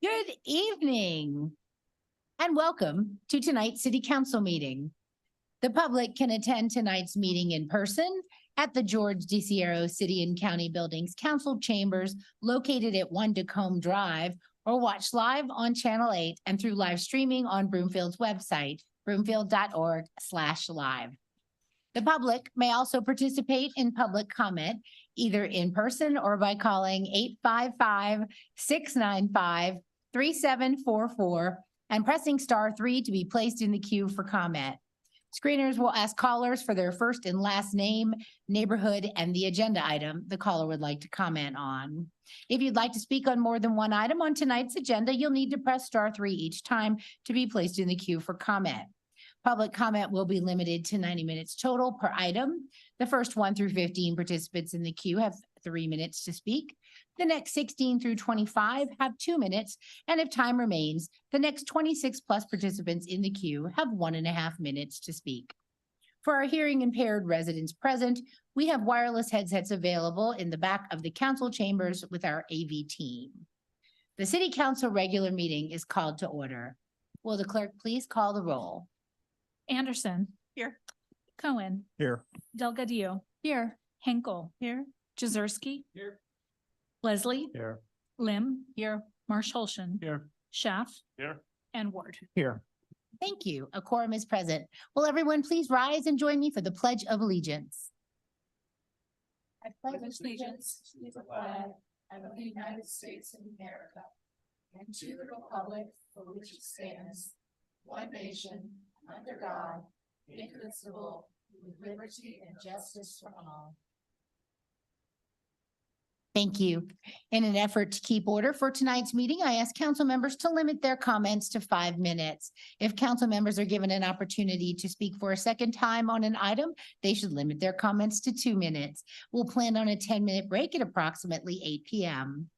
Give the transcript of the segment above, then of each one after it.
Good evening and welcome to tonight's City Council meeting. The public can attend tonight's meeting in person at the George DeSiero City and County Buildings Council Chambers located at 1 Tacoma Drive, or watch live on Channel 8 and through live streaming on Broomfield's website, broomfield.org/live. The public may also participate in public comment either in person or by calling 855-695-3744 and pressing *3 to be placed in the queue for comment. Screeners will ask callers for their first and last name, neighborhood, and the agenda item the caller would like to comment on. If you'd like to speak on more than one item on tonight's agenda, you'll need to press *3 each time to be placed in the queue for comment. Public comment will be limited to 90 minutes total per item. The first 1 through 15 participants in the queue have 3 minutes to speak. The next 16 through 25 have 2 minutes. And if time remains, the next 26 plus participants in the queue have 1.5 minutes to speak. For our hearing impaired residents present, we have wireless headsets available in the back of the council chambers with our AV team. The City Council regular meeting is called to order. Will the clerk please call the roll? Anderson. Here. Cohen. Here. Delgadillo. Here. Henkel. Here. Jaworski. Here. Leslie. Here. Lim. Here. Marsh-Holshan. Here. Schaff. Here. And Ward. Here. Thank you. A quorum is present. Will everyone please rise and join me for the Pledge of Allegiance? I pledge allegiance to the flag of the United States of America and to the republic for which it stands, one nation, under God, indivisible, with liberty and justice for all. Thank you. In an effort to keep order for tonight's meeting, I ask council members to limit their comments to 5 minutes. If council members are given an opportunity to speak for a second time on an item, they should limit their comments to 2 minutes. We'll plan on a 10-minute break at approximately 8 p.m.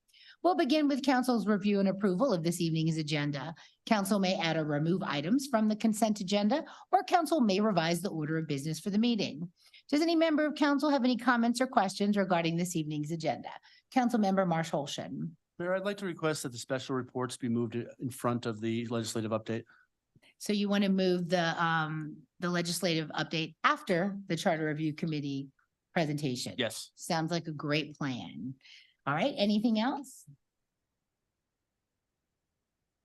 We'll begin with council's review and approval of this evening's agenda. Council may add or remove items from the consent agenda, or council may revise the order of business for the meeting. Does any member of council have any comments or questions regarding this evening's agenda? Councilmember Marsh-Holshan. Mayor, I'd like to request that the special reports be moved in front of the legislative update. So you want to move the legislative update after the Charter Review Committee presentation? Yes. Sounds like a great plan. All right, anything else?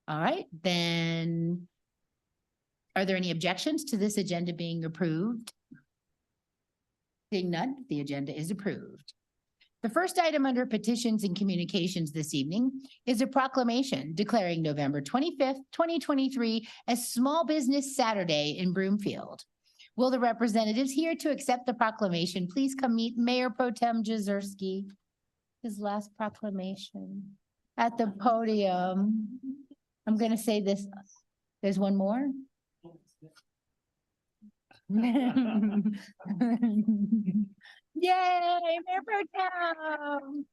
All right, then are there any objections to this agenda being approved? Seeing none, the agenda is approved. The first item under petitions and communications this evening is a proclamation declaring November 25th, 2023 as Small Business Saturday in Broomfield. Will the representatives here to accept the proclamation please come meet Mayor Pro Tem Jaworski? His last proclamation at the podium. I'm going to say this. There's one more. Yay, Mayor Pro Tem.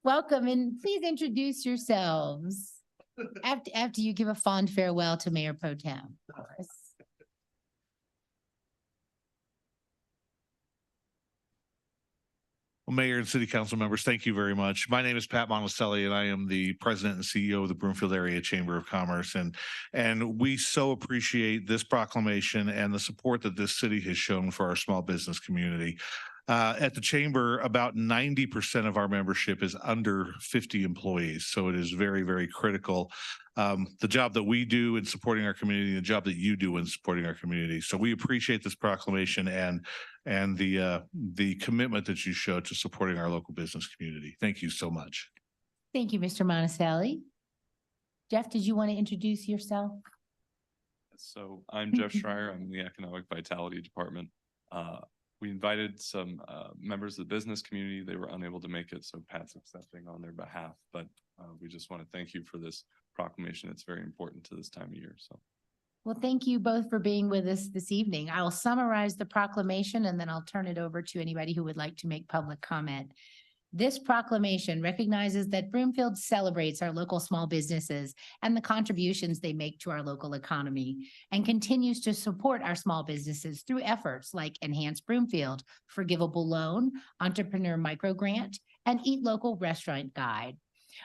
Welcome, and please introduce yourselves after you give a fond farewell to Mayor Pro Tem. Well, Mayor and City Council members, thank you very much. My name is Pat Monticelli, and I am the President and CEO of the Broomfield Area Chamber of Commerce. And we so appreciate this proclamation and the support that this city has shown for our small business community. At the Chamber, about 90% of our membership is under 50 employees. So it is very, very critical. The job that we do in supporting our community, the job that you do in supporting our community. So we appreciate this proclamation and the commitment that you show to supporting our local business community. Thank you so much. Thank you, Mr. Monticelli. Jeff, did you want to introduce yourself? So I'm Jeff Schreier. I'm in the Economic Vitality Department. We invited some members of the business community. They were unable to make it, so Pat's accepting on their behalf. But we just want to thank you for this proclamation. It's very important to this time of year. So, well, thank you both for being with us this evening. I will summarize the proclamation and then I'll turn it over to anybody who would like to make public comment. This proclamation recognizes that Broomfield celebrates our local small businesses and the contributions they make to our local economy, and continues to support our small businesses through efforts like Enhanced Broomfield, Forgivable Loan, Entrepreneur Micro Grant, and Eat Local Restaurant Guide.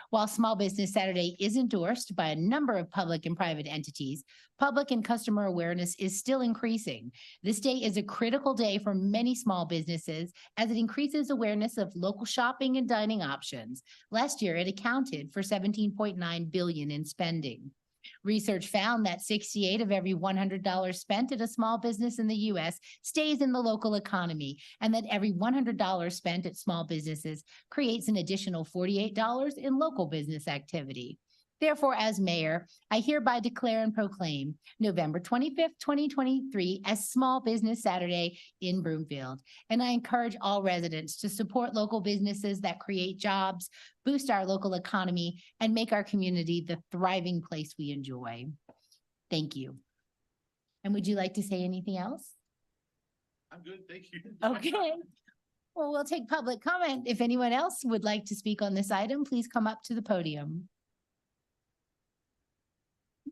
While Small Business Saturday is endorsed by a number of public and private entities, public and customer awareness is still increasing. This day is a critical day for many small businesses as it increases awareness of local shopping and dining options. Last year, it accounted for $17.9 billion in spending. Research found that 68 of every $100 spent at a small business in the U.S. stays in the local economy, and that every $100 spent at small businesses creates an additional $48 in local business activity. Therefore, as mayor, I hereby declare and proclaim November 25th, 2023 as Small Business Saturday in Broomfield. And I encourage all residents to support local businesses that create jobs, boost our local economy, and make our community the thriving place we enjoy. Thank you. And would you like to say anything else? I'm good, thank you. Okay. Well, we'll take public comment. If anyone else would like to speak on this item, please come up to the podium.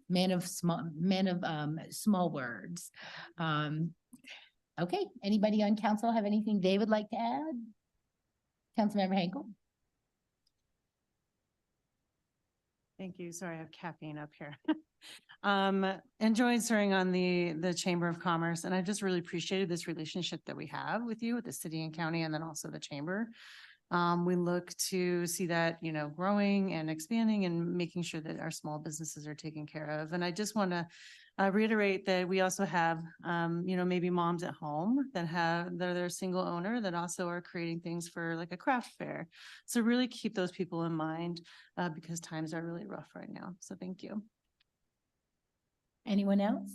Man of small words. Okay, anybody on council have anything they would like to add? Councilmember Henkel? Thank you. Sorry, I have caffeine up here. Enjoyed serving on the Chamber of Commerce, and I just really appreciated this relationship that we have with you, with the city and county, and then also the chamber. We look to see that, growing and expanding and making sure that our small businesses are taken care of. And I just want to reiterate that we also have, maybe moms at home they're single owner that also are creating things for like a craft fair. So really keep those people in mind because times are really rough right now. So thank you. Anyone else?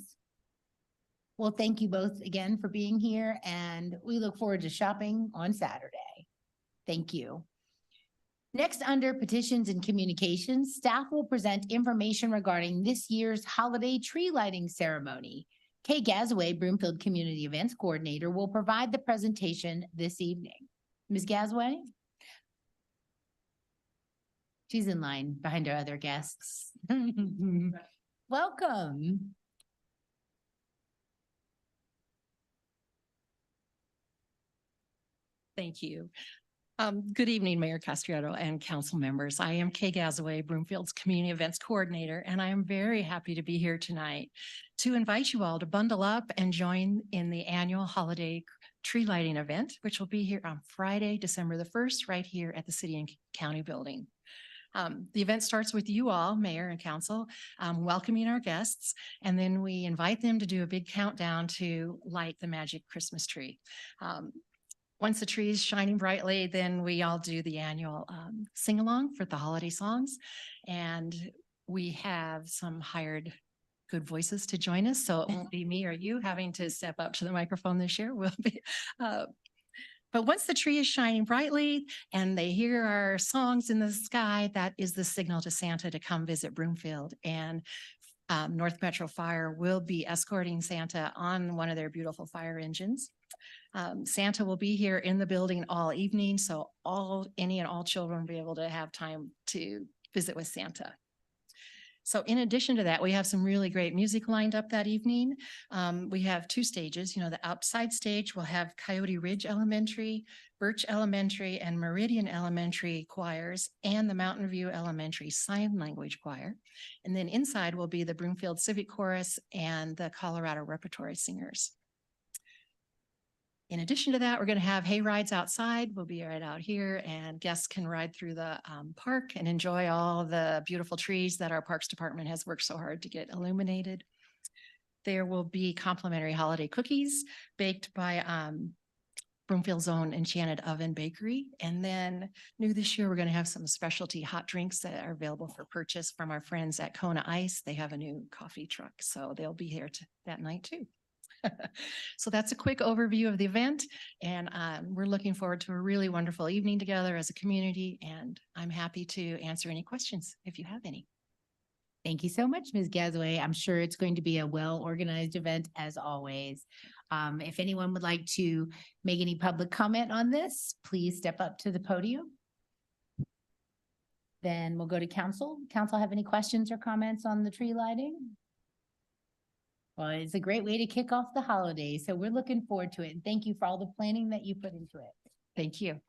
Well, thank you both again for being here, and we look forward to shopping on Saturday. Thank you. Next, under petitions and communications, staff will present information regarding this year's holiday tree lighting ceremony. Kay Gazaway, Broomfield Community Events Coordinator, will provide the presentation this evening. Ms. Gazaway? She's in line behind our other guests. Welcome. Thank you. Good evening, Mayor Castriotto and council members. I am Kay Gazaway, Broomfield's Community Events Coordinator, and I am very happy to be here tonight to invite you all to bundle up and join in the annual holiday tree lighting event, which will be here on Friday, December the 1st, right here at the City and County Building. The event starts with you all, Mayor and Council, welcoming our guests, and then we invite them to do a big countdown to light the magic Christmas tree. Once the tree is shining brightly, then we all do the annual sing-along for the holiday songs. And we have some hired good voices to join us, so it won't be me or you having to step up to the microphone this year. But once the tree is shining brightly and they hear our songs in the sky, that is the signal to Santa to come visit Broomfield. And North Metro Fire will be escorting Santa on one of their beautiful fire engines. Santa will be here in the building all evening, so any and all children will be able to have time to visit with Santa. So in addition to that, we have some really great music lined up that evening. We have two stages. The outside stage will have Coyote Ridge Elementary, Birch Elementary, and Meridian Elementary choirs, and the Mountain View Elementary Sign Language Choir. And then inside will be the Broomfield Civic Chorus and the Colorado Repertory Singers. In addition to that, we're going to have hay rides outside. We'll be right out here, and guests can ride through the park and enjoy all the beautiful trees that our Parks Department has worked so hard to get illuminated. There will be complimentary holiday cookies baked by Broomfield's own Enchanted Oven Bakery. And then new this year, we're going to have some specialty hot drinks that are available for purchase from our friends at Kona Ice. They have a new coffee truck, so they'll be here that night too. So that's a quick overview of the event, and we're looking forward to a really wonderful evening together as a community, and I'm happy to answer any questions if you have any. Thank you so much, Ms. Gazaway. I'm sure it's going to be a well-organized event as always. If anyone would like to make any public comment on this, please step up to the podium. Then we'll go to council. Council have any questions or comments on the tree lighting? Well, it's a great way to kick off the holidays, so we're looking forward to it. And thank you for all the planning that you put into it. Thank you.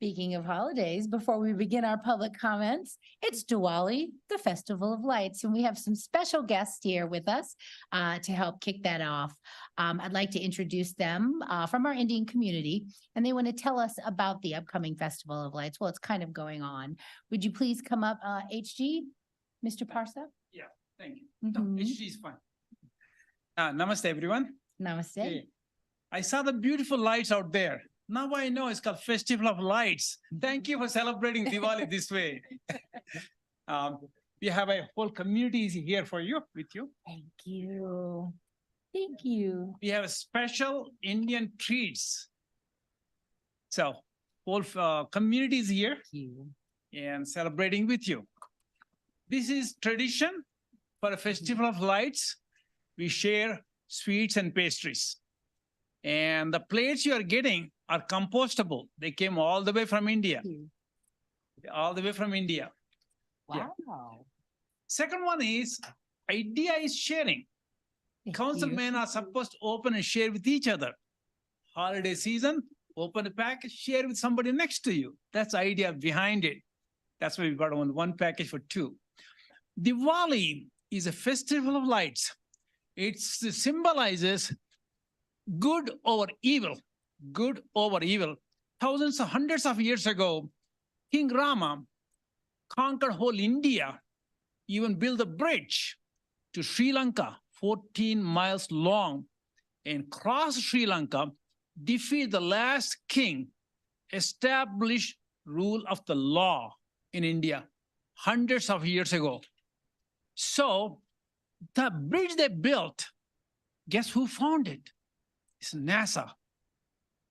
Speaking of holidays, before we begin our public comments, it's Diwali, the Festival of Lights, and we have some special guests here with us to help kick that off. I'd like to introduce them from our Indian community, and they want to tell us about the upcoming Festival of Lights. Well, it's kind of going on. Would you please come up, HG, Mr. Parsa? Thank you. No, Mhm. HG is fine. Namaste, everyone. Namaste. Okay. I saw the beautiful lights out there. Now I know it's called Festival of Lights. Thank you for celebrating Diwali this way. We have a whole community here for you, with you. Thank you. Thank you. We have special Indian treats. So whole community is here Thank you. and celebrating with you. This is tradition for a Festival of Lights. We share sweets and pastries. And the plates you are getting are compostable. They came all the way from India, Thank you. all the way from India. Yeah. Wow. Second one is idea is sharing. Thank Councilmen are supposed to open and share with each other. Holiday season, open a package, share with somebody next to you. That's the idea behind it. That's why we got one package for two. Diwali is a festival of lights. It symbolizes good over evil, good over evil. Thousands of hundreds of years ago, King Rama conquered whole India, even built a bridge to Sri Lanka, 14 miles long, and crossed Sri Lanka, defeat the last king, established rule of the law in India hundreds of years ago. So the bridge they built, guess who found it? It's NASA.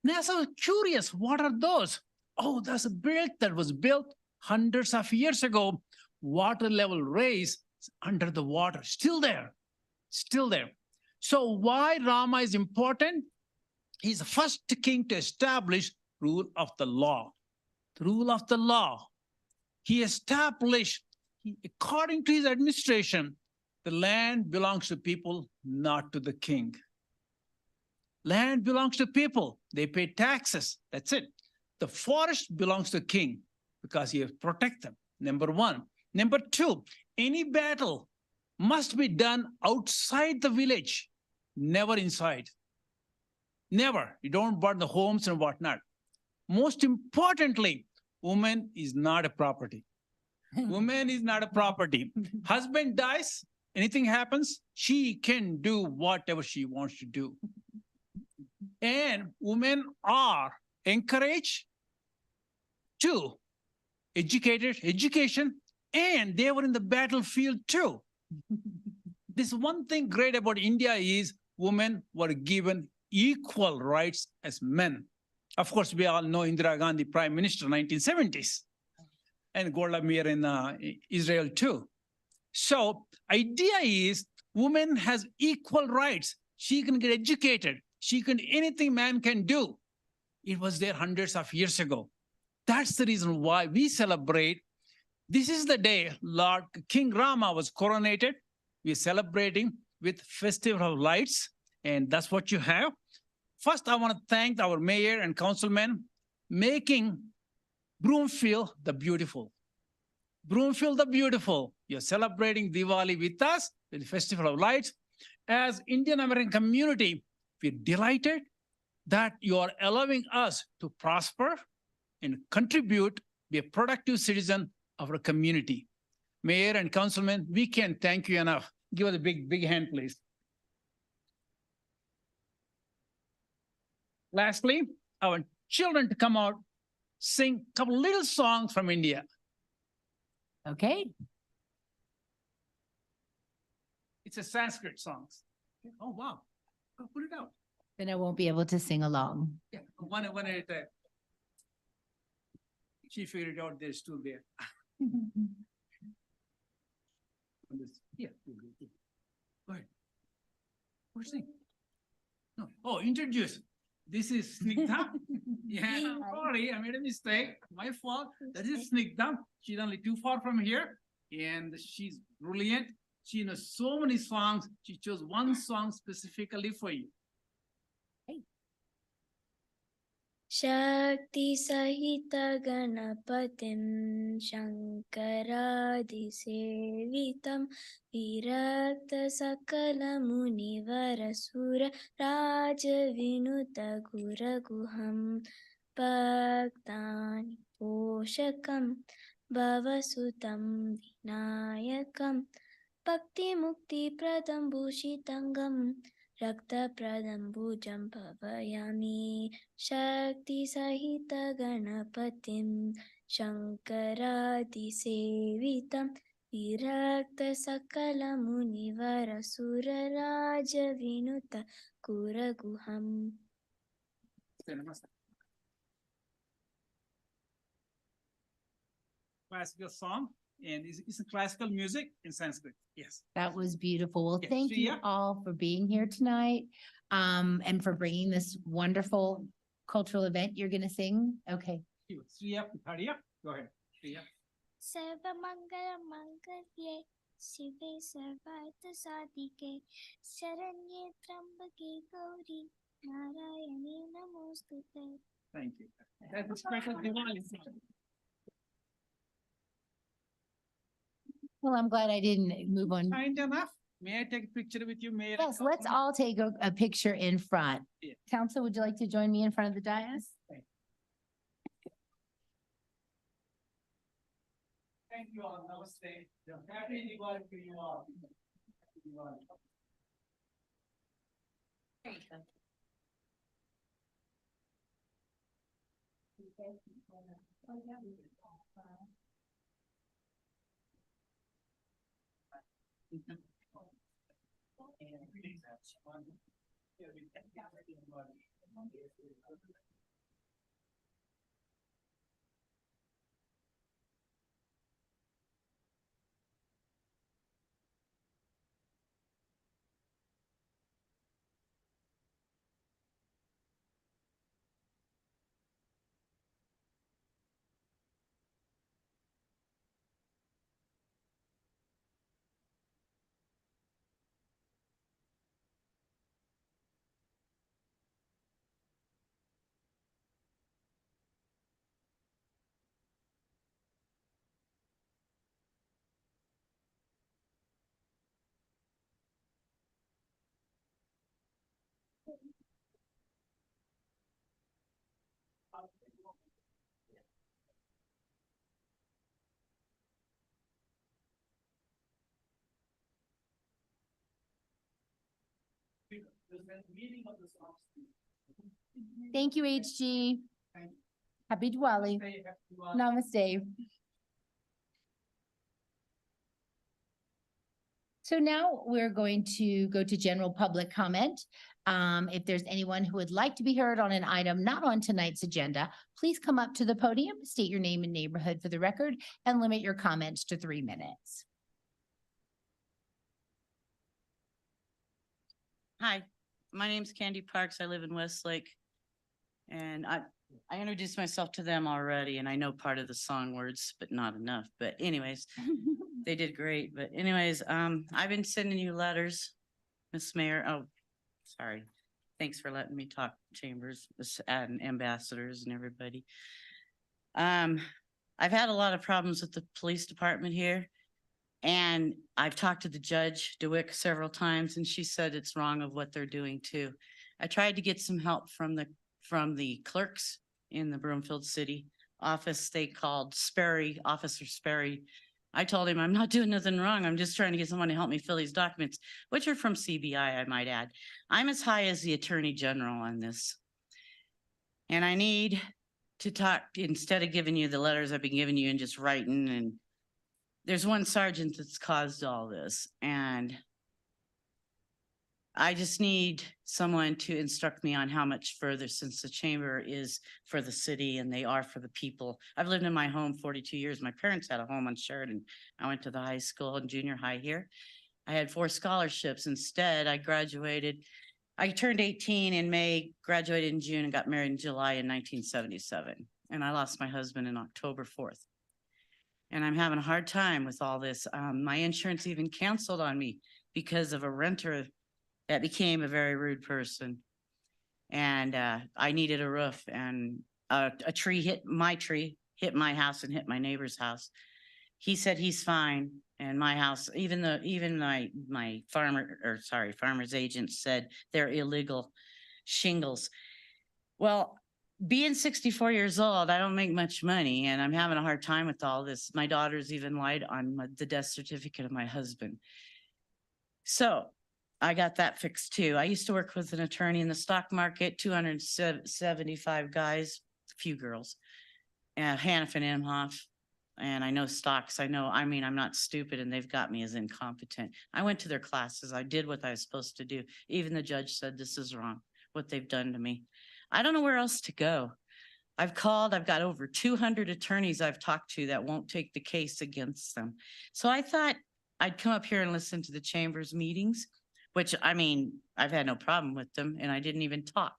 NASA was curious, what are those? Oh, that's a bridge that was built hundreds of years ago. Water level raised under the water, still there, still there. So why Rama is important? He's the first king to establish rule of the law. The rule of the law. He established, according to his administration, the land belongs to people, not to the king. Land belongs to people. They pay taxes. That's it. The forest belongs to the king because he has protect them. Number one. Number two, any battle must be done outside the village, never inside. Never. You don't burn the homes and whatnot. Most importantly, woman is not a property. Woman is not a property. Husband dies, anything happens, she can do whatever she wants to do. And women are encouraged to education, and they were in the battlefield too. This one thing great about India is women were given equal rights as men. Of course, we all know Indira Gandhi, Prime Minister, 1970s, and Golda Meir in Israel too. So idea is woman has equal rights. She can get educated. She can, anything man can do. It was there hundreds of years ago. That's the reason why we celebrate. This is the day Lord King Rama was coronated. We're celebrating with Festival of Lights, and that's what you have. First, I want to thank our mayor and councilmen making Broomfield the beautiful. Broomfield the beautiful. You're celebrating Diwali with us, with the Festival of Lights. As Indian American community, we're delighted that you are allowing us to prosper and contribute, be a productive citizen of our community. Mayor and councilmen, we can't thank you enough. Give us a big hand, please. Lastly, I want children to come out, sing a couple little songs from India. Okay. It's a Sanskrit songs. Oh, wow. Go put it out. Then I won't be able to sing along. Yeah, one at a time. She figured it out, there's two there. Yeah, go ahead. What's the? No, oh, introduce. This is Snigdha. Yeah, sorry, I made a mistake. My fault. That is Snigdha. She's only too far from here, and she's brilliant. She knows so many songs. She chose one song specifically for you. शक्तिसहितगणपतिं शङ्करादिसेवितं विरक्तसकलमुनिवरसुरराजविनुतगुरगुहं भक्तानि पोषकं भवसुतं विनायकं भक्तिमुक्तिप्रदं भूषितङ्गं रक्तप्रदं भुजं भवयामि शक्तिसहितगणपतिं शङ्करादिसेवितं विरक्तसकलमुनिवरसुरराजविनुत कुरगुहम्. Classical song, and it's a classical music in Sanskrit. Yes. That was beautiful. Well, Yes, thank you Shreya? all for being here tonight, and for bringing this wonderful cultural event. You're gonna sing? Okay. Shreya Putharia, go ahead. Shreya. सर्वमङ्गलमङ्गल्ये शिवे सर्वार्थसाधिके शरण्ये त्र्यम्बके गौरी नारायणे नमोस्तुते. Thank you. That's a special Diwali song. Well, I'm glad I didn't move on. Kind enough. May I take a picture with you, Mayor? and Yes, let's Councilman? all take a picture in front. Yeah. Council, would you like to join me in front of the dais? Thank you all. Namaste. Happy Diwali to you all. Happy Diwali. Thank you, HG. Happy Diwali. Namaste. So now we're going to go to general public comment. If there's anyone who would like to be heard on an item not on tonight's agenda, please come up to the podium, state your name and neighborhood for the record, and limit your comments to 3 minutes. Hi, my name's Candy Parks. I live in Westlake. And I introduced myself to them already and I know part of the song words, but not enough. But anyways, they did great. But anyways, I've been sending you letters, Miss Mayor. Oh, sorry. Thanks for letting me talk, Chambers, and ambassadors and everybody. I've had a lot of problems with the police department here. And I've talked to the judge, DeWick, several times, and she said it's wrong of what they're doing too. I tried to get some help from the clerks in the Broomfield City office. They called Sperry, Officer Sperry. I told him I'm not doing nothing wrong. I'm just trying to get someone to help me fill these documents, which are from CBI, I might add. I'm as high as the Attorney General on this. And I need to talk, instead of giving you the letters I've been giving you and just writing, and there's one sergeant that's caused all this, and I just need someone to instruct me on how much further, since the chamber is for the city and they are for the people. I've lived in my home 42 years. My parents had a home on Sheridan. I went to the high school and junior high here. I had 4 scholarships. Instead, I graduated. I turned 18 in May, graduated in June, and got married in July in 1977. And I lost my husband in October 4th. And I'm having a hard time with all this. My insurance even canceled on me because of a renter that became a very rude person. And I needed a roof, and a tree hit my house and hit my neighbor's house. He said he's fine, and my house, even my farmer's agent said they're illegal shingles. Well, being 64 years old, I don't make much money, and I'm having a hard time with all this. My daughter's even lied on the death certificate of my husband. So I got that fixed too. I used to work with an attorney in the stock market, 275 guys, a few girls, Hannafin Imhoff. And I know stocks. I'm not stupid, and they've got me as incompetent. I went to their classes. I did what I was supposed to do. Even the judge said this is wrong, what they've done to me. I don't know where else to go. I've got over 200 attorneys I've talked to that won't take the case against them. So I thought I'd come up here and listen to the chamber's meetings, which I've had no problem with them, and I didn't even talk.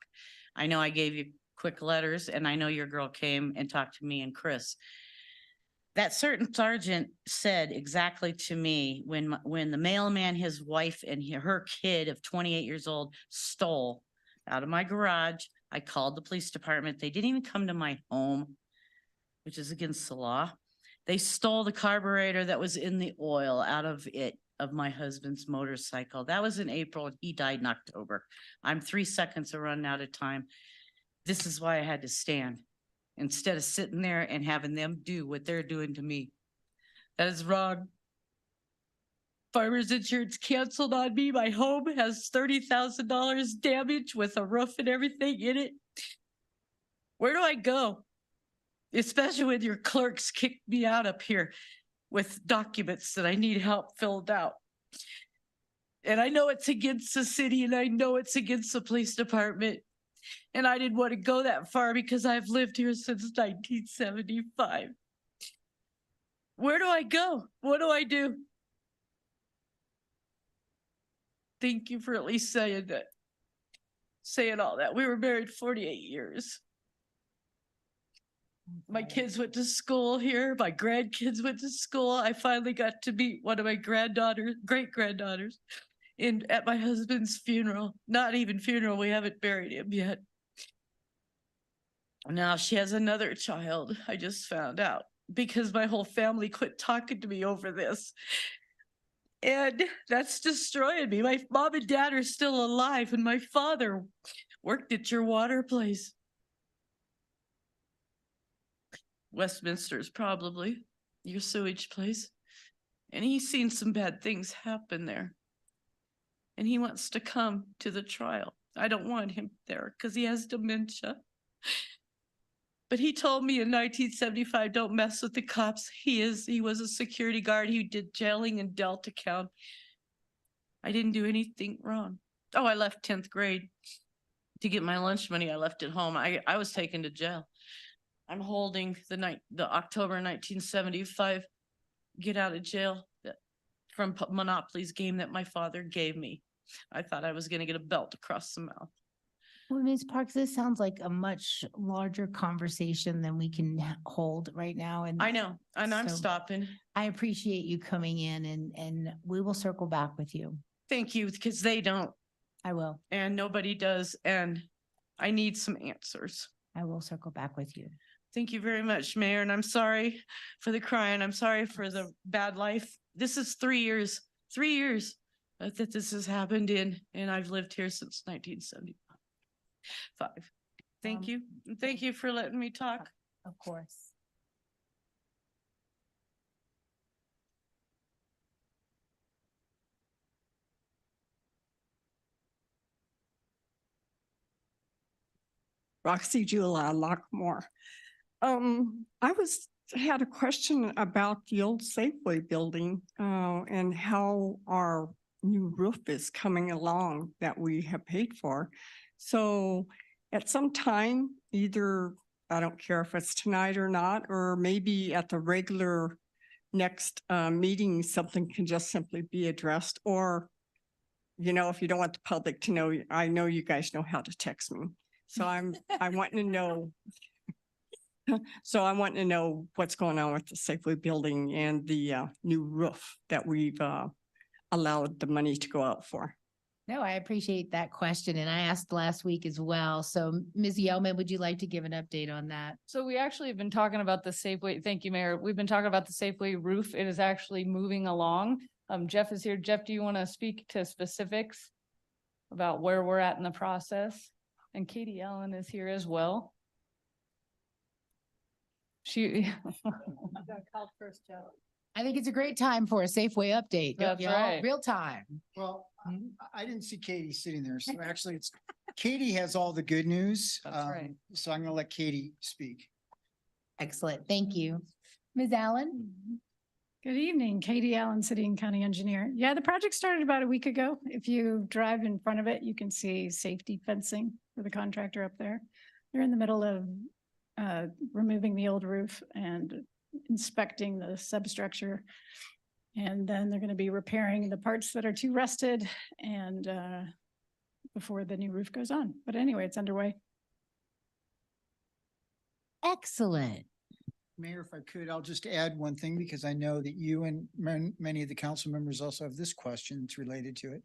I know I gave you quick letters, and I know your girl came and talked to me and Chris. That certain sergeant said exactly to me when the mailman, his wife, and her kid of 28 years old stole out of my garage. I called the police department. They didn't even come to my home, which is against the law. They stole the carburetor that was in the oil out of my husband's motorcycle. That was in April, and he died in October. I'm 3 seconds of running out of time. This is why I had to stand instead of sitting there and having them do what they're doing to me. That is wrong. Farmer's insurance canceled on me. My home has $30,000 damage with a roof and everything in it. Where do I go? Especially when your clerks kicked me out up here with documents that I need help filled out. And I know it's against the city, and I know it's against the police department. And I didn't want to go that far because I've lived here since 1975. Where do I go? What do I do? Thank you for at least saying all that. We were married 48 years. My kids went to school here. My grandkids went to school. I finally got to meet one of my great granddaughters at my husband's funeral. Not even funeral. We haven't buried him yet. Now she has another child. I just found out because my whole family quit talking to me over this. And that's destroying me. My mom and dad are still alive, and my father worked at your water place. Westminster's probably your sewage place. And he's seen some bad things happen there. And he wants to come to the trial. I don't want him there because he has dementia. But he told me in 1975, don't mess with the cops. He was a security guard. He did jailing in Delta County. I didn't do anything wrong. Oh, I left 10th grade to get my lunch money. I left it home. I was taken to jail. I'm holding the October 1975 get out of jail from Monopoly's game that my father gave me. I thought I was going to get a belt across the mouth. Well, Ms. Parks, this sounds like a much larger conversation than we can hold right now. And I know, and I'm so stopping. I appreciate you coming in, and we will circle back with you. Thank you, because they don't. I will. And nobody does. And I need some answers. I will circle back with you. Thank you very much, Mayor. And I'm sorry for the crying. I'm sorry for the bad life. This is 3 years that this has happened in, and I've lived here since 1975. Thank you. And thank you for letting me talk. Of course. Roxy Jula Lockmore. Had a question about the old Safeway building and how our new roof is coming along that we have paid for. So at some time, either, I don't care if it's tonight or not, or maybe at the regular next meeting, something can just simply be addressed. Or, you know, if you don't want the public to know, I know you guys know how to text me. So I want to know. So I want to know what's going on with the Safeway building and the new roof that we've allowed the money to go out for. No, I appreciate that question and I asked last week as well. So Ms. Yeoman, would you like to give an update on that? So we actually have been talking about the Safeway. Thank you, Mayor. We've been talking about the Safeway roof. It is actually moving along. Jeff is here. Jeff, do you want to speak to specifics about where we're at in the process? And Katie Allen is here as well. She. I think it's a great time for a Safeway update. don't That's y'all? right. Real time. Well, I didn't see Katie sitting there, so actually it's, Katie has all the good news. That's right. So I'm gonna let Katie speak. Excellent. Thank you. Ms. Allen? Good evening, Katie Allen, City and County Engineer. Yeah, the project started about a week ago. If you drive in front of it, you can see safety fencing for the contractor up there. They're in the middle of removing the old roof and inspecting the substructure. And then they're going to be repairing the parts that are too rusted and before the new roof goes on. But anyway, it's underway. Excellent. Mayor, if I could, I'll just add one thing because I know that you and many of the council members also have this question that's related to it.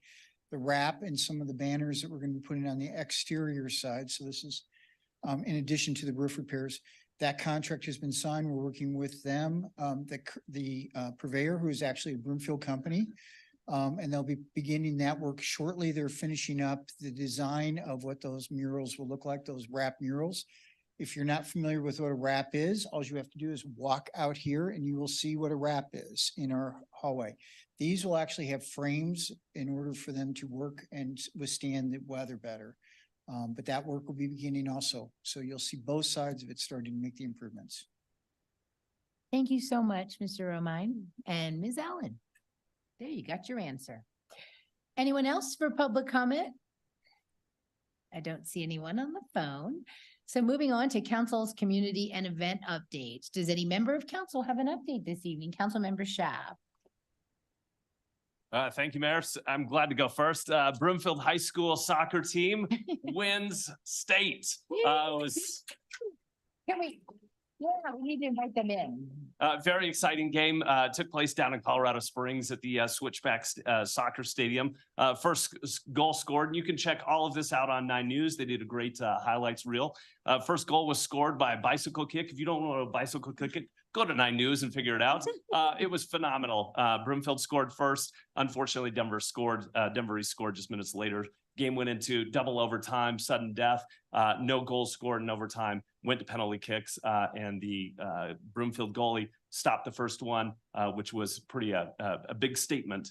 The wrap and some of the banners that we're going to be putting on the exterior side. So this is in addition to the roof repairs. That contract has been signed. We're working with them, the purveyor, who is actually a Broomfield company. And they'll be beginning that work shortly. They're finishing up the design of what those murals will look like, those wrap murals. If you're not familiar with what a wrap is, all you have to do is walk out here and you will see what a wrap is in our hallway. These will actually have frames in order for them to work and withstand the weather better. But that work will be beginning also. So you'll see both sides of it starting to make the improvements. Thank you so much, Mr. Romine and Ms. Allen. There, you got your answer. Anyone else for public comment? I don't see anyone on the phone. So moving on to council's community and event updates. Does any member of council have an update this evening? Councilmember Shab. Thank you, Mayor. I'm glad to go first. Broomfield High School soccer team wins state. Can we? Yeah, we need to invite them in. Very exciting game. Took place down in Colorado Springs at the Switchback Soccer Stadium. First goal scored, and you can check all of this out on 9 News. They did a great highlights reel. First goal was scored by a bicycle kick. If you don't know what a bicycle kick is, go to 9 News and figure it out. It was phenomenal. Broomfield scored first. Unfortunately, Denver East scored just minutes later. Game went into double overtime, sudden death. No goals scored in overtime. Went to penalty kicks, and the Broomfield goalie stopped the first one, which was pretty a big statement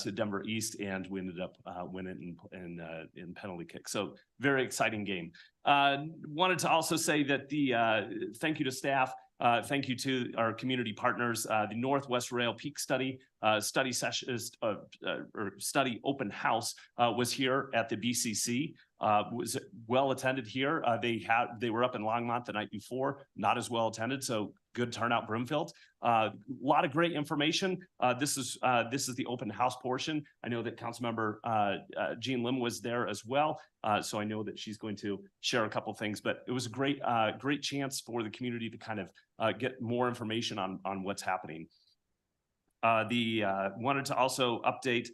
to Denver East, and we ended up winning in penalty kicks. So very exciting game. Wanted to also say that thank you to staff. Thank you to our community partners. The Northwest Rail Peak Study study open house was here at the BCC. Was well attended here. They were up in Longmont the night before, not as well attended. So good turnout, Broomfield. A lot of great information. This is the open house portion. I know that Councilmember Jean Lim was there as well. So I know that she's going to share a couple things, but it was a great chance for the community to kind of get more information on what's happening. Wanted to also update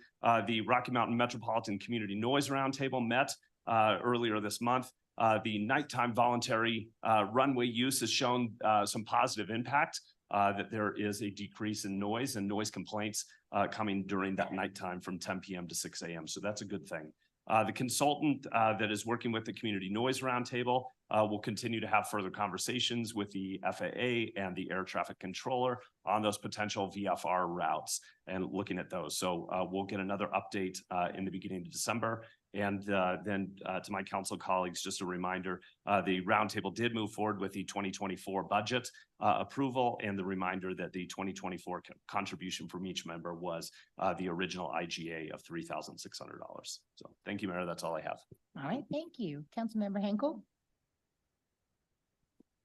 the Rocky Mountain Metropolitan Community Noise Roundtable met earlier this month. The nighttime voluntary runway use has shown some positive impact, that there is a decrease in noise and noise complaints coming during that nighttime from 10 p.m. to 6 a.m. So that's a good thing. The consultant that is working with the Community Noise Roundtable will continue to have further conversations with the FAA and the air traffic controller on those potential VFR routes and looking at those. So we'll get another update in the beginning of December. And then to my council colleagues, just a reminder, the roundtable did move forward with the 2024 budget approval, and the reminder that the 2024 contribution from each member was the original IGA of $3,600. So thank you, Mayor. That's all I have. All right, thank you. Councilmember Henkel.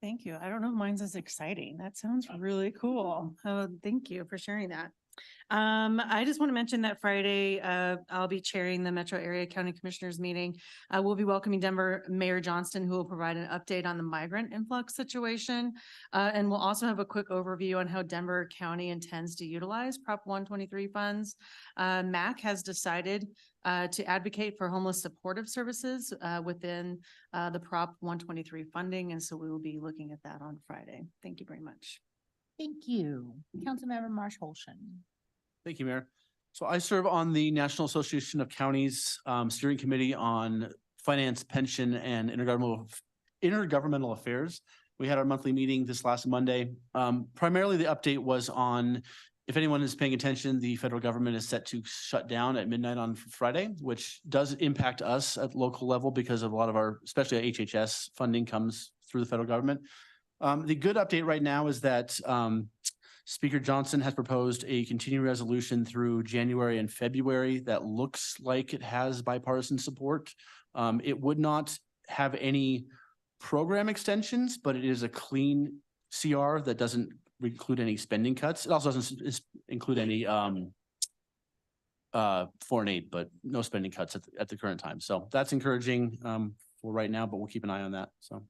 Thank you. I don't know if mine's as exciting. That sounds really cool. Thank you for sharing that. I just want to mention that Friday, I'll be chairing the Metro Area County Commissioners meeting. We'll be welcoming Denver Mayor Johnston, who will provide an update on the migrant influx situation. And we'll also have a quick overview on how Denver County intends to utilize Prop 123 funds. MAC has decided to advocate for homeless supportive services within the Prop 123 funding. And so we will be looking at that on Friday. Thank you very much. Thank you. Councilmember Marsh Holshan. Thank you, Mayor. So I serve on the National Association of Counties Steering Committee on Finance, Pension, and Intergovernmental Affairs. We had our monthly meeting this last Monday. Primarily, the update was on, if anyone is paying attention, the federal government is set to shut down at midnight on Friday, which does impact us at local level because of a lot of our, especially our HHS funding comes through the federal government. The good update right now is that Speaker Johnson has proposed a continuing resolution through January and February that looks like it has bipartisan support. It would not have any program extensions, but it is a clean CR that doesn't include any spending cuts. It also doesn't include any foreign aid, but no spending cuts at the current time. So that's encouraging for right now, but we'll keep an eye on that. So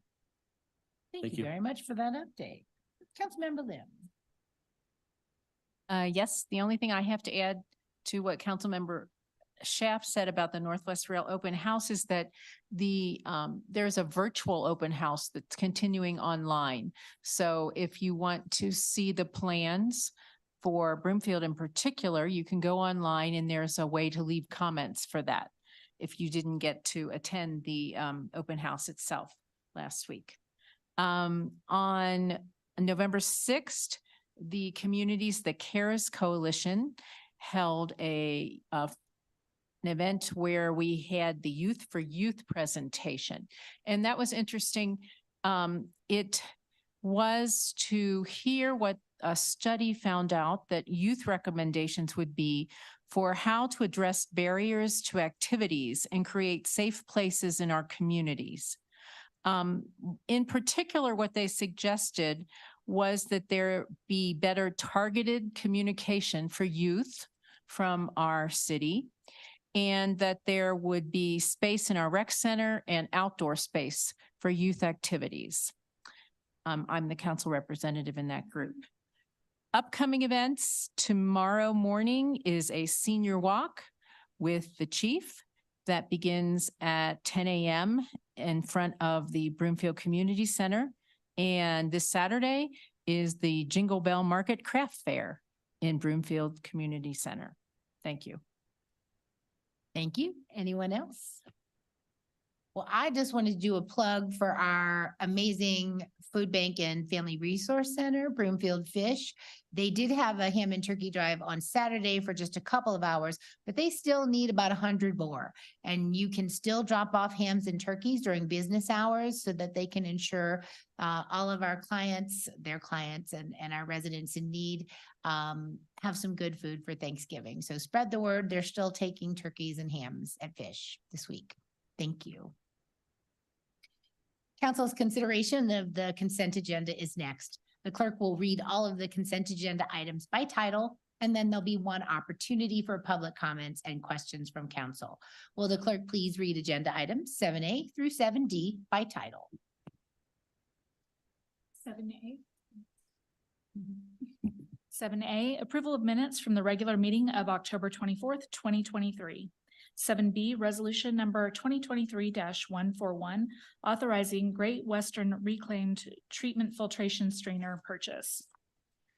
Thank you very much for that update. Councilmember Lim. Yes, the only thing I have to add to what Councilmember Schaaf said about the Northwest Rail Open House is that there's a virtual open house that's continuing online. So if you want to see the plans for Broomfield in particular, you can go online and there's a way to leave comments for that if you didn't get to attend the open house itself last week. On November 6th, the CARES Coalition held an event where we had the Youth for Youth presentation. And that was interesting. It was to hear what a study found out that youth recommendations would be for how to address barriers to activities and create safe places in our communities. In particular, what they suggested was that there be better targeted communication for youth from our city, and that there would be space in our rec center and outdoor space for youth activities. I'm the council representative in that group. Upcoming events, tomorrow morning is a senior walk with the chief that begins at 10 a.m. in front of the Broomfield Community Center. And this Saturday is the Jingle Bell Market Craft Fair in Broomfield Community Center. Thank you. Thank you. Anyone else? Well, I just wanted to do a plug for our amazing food bank and family resource center, Broomfield Fish. They did have a ham and turkey drive on Saturday for just a couple of hours, but they still need about 100 more. And you can still drop off hams and turkeys during business hours so that they can ensure all of our clients, their clients and our residents in need have some good food for Thanksgiving. So spread the word. They're still taking turkeys and hams at Fish this week. Thank you. Council's consideration of the consent agenda is next. The clerk will read all of the consent agenda items by title, and then there'll be one opportunity for public comments and questions from council. Will the clerk please read agenda items 7A through 7D by title? 7A. 7A, approval of minutes from the regular meeting of October 24th, 2023. 7B, resolution number 2023-141, authorizing Great Western Reclaimed Treatment Filtration Strainer purchase.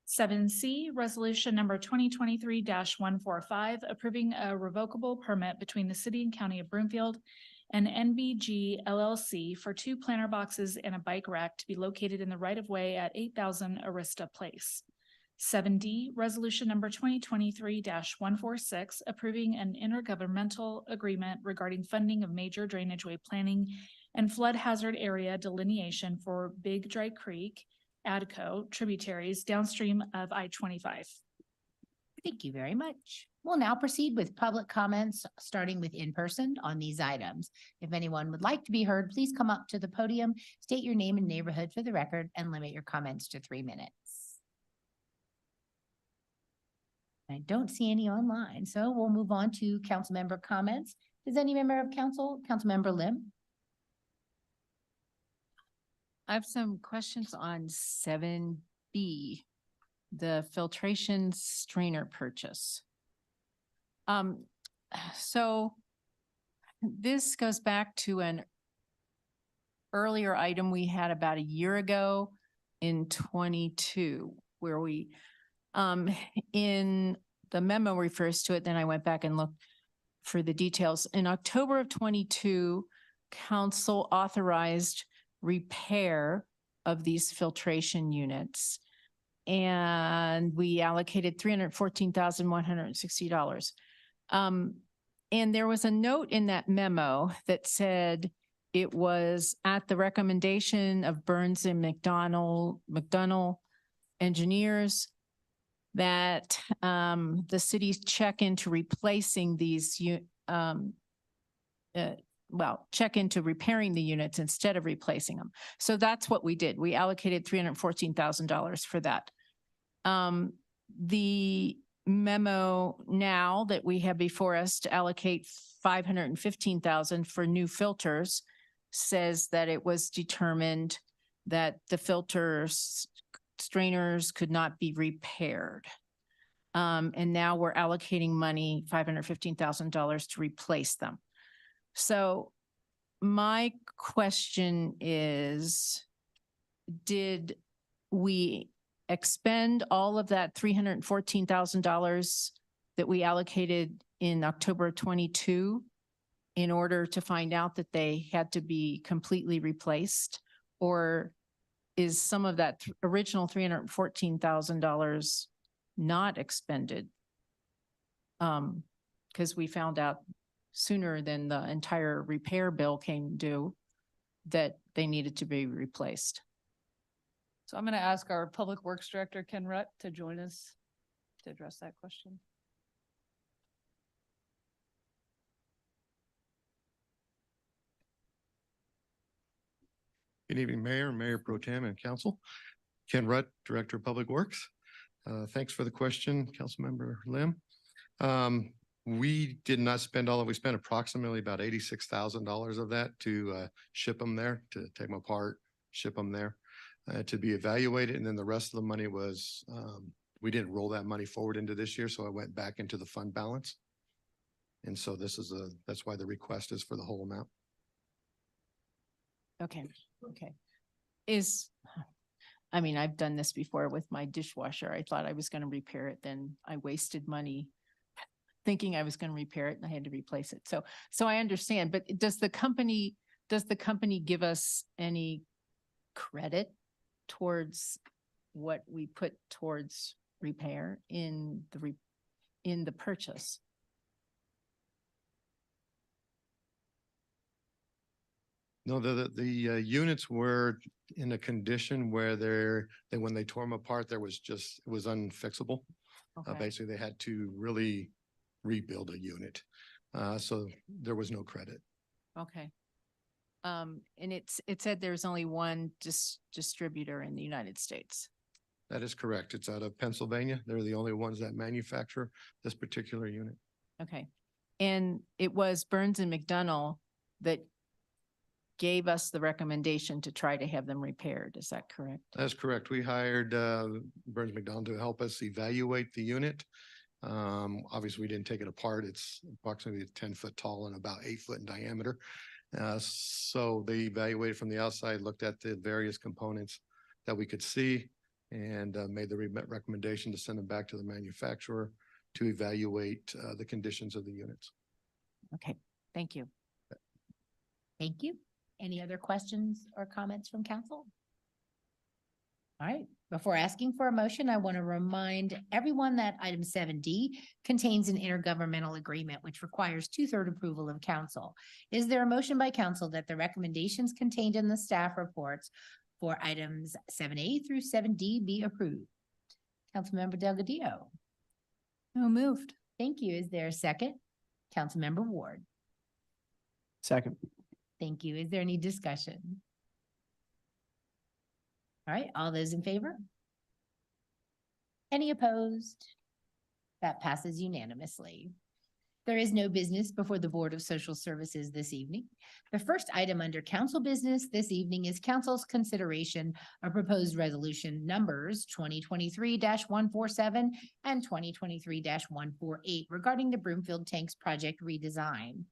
7C, resolution number 2023-145, approving a revocable permit between the city and county of Broomfield and NBG LLC for 2 planter boxes and a bike rack to be located in the right-of-way at 8,000 Arista Place. 7D, resolution number 2023-146, approving an intergovernmental agreement regarding funding of major drainage way planning and flood hazard area delineation for Big Dry Creek, ADCO tributaries downstream of I-25. Thank you very much. We'll now proceed with public comments, starting with in-person on these items. If anyone would like to be heard, please come up to the podium, state your name and neighborhood for the record, and limit your comments to 3 minutes. I don't see any online, so we'll move on to council member comments. Does any member of Councilmember Lim? I have some questions on 7B, the filtration strainer purchase. So this goes back to an earlier item we had about a year ago in 22, where we, in the memo refers to it, then I went back and looked for the details. In October of 22, council authorized repair of these filtration units. And we allocated $314,160. And there was a note in that memo that said it was at the recommendation of Burns and McDonnell engineers that the city's check into replacing these check into repairing the units instead of replacing them. So that's what we did. We allocated $314,000 for that. The memo now that we have before us to allocate $515,000 for new filters says that it was determined that the filters strainers could not be repaired. And now we're allocating money, $515,000 to replace them. So my question is, did we expend all of that $314,000 that we allocated in October 22 in order to find out that they had to be completely replaced? Or is some of that original $314,000 not expended? Because we found out sooner than the entire repair bill came due that they needed to be replaced. So I'm going to ask our Public Works Director, Ken Rutt, to join us to address that question. Good evening, Mayor, Mayor Pro Tem, and Council. Ken Rutt, Director of Public Works. Thanks for the question, Councilmember Lim. We did not spend all of, we spent approximately about $86,000 of that to ship them there, to take them apart, ship them there, to be evaluated. And then the rest of the money was, we didn't roll that money forward into this year, so it went back into the fund balance. And so this is that's why the request is for the whole amount. Okay. I mean, I've done this before with my dishwasher. I thought I was going to repair it. Then I wasted money thinking I was going to repair it and I had to replace it. So I understand, but does the company give us any credit towards what we put towards repair in the purchase? No, the units were in a condition where when they tore them apart, it was unfixable. Okay. Basically, they had to really rebuild a unit. So there was no credit. Okay. And it said there's only one distributor in the United States. That is correct. It's out of Pennsylvania. They're the only ones that manufacture this particular unit. Okay. And it was Burns and McDonnell that gave us the recommendation to try to have them repaired. Is that correct? That's correct. We hired Burns McDonnell to help us evaluate the unit. Obviously, we didn't take it apart. It's approximately 10 foot tall and about 8 foot in diameter. So they evaluated from the outside, looked at the various components that we could see, and made the recommendation to send them back to the manufacturer to evaluate the conditions of the units. Okay, thank you. Thank you. Any other questions or comments from council? All right, before asking for a motion, I want to remind everyone that item 7D contains an intergovernmental agreement which requires 2/3 approval of council. Is there a motion by council that the recommendations contained in the staff reports for items 7A through 7D be approved? Councilmember Delgadillo. No moved. Thank you. Is there a second? Councilmember Ward. Second. Thank you. Is there any discussion? All right, all those in favor? Any opposed? That passes unanimously. There is no business before the Board of Social Services this evening. The first item under council business this evening is council's consideration of proposed resolution numbers 2023-147 and 2023-148 regarding the Broomfield Tanks project redesign.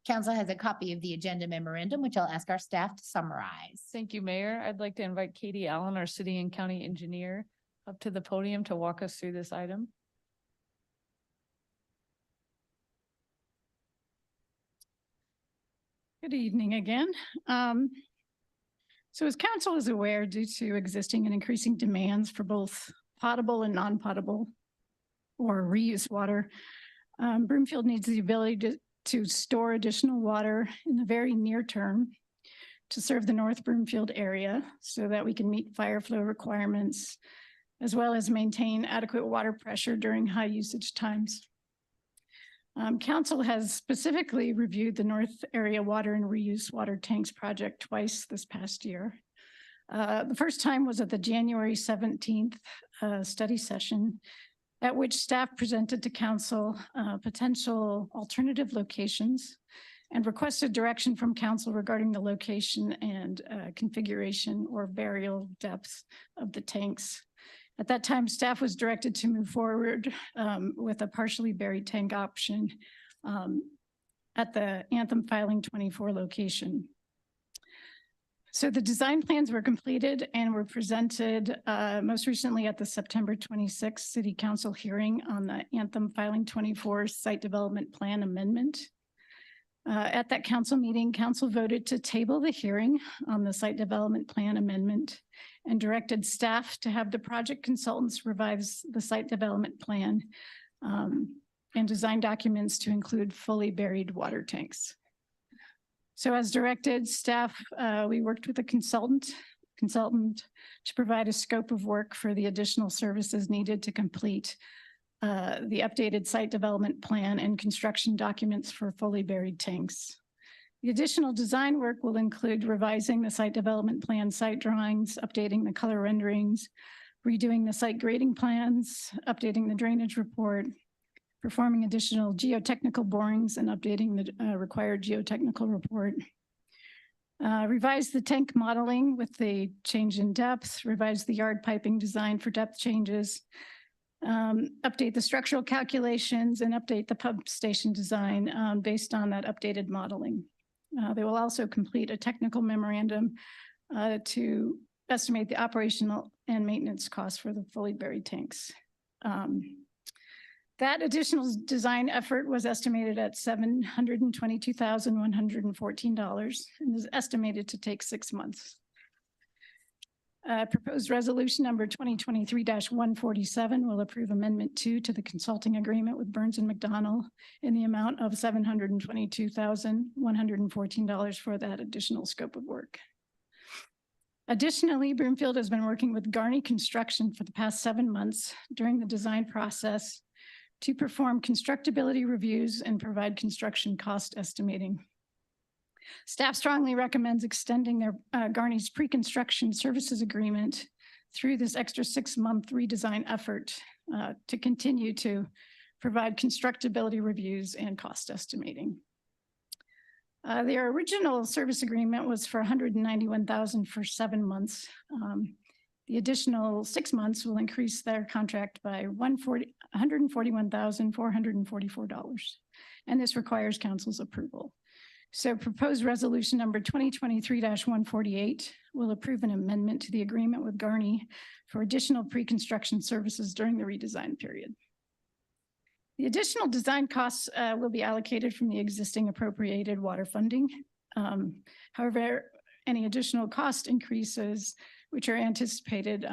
Council has a copy of the agenda memorandum, which I'll ask our staff to summarize. Thank you, Mayor. I'd like to invite Katie Allen, our city and county engineer, up to the podium to walk us through this item. Good evening again. So as council is aware, due to existing and increasing demands for both potable and non-potable or reuse water, Broomfield needs the ability to store additional water in the very near term to serve the North Broomfield area so that we can meet fire flow requirements as well as maintain adequate water pressure during high usage times. Council has specifically reviewed the North Area Water and Reuse Water Tanks project twice this past year. The first time was at the January 17th study session, at which staff presented to council potential alternative locations and requested direction from council regarding the location and configuration or burial depth of the tanks. At that time, staff was directed to move forward with a partially buried tank option at the Anthem Filing 24 location. So the design plans were completed and were presented most recently at the September 26th City Council hearing on the Anthem Filing 24 Site Development Plan Amendment. At that council meeting, council voted to table the hearing on the Site Development Plan Amendment and directed staff to have the project consultants revise the site development plan and design documents to include fully buried water tanks. So as directed, staff, we worked with a consultant to provide a scope of work for the additional services needed to complete the updated site development plan and construction documents for fully buried tanks. The additional design work will include revising the site development plan site drawings, updating the color renderings, redoing the site grading plans, updating the drainage report, performing additional geotechnical borings and updating the required geotechnical report. Revise the tank modeling with the change in depth, revise the yard piping design for depth changes, update the structural calculations and update the pump station design based on that updated modeling. They will also complete a technical memorandum to estimate the operational and maintenance costs for the fully buried tanks. That additional design effort was estimated at $722,114 and is estimated to take 6 months. Proposed resolution number 2023-147 will approve Amendment 2 to the consulting agreement with Burns and McDonnell in the amount of $722,114 for that additional scope of work. Additionally, Broomfield has been working with Garney Construction for the past 7 months during the design process to perform constructability reviews and provide construction cost estimating. Staff strongly recommends extending their Garney's pre-construction services agreement through this extra 6-month redesign effort to continue to provide constructability reviews and cost estimating. Their original service agreement was for $191,000 for 7 months. The additional 6 months will increase their contract by $141,444, and this requires council's approval. So proposed resolution number 2023-148 will approve an amendment to the agreement with Garney for additional pre-construction services during the redesign period. The additional design costs will be allocated from the existing appropriated water funding. However, any additional cost increases which are anticipated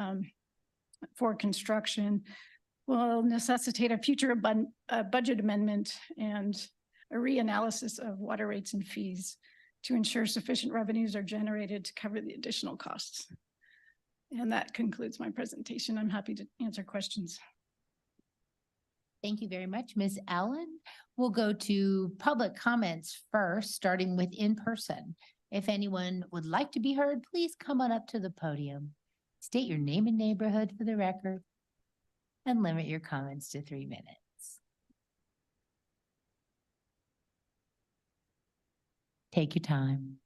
for construction will necessitate a future budget amendment and a reanalysis of water rates and fees to ensure sufficient revenues are generated to cover the additional costs. And that concludes my presentation. I'm happy to answer questions. Thank you very much, Ms. Allen. We'll go to public comments first, starting with in person. If anyone would like to be heard, please come on up to the podium. State your name and neighborhood for the record and limit your comments to 3 minutes. Take your time.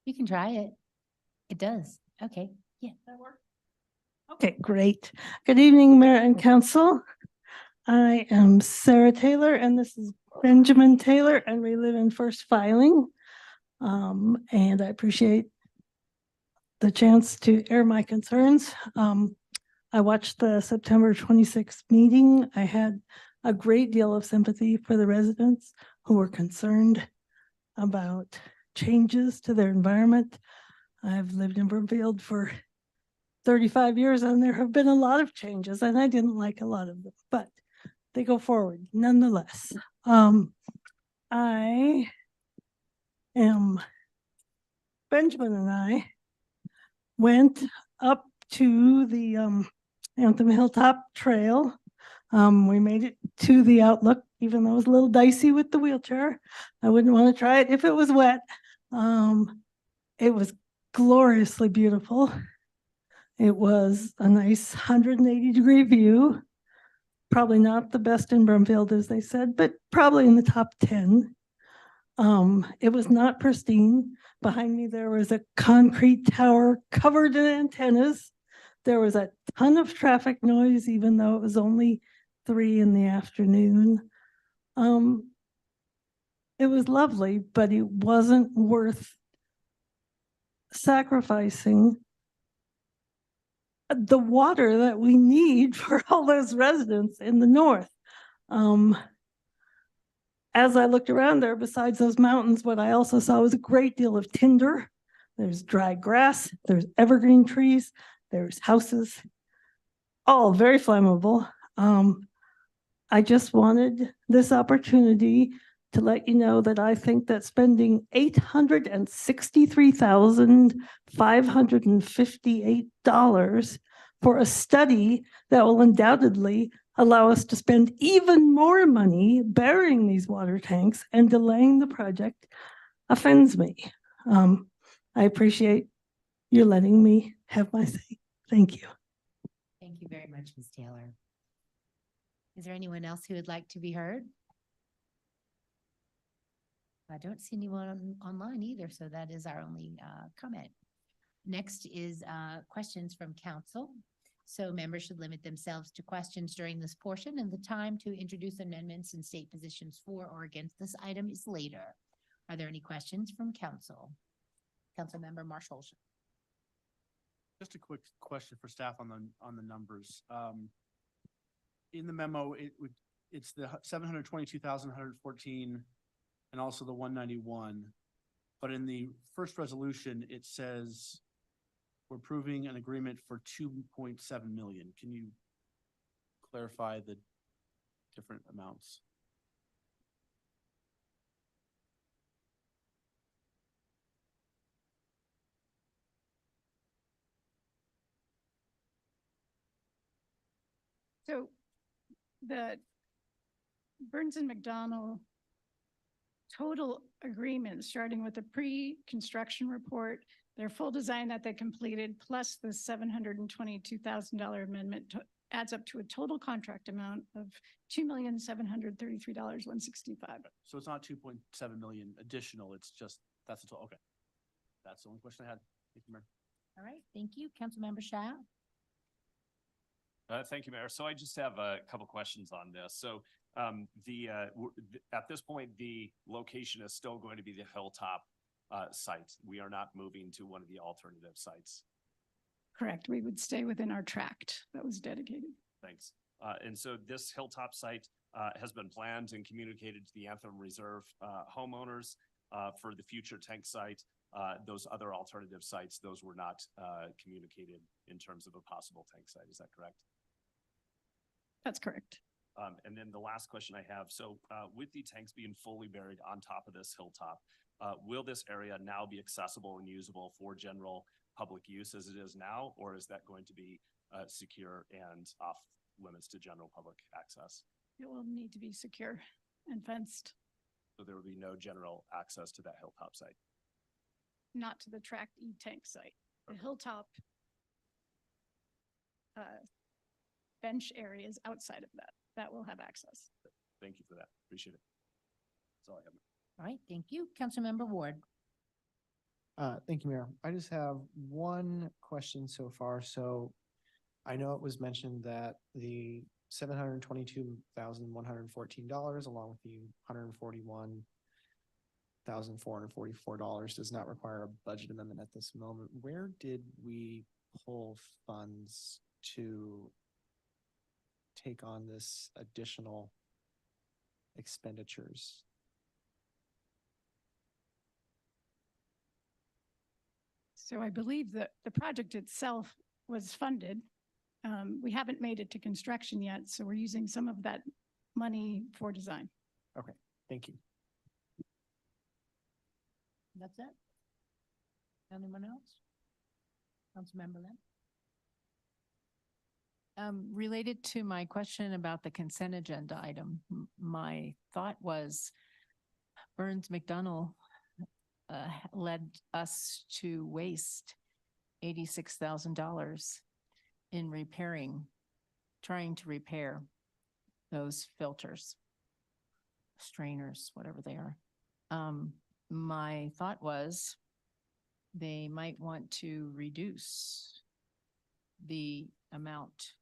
You can try it. It does. Okay, yeah. That work? Okay, great. Good evening, Mayor and Council. I am Sarah Taylor and this is Benjamin Taylor and we live in First Filing. And I appreciate the chance to air my concerns. I watched the September 26th meeting. I had a great deal of sympathy for the residents who were concerned about changes to their environment. I've lived in Broomfield for 35 years and there have been a lot of changes and I didn't like a lot of them, but they go forward nonetheless. I am, Benjamin and I went up to the Anthem Hilltop Trail. We made it to the Outlook, even though it was a little dicey with the wheelchair. I wouldn't want to try it if it was wet. It was gloriously beautiful. It was a nice 180-degree view. Probably not the best in Broomfield, as they said, but probably in the top 10. It was not pristine. Behind me, there was a concrete tower covered in antennas. There was a ton of traffic noise, even though it was only 3 in the afternoon. It was lovely, but it wasn't worth sacrificing the water that we need for all those residents in the north. As I looked around there, besides those mountains, what I also saw was a great deal of tinder. There's dry grass, there's evergreen trees, there's houses, all very flammable. I just wanted this opportunity to let you know that I think that spending $863,558 for a study that will undoubtedly allow us to spend even more money burying these water tanks and delaying the project offends me. I appreciate you letting me have my say. Thank you. Thank you very much, Ms. Taylor. Is there anyone else who would like to be heard? I don't see anyone online either, so that is our only comment. Next is questions from council. So members should limit themselves to questions during this portion, and the time to introduce amendments and state positions for or against this item is later. Are there any questions from council? Councilmember Marshall. Just a quick question for staff on the numbers. In the memo, it's the 722,114 and also the 191. But in the first resolution, it says we're approving an agreement for 2.7 million. Can you clarify the different amounts? So the Burns and McDonnell total agreement, starting with the pre-construction report, their full design that they completed, plus the $722,000 amendment adds up to a total contract amount of $2,733,165. So it's not 2.7 million additional, it's just, that's the total, okay. That's the only question I had. Thank you, Mayor. All right, thank you. Councilmember Shah. Thank you, Mayor. So I just have a couple questions on this. So at this point, the location is still going to be the Hilltop site. We are not moving to one of the alternative sites. Correct. We would stay within our tract that was dedicated. Thanks. And so this Hilltop site has been planned and communicated to the Anthem Reserve homeowners for the future tank site. Those other alternative sites, those were not communicated in terms of a possible tank site. Is that correct? That's correct. And then the last question I have, so with the tanks being fully buried on top of this hilltop, will this area now be accessible and usable for general public use as it is now, or is that going to be secure and off limits to general public access? It will need to be secure and fenced, So there will be no general access to that hilltop site. not to the tract E-tank site. The hilltop bench areas outside of that will have access. Thank you for that. Appreciate it. That's all I have. All right, thank you. Councilmember Ward. Thank you, Mayor. I just have one question so far. So I know it was mentioned that the $722,114 along with the $141,444 does not require a budget amendment at this moment. Where did we pull funds to take on this additional expenditures? So I believe that the project itself was funded. We haven't made it to construction yet, so we're using some of that money for design. Okay, thank you. That's it? Anyone else? Councilmember Lim? Related to my question about the consent agenda item, my thought was Burns McDonnell led us to waste $86,000 in trying to repair those filters, strainers, whatever they are. My thought was they might want to reduce the amount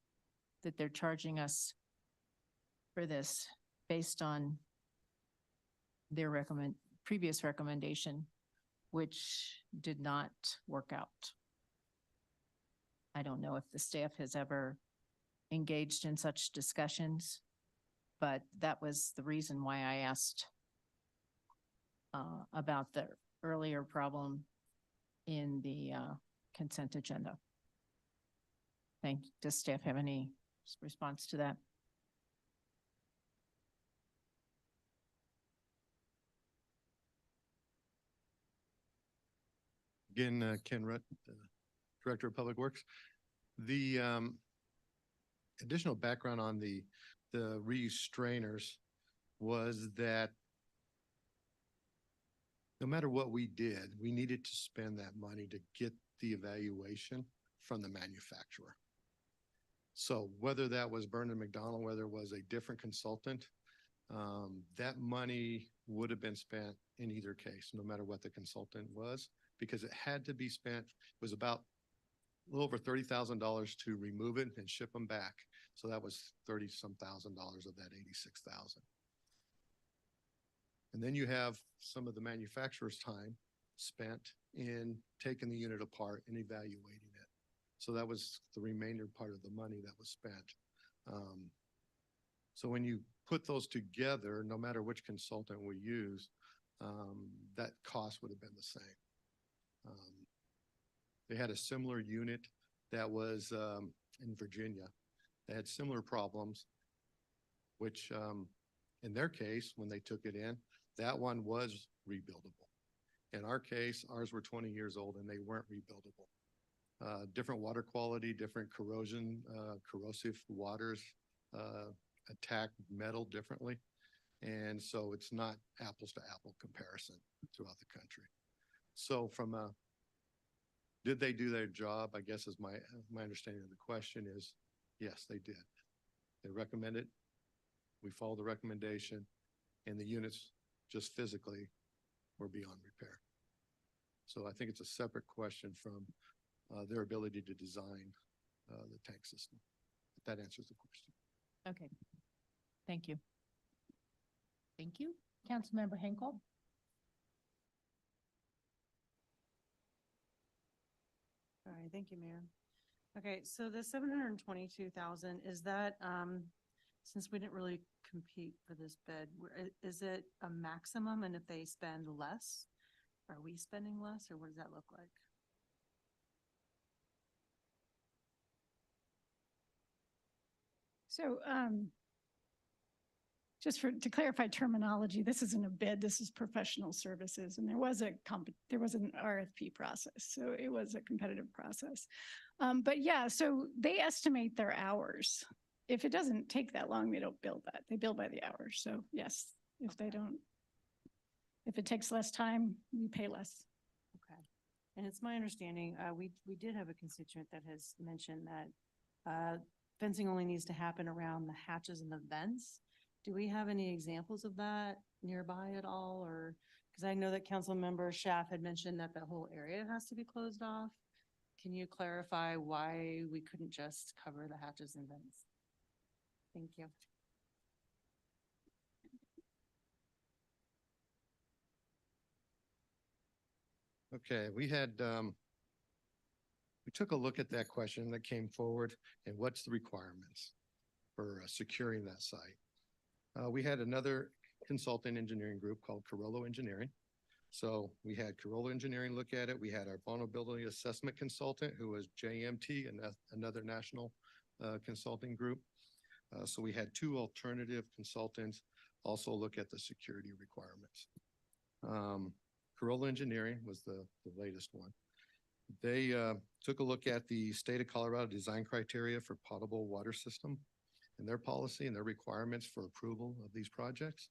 that they're charging us for this based on their previous recommendation, which did not work out. I don't know if the staff has ever engaged in such discussions, but that was the reason why I asked about the earlier problem in the consent agenda. Does staff have any response to that? Again, Ken Rutt, Director of Public Works. The additional background on the reuse strainers was that no matter what we did, we needed to spend that money to get the evaluation from the manufacturer. So whether that was Burnham McDonnell, whether it was a different consultant, that money would have been spent in either case, no matter what the consultant was, because it had to be spent. It was about a little over $30,000 to remove it and ship them back. So that was 30-some thousand dollars of that 86,000. And then you have some of the manufacturer's time spent in taking the unit apart and evaluating it. So that was the remainder part of the money that was spent. So when you put those together, no matter which consultant we use, that cost would have been the same. They had a similar unit that was in Virginia. They had similar problems, which in their case, when they took it in, that one was rebuildable. In our case, ours were 20 years old and they weren't rebuildable. Different water quality, different corrosion, corrosive waters attack metal differently. And so it's not apples to apple comparison throughout the country. So from did they do their job? I guess is my understanding of the question is, yes, they did. They recommended, we followed the recommendation, and the units just physically were beyond repair. So I think it's a separate question from their ability to design the tank system. If that answers the question. Okay. Thank you. Thank you. Councilmember Henkel. All right, thank you, Mayor. Okay, so the 722,000, is that, since we didn't really compete for this bid, is it a maximum? And if they spend less, are we spending less, or what does that look like? So just to clarify terminology, this isn't a bid, this is professional services. And there was an RFP process, so it was a competitive process. But yeah, so they estimate their hours. If it doesn't take that long, they don't bill that. They bill by the hour. So yes, if it takes less time, we pay less. Okay. And it's my understanding, we did have a constituent that has mentioned that fencing only needs to happen around the hatches and the vents. Do we have any examples of that nearby at all? Or, because I know that Councilmember Schaaf had mentioned that the whole area has to be closed off. Can you clarify why we couldn't just cover the hatches and vents? Thank you. Okay, we took a look at that question that came forward and what's the requirements for securing that site. We had another consulting engineering group called Carollo Engineering. So we had Carollo Engineering look at it. We had our vulnerability assessment consultant, who was JMT, and another national consulting group. So we had two alternative consultants also look at the security requirements. Carollo Engineering was the latest one. They took a look at the state of Colorado design criteria for potable water system and their policy and their requirements for approval of these projects.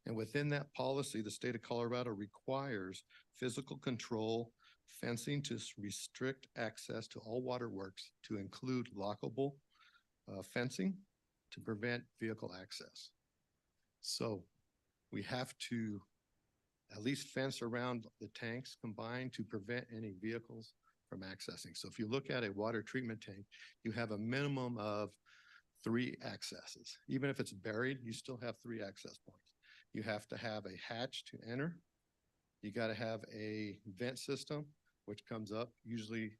And within that policy, the state of Colorado requires physical control fencing to restrict access to all waterworks, to include lockable fencing to prevent vehicle access. So we have to at least fence around the tanks combined to prevent any vehicles from accessing. So if you look at a water treatment tank, you have a minimum of 3 accesses. Even if it's buried, you still have 3 access points. You have to have a hatch to enter. You got to have a vent system, which comes up usually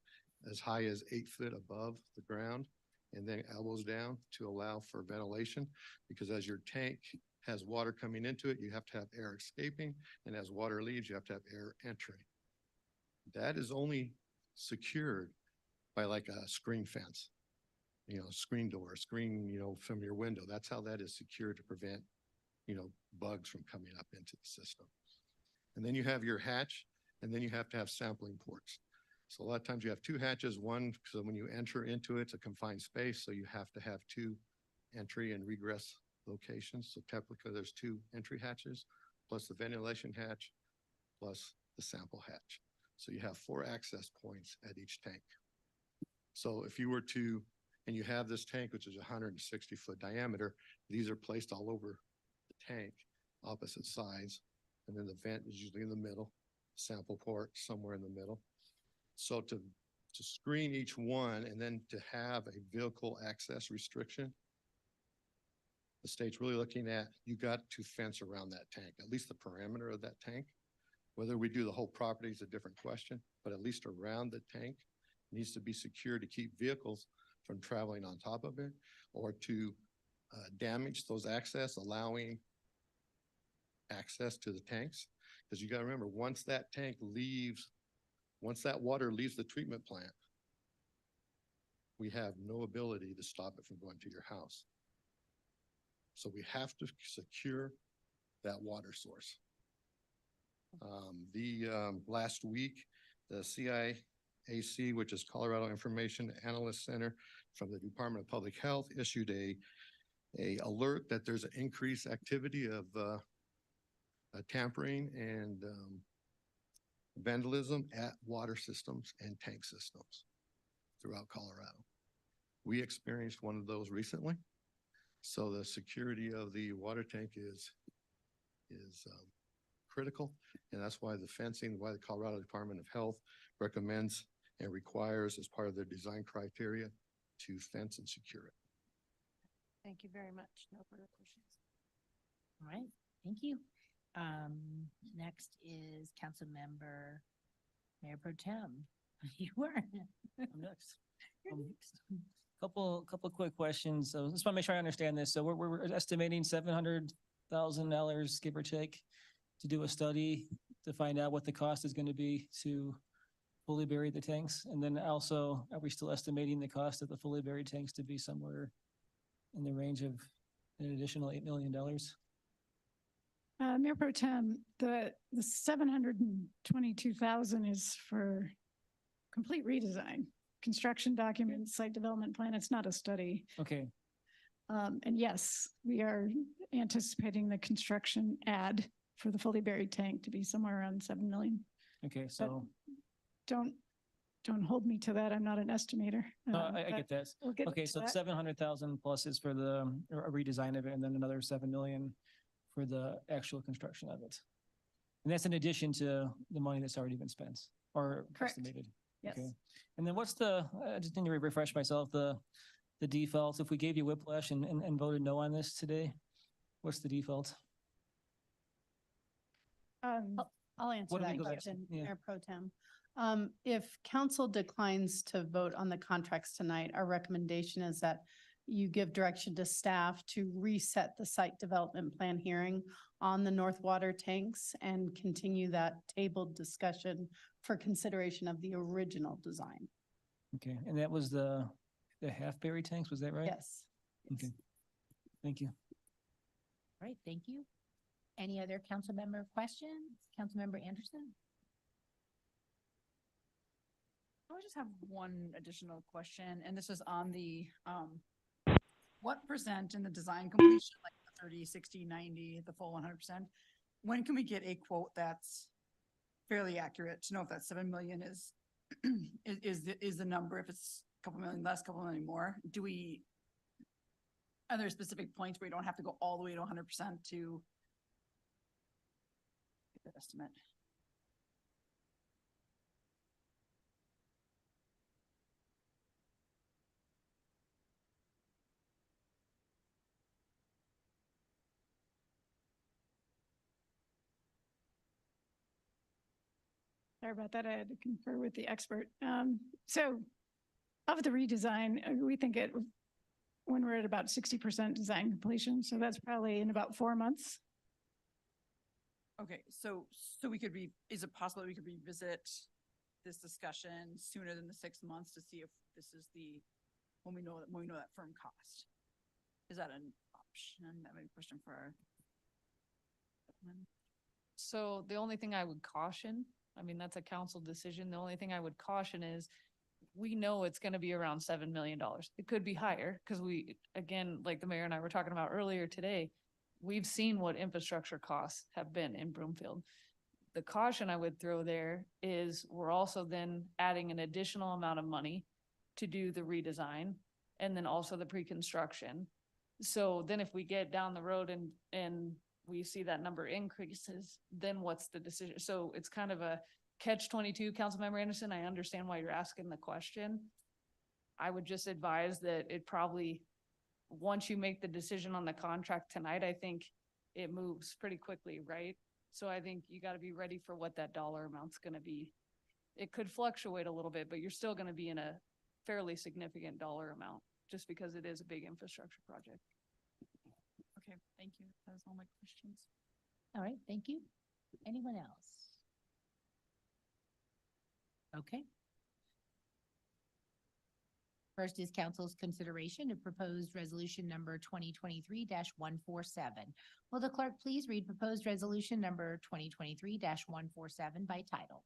as high as 8 feet above the ground, and then elbows down to allow for ventilation, because as your tank has water coming into it, you have to have air escaping, and as water leaves, you have to have air entering. That is only secured by like a screen fence, screen door, screen, from your window. That's how that is secured to prevent, bugs from coming up into the system. And then you have your hatch, and then you have to have sampling ports. So a lot of times you have 2 hatches, one, so when you enter into it, it's a confined space, so you have to have 2 entry and regress locations. So typically there's 2 entry hatches, plus the ventilation hatch, plus the sample hatch. So you have 4 access points at each tank. So if you were to, and you have this tank, which is 160-foot diameter, these are placed all over the tank, opposite sides. And then the vent is usually in the middle, sample port somewhere in the middle. So to screen each one and then to have a vehicle access restriction, the state's really looking at, you got to fence around that tank, at least the perimeter of that tank. Whether we do the whole property is a different question, but at least around the tank needs to be secure to keep vehicles from traveling on top of it, or to damage those access, allowing access to the tanks. Because you got to remember, once that water leaves the treatment plant, we have no ability to stop it from going to your house. So we have to secure that water source. Last week, the CIAC, which is Colorado Information Analyst Center from the Department of Public Health, issued a alert that there's an increased activity of tampering and vandalism at water systems and tank systems throughout Colorado. We experienced one of those recently. So the security of the water tank is critical, and that's why the fencing, why the Colorado Department of Health recommends and requires as part of their design criteria to fence and secure it. Thank you very much. No further questions. All right, thank you. Next is Councilmember Mayor Pro Tem. You were. I'm next. Couple quick questions. So just want to make sure I understand this. So we're estimating $700,000, give or take, to do a study to find out what the cost is going to be to fully bury the tanks. And then also, are we still estimating the cost of the fully buried tanks to be somewhere in the range of an additional $8 million? Mayor Pro Tem, the 722,000 is for complete redesign, construction documents, site development plan. It's not a study. Okay, And yes, we are anticipating the construction ad for the fully buried tank to be somewhere around 7 million. okay, so, Don't hold me to that. I'm not an estimator. I but get that. we'll get Okay, to so that. 700,000 plus is for the a redesign of it, and then another 7 million for the actual construction of it. And that's in addition to the money that's already been spent or Correct. estimated. Yes. Okay. And then what's the, I just need to refresh myself, the defaults, if we gave you whiplash and voted no on this today, what's the default? I'll answer What do we that go back to? question, Yeah. Mayor Pro Tem. If council declines to vote on the contracts tonight, our recommendation is that you give direction to staff to reset the site development plan hearing on the North Water tanks and continue that tabled discussion for consideration of the original design. Okay, and that was the half buried tanks, was that right? Yes. Okay, thank you. All right, thank you. Any other council member questions? Councilmember Anderson? I just have one additional question, and this is on the, what percent in the design completion, like the 30, 60, 90, the full 100%? When can we get a quote that's fairly accurate to know if that 7 million is, is the number, if it's a couple million less, couple million more? Are there specific points where you don't have to go all the way to 100% to get that estimate? Sorry about that. I had to confer with the expert. So of the redesign, we think when we're at about 60% design completion, so that's probably in about 4 months. Okay, so we could is it possible that we could revisit this discussion sooner than the 6 months to see if this is when we know that firm cost? Is that an option? That might be a question for our. So the only thing I would caution, I mean, that's a council decision. The only thing I would caution is we know it's going to be around $7 million. It could be higher because again, like the mayor and I were talking about earlier today, we've seen what infrastructure costs have been in Broomfield. The caution I would throw there is we're also then adding an additional amount of money to do the redesign and then also the pre-construction. So then if we get down the road and we see that number increases, then what's the decision? So it's kind of a catch-22, Councilmember Anderson. I understand why you're asking the question. I would just advise that it probably, once you make the decision on the contract tonight, I think it moves pretty quickly, right? So I think you got to be ready for what that dollar amount's going to be. It could fluctuate a little bit, but you're still going to be in a fairly significant dollar amount just because it is a big infrastructure project. Okay, thank you. That was all my questions. All right, thank you. Anyone else? Okay. First is council's consideration of proposed resolution number 2023-147. Will the clerk please read proposed resolution number 2023-147 by title?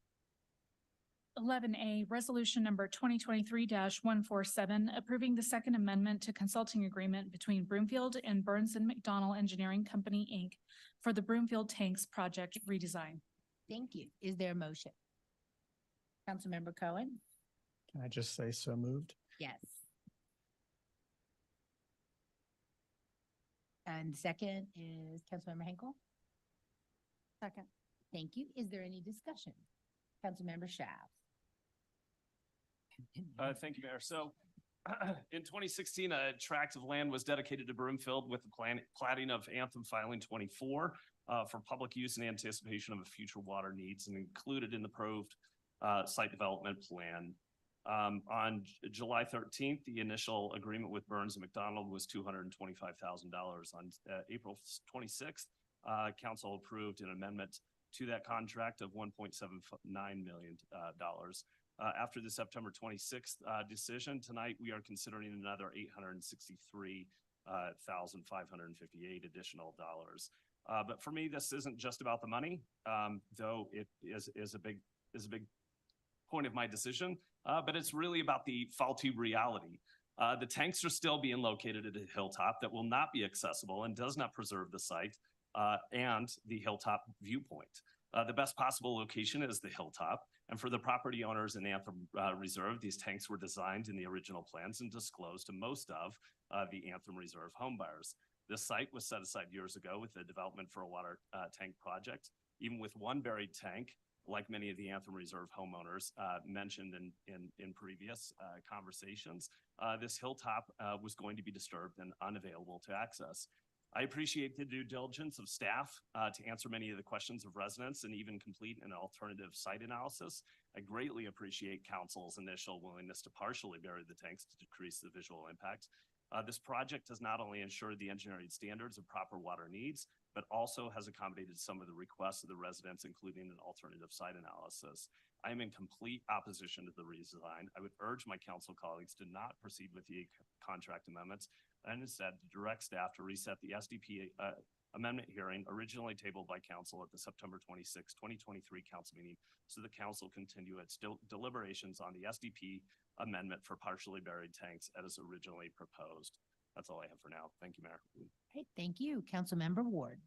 11A, resolution number 2023-147, approving the second amendment to consulting agreement between Broomfield and Burns and McDonnell Engineering Company, Inc. for the Broomfield Tanks Project redesign. Thank you. Is there a motion? Councilmember Cohen? Can I just say so moved? Yes. And second is Councilmember Henkel? Second. Thank you. Is there any discussion? Councilmember Shav? Thank you, Mayor. So in 2016, a tract of land was dedicated to Broomfield with the platting of Anthem Filing 24 for public use in anticipation of a future water needs and included in the approved site development plan. On July 13th, the initial agreement with Burns and McDonnell was $225,000. On April 26th, council approved an amendment to that contract of $1.79 million. After the September 26th decision, tonight we are considering another $863,558 additional dollars. But for me, this isn't just about the money, though it is a big point of my decision, but it's really about the faulty reality. The tanks are still being located at a hilltop that will not be accessible and does not preserve the site and the hilltop viewpoint. The best possible location is the hilltop. And for the property owners in Anthem Reserve, these tanks were designed in the original plans and disclosed to most of the Anthem Reserve homebuyers. This site was set aside years ago with the development for a water tank project. Even with one buried tank, like many of the Anthem Reserve homeowners mentioned in previous conversations, this hilltop was going to be disturbed and unavailable to access. I appreciate the due diligence of staff to answer many of the questions of residents and even complete an alternative site analysis. I greatly appreciate council's initial willingness to partially bury the tanks to decrease the visual impact. This project has not only ensured the engineering standards of proper water needs, but also has accommodated some of the requests of the residents, including an alternative site analysis. I am in complete opposition to the redesign. I would urge my council colleagues to not proceed with the contract amendments and instead to direct staff to reset the SDP amendment hearing originally tabled by council at the September 26, 2023 council meeting, so the council continue its deliberations on the SDP amendment for partially buried tanks as originally proposed. That's all I have for now. Thank you, Mayor. Right, thank you. Councilmember Ward.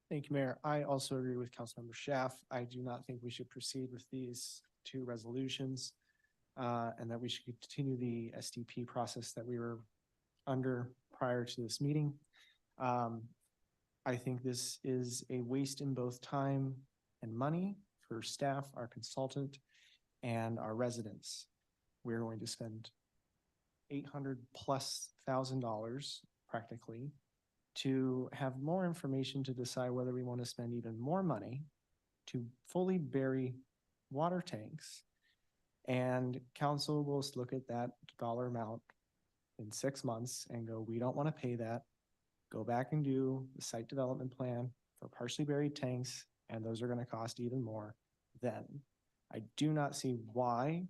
Thank you, Mayor. I also agree with Councilmember Schaaf. I do not think we should proceed with these two resolutions, and that we should continue the SDP process that we were under prior to this meeting. I think this is a waste in both time and money for staff, our consultant, and our residents. We're going to spend $800,000+ practically to have more information to decide whether we want to spend even more money to fully bury water tanks. And council will look at that dollar amount in 6 months and go, we don't want to pay that. Go back and do the site development plan for partially buried tanks, and those are going to cost even more then. I do not see why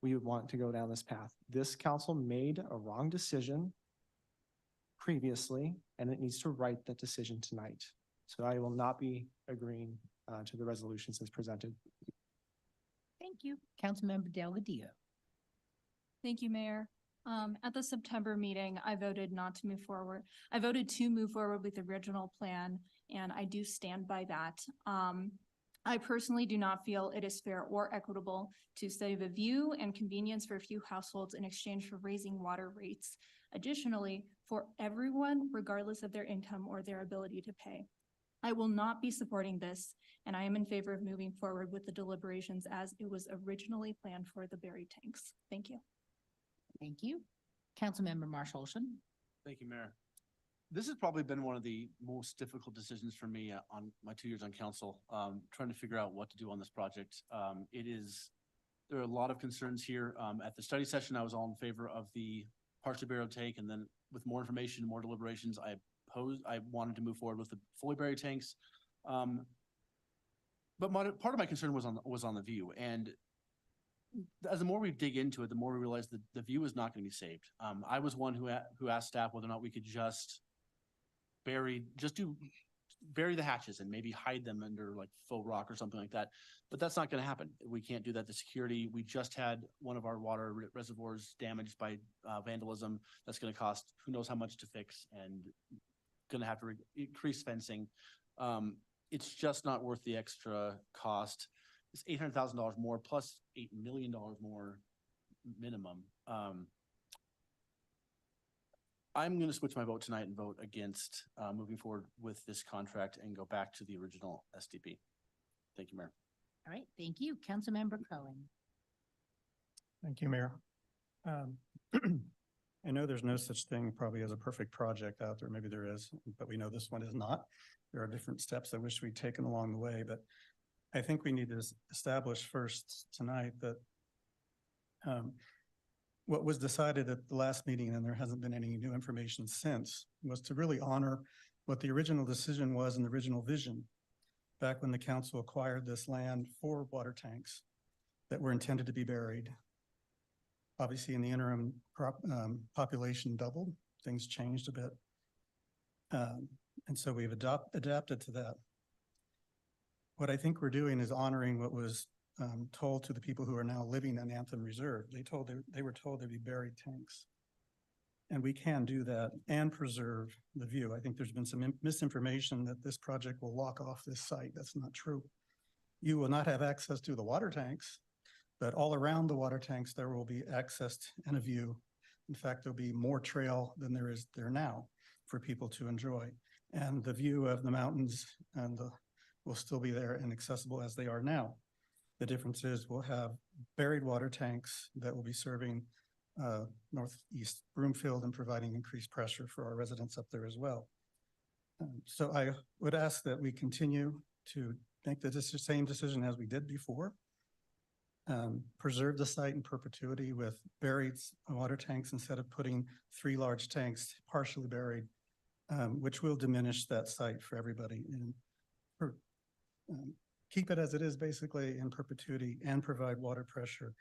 we would want to go down this path. This council made a wrong decision previously, and it needs to right that decision tonight. So I will not be agreeing to the resolutions as presented. Thank you. Councilmember Delgadillo. Thank you, Mayor. At the September meeting, I voted not to move forward. I voted to move forward with the original plan, and I do stand by that. I personally do not feel it is fair or equitable to save a view and convenience for a few households in exchange for raising water rates. Additionally, for everyone, regardless of their income or their ability to pay. I will not be supporting this, and I am in favor of moving forward with the deliberations as it was originally planned for the buried tanks. Thank you. Thank you. Councilmember Marshall Olson. Thank you, Mayor. This has probably been one of the most difficult decisions for me on my 2 years on council, trying to figure out what to do on this project. There are a lot of concerns here. At the study session, I was all in favor of the partially buried tank, and then with more information, more deliberations, I wanted to move forward with the fully buried tanks. But part of my concern was on the view, and as the more we dig into it, the more we realize that the view is not going to be saved. I was one who asked staff whether or not we could just bury the hatches and maybe hide them under like faux rock or something like that. But that's not going to happen. We can't do that. The security, we just had one of our water reservoirs damaged by vandalism. That's going to cost who knows how much to fix, and going to have to increase fencing. It's just not worth the extra cost. It's $800,000 more plus $8 million more minimum. I'm going to switch my vote tonight and vote against moving forward with this contract and go back to the original SDP. Thank you, Mayor. All right, thank you. Councilmember Cohen. Thank you, Mayor. I know there's no such thing probably as a perfect project out there. Maybe there is, but we know this one is not. There are different steps I wish we'd taken along the way, but I think we need to establish first tonight that what was decided at the last meeting, and there hasn't been any new information since, was to really honor what the original decision was and the original vision back when the council acquired this land for water tanks that were intended to be buried. Obviously, in the interim, population doubled. Things changed a bit. And so we've adapted to that. What I think we're doing is honoring what was told to the people who are now living in Anthem Reserve. They were told there'd be buried tanks. And we can do that and preserve the view. I think there's been some misinformation that this project will lock off this site. That's not true. You will not have access to the water tanks, but all around the water tanks, there will be access and a view. In fact, there'll be more trail than there is there now for people to enjoy. And the view of the mountains and will still be there and accessible as they are now. The difference is we'll have buried water tanks that will be serving Northeast Broomfield and providing increased pressure for our residents up there as well. So I would ask that we continue to make the same decision as we did before. Preserve the site in perpetuity with buried water tanks instead of putting 3 large tanks partially buried, which will diminish that site for everybody. And keep it as it is basically in perpetuity and provide water pressure.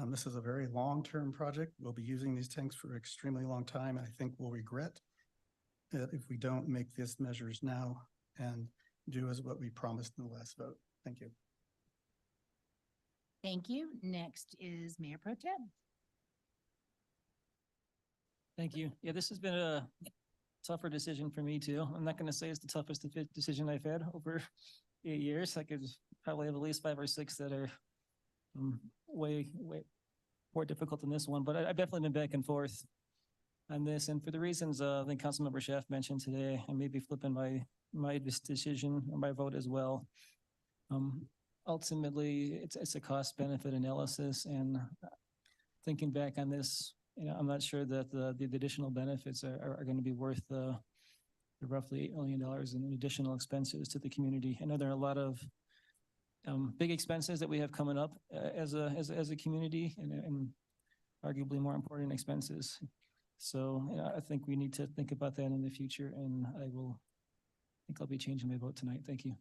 This is a very long-term project. We'll be using these tanks for an extremely long time. I think we'll regret it if we don't make these measures now and do as what we promised in the last vote. Thank you. Thank you. Next is Mayor Pro Tem. Thank you. Yeah, this has been a tougher decision for me too. I'm not going to say it's the toughest decision I've had over 8 years. I could probably have at least 5 or 6 that are way more difficult than this one, but I've definitely been back and forth on this. And for the reasons I think Councilmember Schaaf mentioned today, I may be flipping my decision or my vote as well. Ultimately, it's a cost benefit analysis, and thinking back on this, I'm not sure that the additional benefits are going to be worth the roughly $8 million in additional expenses to the community. I know there are a lot of big expenses that we have coming up as a community, and arguably more important expenses. So I think we need to think about that in the future, and I think I'll be changing my vote tonight. Thank you.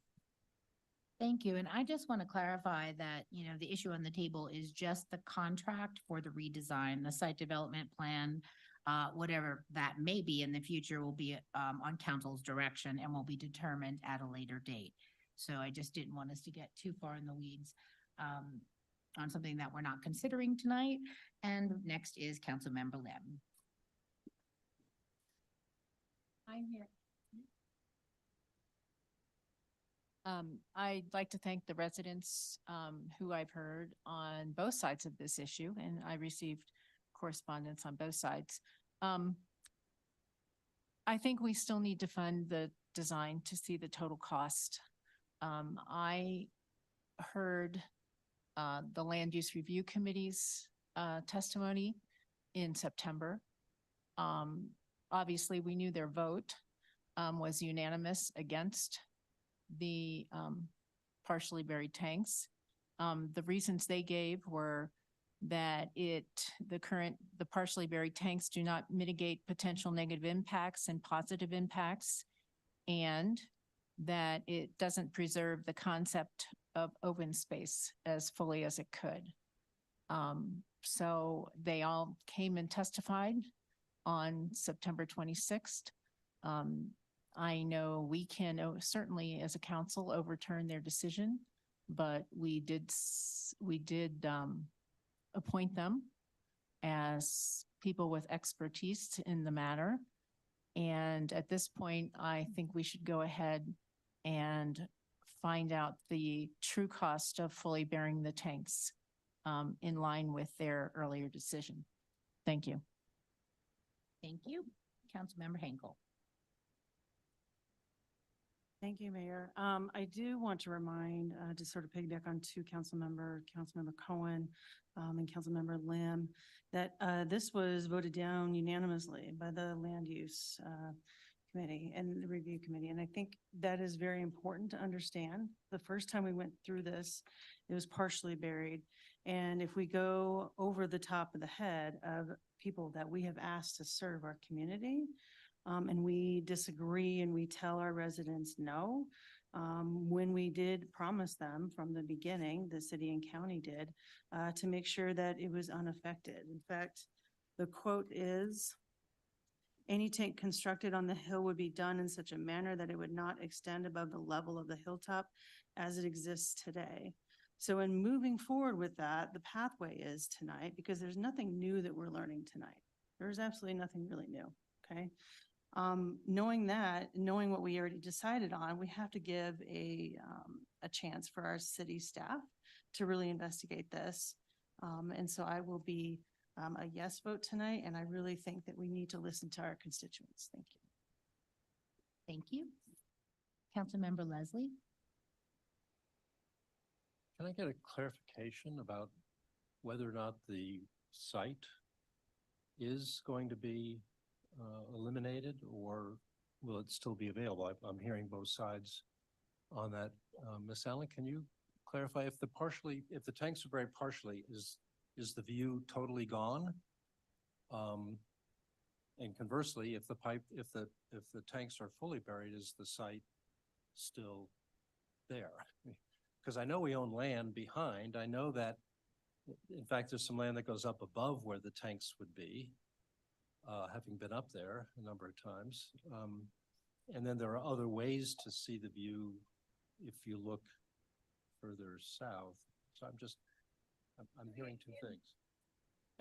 Thank you. And I just want to clarify that, the issue on the table is just the contract for the redesign, the site development plan, whatever that may be in the future will be on council's direction and will be determined at a later date. So I just didn't want us to get too far in the weeds on something that we're not considering tonight. And next is Councilmember Lim. I'm here. I'd like to thank the residents who I've heard on both sides of this issue, and I received correspondence on both sides. I think we still need to fund the design to see the total cost. I heard the Land Use Review Committee's testimony in September. Obviously, we knew their vote was unanimous against the partially buried tanks. The reasons they gave were that the partially buried tanks do not mitigate potential negative impacts and positive impacts, and that it doesn't preserve the concept of open space as fully as it could. So they all came and testified on September 26th. I know we can certainly as a council overturn their decision, but we did appoint them as people with expertise in the matter. And at this point, I think we should go ahead and find out the true cost of fully burying the tanks in line with their earlier decision. Thank you. Thank you. Councilmember Henkel. Thank you, Mayor. I do want to remind, to sort of piggyback on to Councilmember Cohen and Councilmember Lim, that this was voted down unanimously by the Land Use Committee and the Review Committee. And I think that is very important to understand. The first time we went through this, it was partially buried. And if we go over the top of the head of people that we have asked to serve our community, and we disagree and we tell our residents no, when we did promise them from the beginning, the city and county did, to make sure that it was unaffected. In fact, the quote is, Any tank constructed on the hill would be done in such a manner that it would not extend above the level of the hilltop as it exists today. So in moving forward with that, the pathway is tonight, because there's nothing new that we're learning tonight. There's absolutely nothing really new, okay? Knowing that, knowing what we already decided on, we have to give a chance for our city staff to really investigate this. And so I will be a yes vote tonight, and I really think that we need to listen to our constituents. Thank you. Thank you. Councilmember Leslie? Can I get a clarification about whether or not the site is going to be eliminated, or will it still be available? I'm hearing both sides on that. Ms. Allen, can you clarify if the tanks are buried partially, is the view totally gone? And conversely, if the tanks are fully buried, is the site still there? Because I know we own land behind. I know that, in fact, there's some land that goes up above where the tanks would be, having been up there a number of times. And then there are other ways to see the view if you look further south. So I'm hearing two things.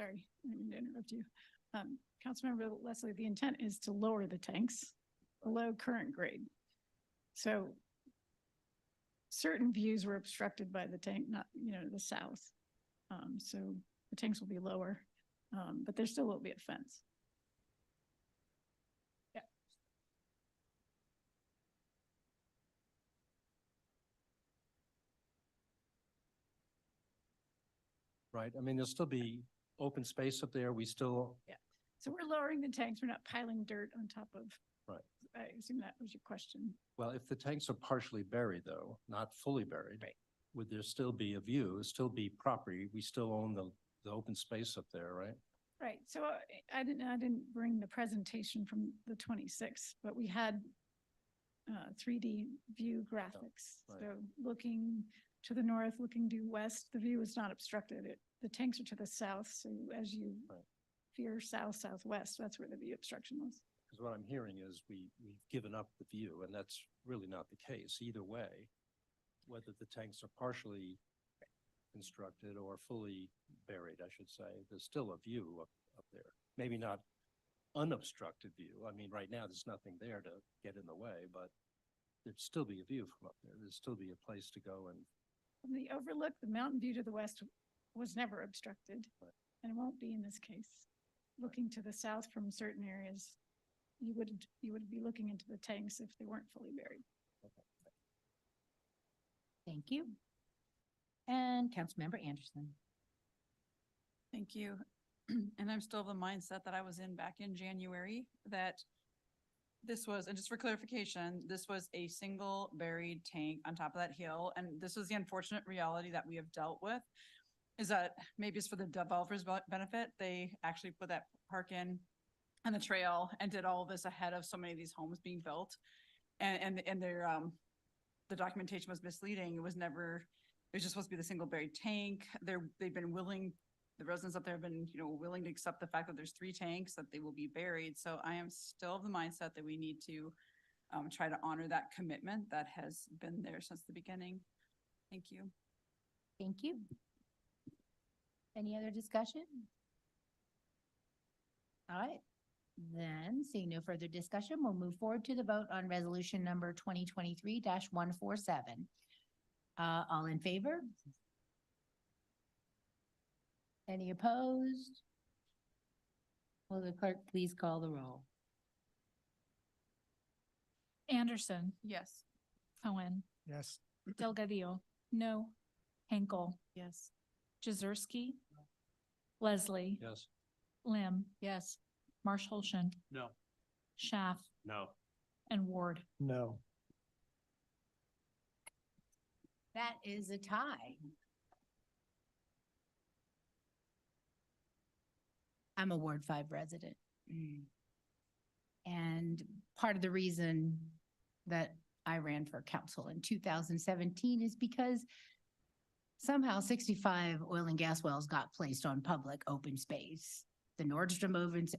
Sorry, I didn't mean to interrupt you. Councilmember Leslie, the intent is to lower the tanks below current grade. So certain views were obstructed by the tank, not, the south. So the tanks will be lower, but there still will be a fence. Yeah. Right, I mean, there'll still be open space up there. We still, Yeah. So we're lowering the tanks. We're not piling dirt on top of. Right. I assume that was your question. well, if the tanks are partially buried though, not fully buried. Right. Would there still be a view, still be property? We still own the open space up there, right? Right, so I didn't bring the presentation from the 26th, but we had 3D view graphics. right. So looking to the north, looking due west, the view is not obstructed. The tanks are to the south, so as you veer south, southwest, that's where the view obstruction was. Because what I'm hearing is we've given up the view, and that's really not the case either way. Whether the tanks are partially constructed or fully buried, I should say, there's still a view up there. Maybe not unobstructed view. I mean, right now, there's nothing there to get in the way, but there'd still be a view from up there. There'd still be a place to go and. From the overlook, the mountain view to the west was never obstructed, and it won't be in this case. Looking to the south from certain areas, you would be looking into the tanks if they weren't fully buried. Thank you. And Councilmember Anderson. Thank you. And I'm still of the mindset that I was in back in January, that this was, and just for clarification, this was a single buried tank on top of that hill. And this was the unfortunate reality that we have dealt with, is that maybe it's for the developers' benefit. They actually put that park in on the trail and did all of this ahead of so many of these homes being built. And their, the documentation was misleading. It was just supposed to be the single buried tank. They've been willing, the residents up there have been, willing to accept the fact that there's 3 tanks, that they will be buried. So I am still of the mindset that we need to try to honor that commitment that has been there since the beginning. Thank you. Thank you. Any other discussion? All right, then seeing no further discussion, we'll move forward to the vote on resolution number 2023-147. All in favor? Any opposed? Will the clerk please call the roll? Anderson, Yes. Cohen, Yes. Delgadillo. No. Henkel, Yes. Jazerski, Leslie, Yes. Lim, Yes. Marsh Holshin, No. Schaff, No. and Ward. No. That is a tie. I'm a Ward 5 resident. And part of the reason that I ran for council in 2017 is because somehow 65 oil and gas wells got placed on public open space. The Nordstrom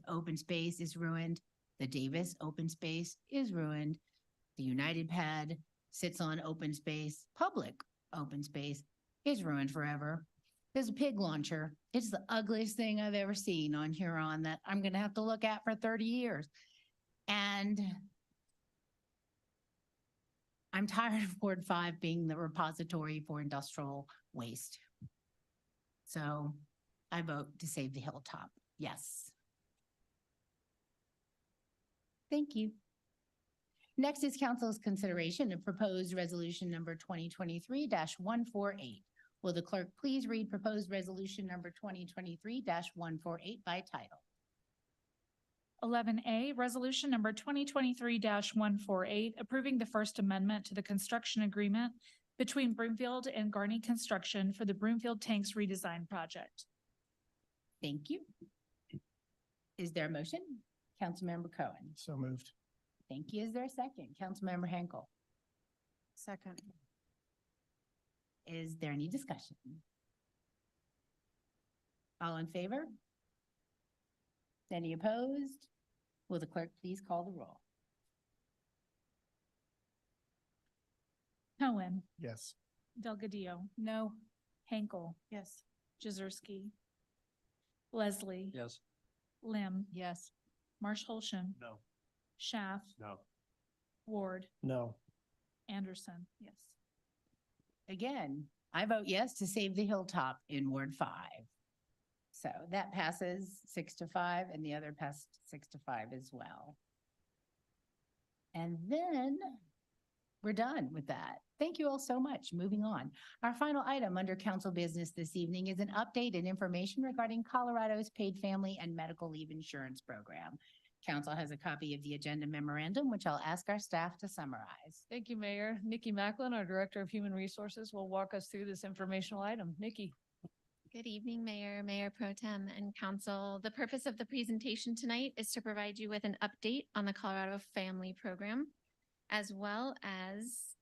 open space is ruined. The Davis open space is ruined. The United Pad sits on open space, public open space is ruined forever. There's a pig launcher. It's the ugliest thing I've ever seen on Huron that I'm gonna have to look at for 30 years. And I'm tired of Ward 5 being the repository for industrial waste. So I vote to save the hilltop. Yes. Thank you. Next is council's consideration of proposed resolution number 2023-148. Will the clerk please read proposed resolution number 2023-148 by title? 11A, resolution number 2023-148, approving the First Amendment to the construction agreement between Broomfield and Garney Construction for the Broomfield Tanks redesign project. Thank you. Is there a motion? Councilmember Cohen. So moved. Thank you. Is there a second? Councilmember Henkel. Second. Is there any discussion? All in favor? Any opposed? Will the clerk please call the roll? Cohen, Yes. Delgadillo. No. Henkel, Yes. Jaworski, Leslie, Yes. Lim, Yes. Marsh Holshan, No. Schaff, No. Ward, No. Anderson. Yes. Again, I vote yes to save the hilltop in Ward 5. So that passes 6-5 and the other passed 6-5 as well. And then we're done with that. Thank you all so much. Moving on. Our final item under council business this evening is an update and information regarding Colorado's paid family and medical leave insurance program. Council has a copy of the agenda memorandum, which I'll ask our staff to summarize. Thank you, Mayor. Nikki Macklin, our Director of Human Resources, will walk us through this informational item. Nikki. Good evening, Mayor, Mayor Pro Tem, and Council. The purpose of the presentation tonight is to provide you with an update on the Colorado Family Program, as well as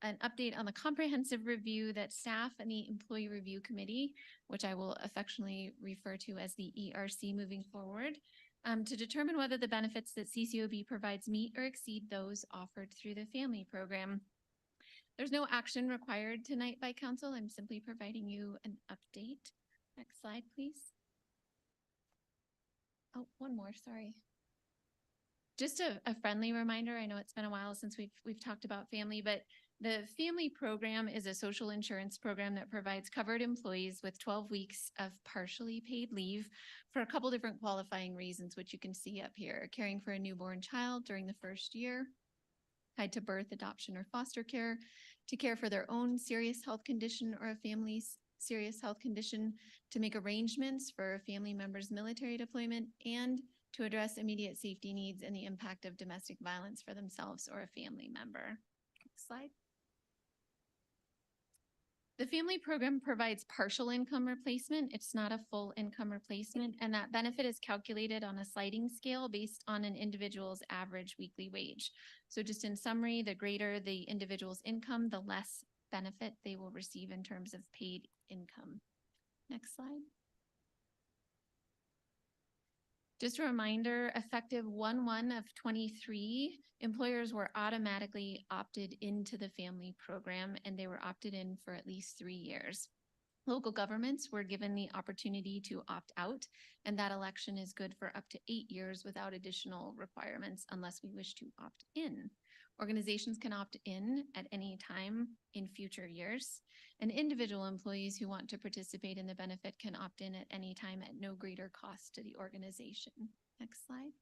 an update on the comprehensive review that staff and the Employee Review Committee, which I will affectionately refer to as the ERC moving forward, to determine whether the benefits that CCOB provides meet or exceed those offered through the family program. There's no action required tonight by council. I'm simply providing you an update. Next slide, please. Oh, one more, sorry. Just a friendly reminder, I know it's been a while since we've talked about family, but the family program is a social insurance program that provides covered employees with 12 weeks of partially paid leave for a couple different qualifying reasons, which you can see up here. Caring for a newborn child during the first year, tied to birth, adoption, or foster care, to care for their own serious health condition or a family's serious health condition, to make arrangements for a family member's military deployment, and to address immediate safety needs and the impact of domestic violence for themselves or a family member. Next slide. The family program provides partial income replacement. It's not a full income replacement, and that benefit is calculated on a sliding scale based on an individual's average weekly wage. So just in summary, the greater the individual's income, the less benefit they will receive in terms of paid income. Next slide. Just a reminder, effective 1/1 of 23, employers were automatically opted into the family program, and they were opted in for at least 3 years. Local governments were given the opportunity to opt out, and that election is good for up to 8 years without additional requirements unless we wish to opt in. Organizations can opt in at any time in future years, and individual employees who want to participate in the benefit can opt in at any time at no greater cost to the organization. Next slide.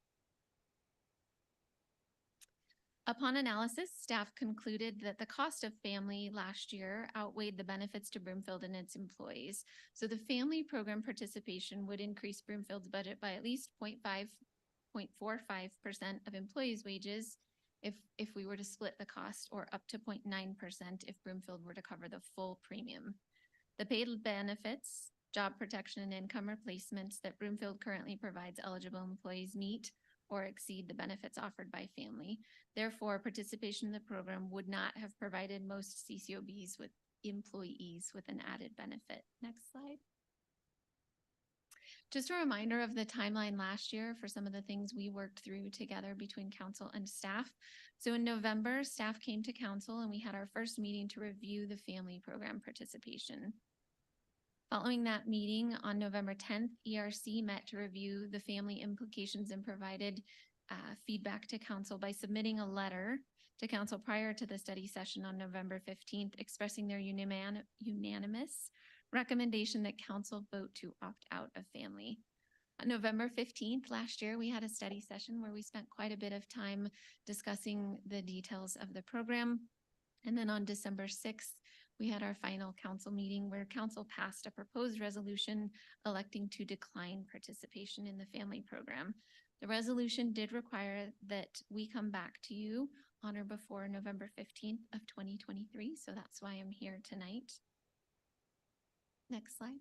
Upon analysis, staff concluded that the cost of family last year outweighed the benefits to Broomfield and its employees. So the family program participation would increase Broomfield's budget by at least 0.45% of employees' wages if we were to split the cost, or up to 0.9% if Broomfield were to cover the full premium. The paid benefits, job protection, and income replacements that Broomfield currently provides eligible employees meet or exceed the benefits offered by family. Therefore, participation in the program would not have provided most CCOBs with employees with an added benefit. Next slide. Just a reminder of the timeline last year for some of the things we worked through together between council and staff. So in November, staff came to council and we had our first meeting to review the family program participation. Following that meeting on November 10th, ERC met to review the family implications and provided feedback to council by submitting a letter to council prior to the study session on November 15th, expressing their unanimous recommendation that council vote to opt out of family. On November 15th last year, we had a study session where we spent quite a bit of time discussing the details of the program. And then on December 6th, we had our final council meeting where council passed a proposed resolution electing to decline participation in the family program. The resolution did require that we come back to you on or before November 15th of 2023. So that's why I'm here tonight. Next slide.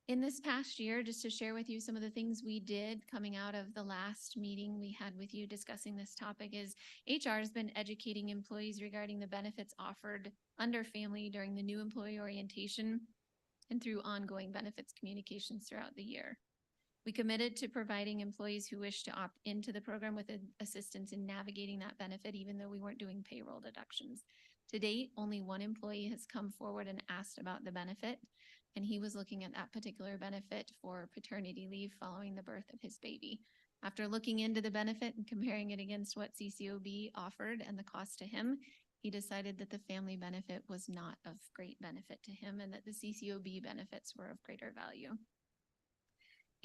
In this past year, just to share with you some of the things we did coming out of the last meeting we had with you discussing this topic is HR has been educating employees regarding the benefits offered under family during the new employee orientation and through ongoing benefits communications throughout the year. We committed to providing employees who wish to opt into the program with assistance in navigating that benefit, even though we weren't doing payroll deductions. To date, only one employee has come forward and asked about the benefit, and he was looking at that particular benefit for paternity leave following the birth of his baby. After looking into the benefit and comparing it against what CCOB offered and the cost to him, he decided that the family benefit was not of great benefit to him and that the CCOB benefits were of greater value.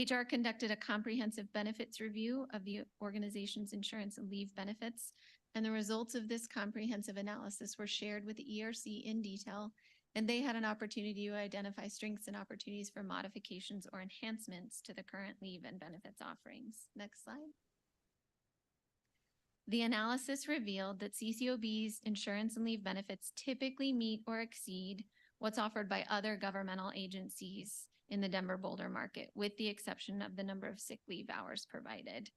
HR conducted a comprehensive benefits review of the organization's insurance and leave benefits, and the results of this comprehensive analysis were shared with the ERC in detail, and they had an opportunity to identify strengths and opportunities for modifications or enhancements to the current leave and benefits offerings. Next slide. The analysis revealed that CCOB's insurance and leave benefits typically meet or exceed what's offered by other governmental agencies in the Denver Boulder market, with the exception of the number of sick leave hours provided.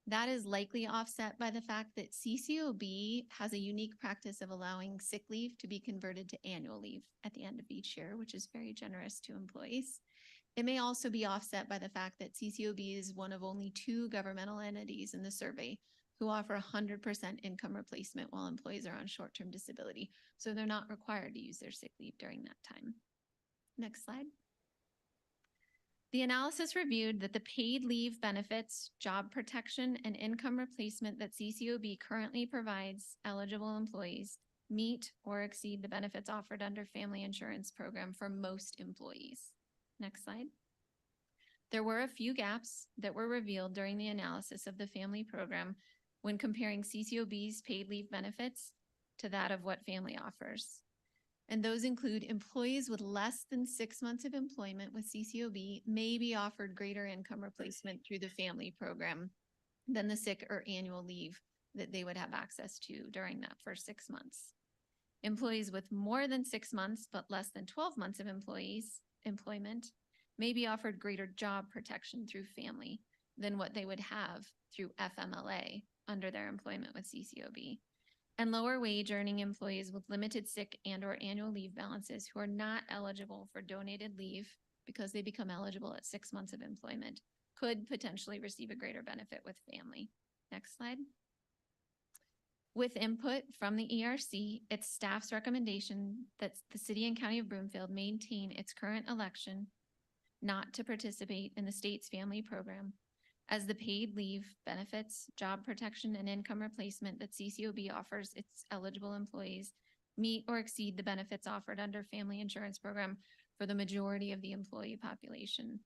That is likely offset by the fact that CCOB has a unique practice of allowing sick leave to be converted to annual leave at the end of each year, which is very generous to employees. It may also be offset by the fact that CCOB is one of only 2 governmental entities in the survey who offer 100% income replacement while employees are on short-term disability. So they're not required to use their sick leave during that time. Next slide. The analysis reviewed that the paid leave benefits, job protection, and income replacement that CCOB currently provides eligible employees meet or exceed the benefits offered under family insurance program for most employees. Next slide. There were a few gaps that were revealed during the analysis of the family program when comparing CCOB's paid leave benefits to that of what family offers. And those include employees with less than 6 months of employment with CCOB may be offered greater income replacement through the family program than the sick or annual leave that they would have access to during that first 6 months. Employees with more than 6 months but less than 12 months of employment may be offered greater job protection through family than what they would have through FMLA under their employment with CCOB. And lower wage earning employees with limited sick and or annual leave balances who are not eligible for donated leave because they become eligible at 6 months of employment could potentially receive a greater benefit with family. Next slide. With input from the ERC, it's staff's recommendation that the City and County of Broomfield maintain its current election not to participate in the state's family program, as the paid leave benefits, job protection, and income replacement that CCOB offers its eligible employees meet or exceed the benefits offered under family insurance program for the majority of the employee population.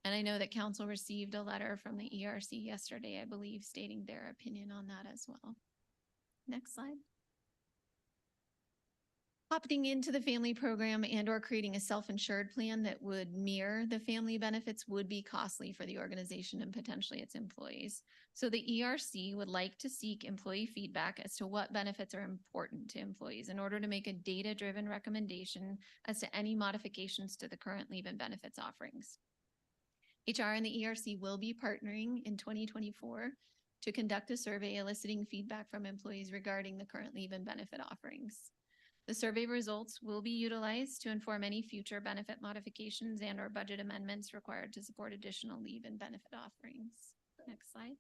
And I know that council received a letter from the ERC yesterday, I believe, stating their opinion on that as well. Next slide. Opting into the family program and or creating a self-insured plan that would mirror the family benefits would be costly for the organization and potentially its employees. So the ERC would like to seek employee feedback as to what benefits are important to employees in order to make a data-driven recommendation as to any modifications to the current leave and benefits offerings. HR and the ERC will be partnering in 2024 to conduct a survey eliciting feedback from employees regarding the current leave and benefit offerings. The survey results will be utilized to inform any future benefit modifications and or budget amendments required to support additional leave and benefit offerings. Next slide.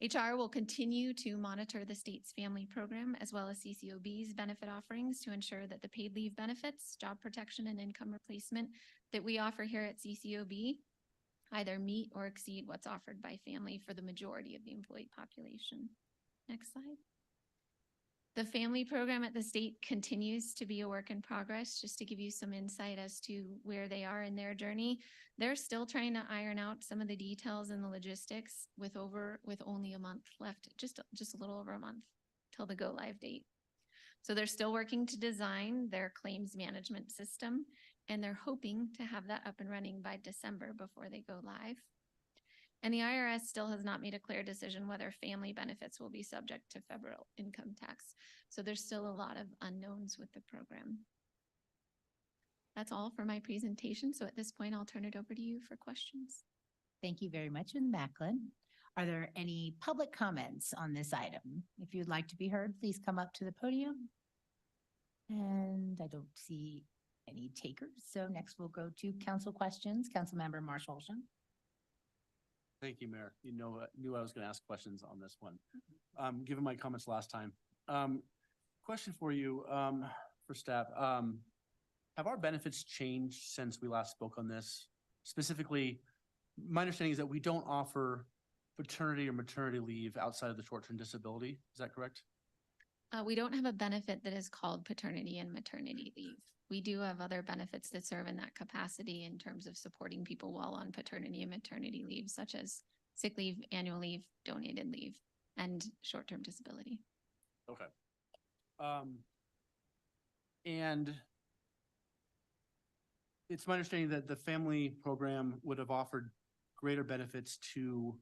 HR will continue to monitor the state's family program as well as CCOB's benefit offerings to ensure that the paid leave benefits, job protection, and income replacement that we offer here at CCOB either meet or exceed what's offered by family for the majority of the employee population. Next slide. The family program at the state continues to be a work in progress. Just to give you some insight as to where they are in their journey, they're still trying to iron out some of the details and the logistics with only a month left, just a little over a month till the go live date. So they're still working to design their claims management system, and they're hoping to have that up and running by December before they go live. And the IRS still has not made a clear decision whether family benefits will be subject to federal income tax. So there's still a lot of unknowns with the program. That's all for my presentation. So at this point, I'll turn it over to you for questions. Thank you very much, Ms. Macklin. Are there any public comments on this item? If you'd like to be heard, please come up to the podium. And I don't see any takers. So next we'll go to council questions. Councilmember Marshall Olson. Thank you, Mayor. You know, knew I was going to ask questions on this one. Given my comments last time. Question for you, for staff. Have our benefits changed since we last spoke on this? Specifically, my understanding is that we don't offer paternity or maternity leave outside of the short-term disability. Is that correct? We don't have a benefit that is called paternity and maternity leave. We do have other benefits that serve in that capacity in terms of supporting people while on paternity and maternity leave, such as sick leave, annual leave, donated leave, and short-term disability. Okay. And it's my understanding that the family program would have offered greater benefits to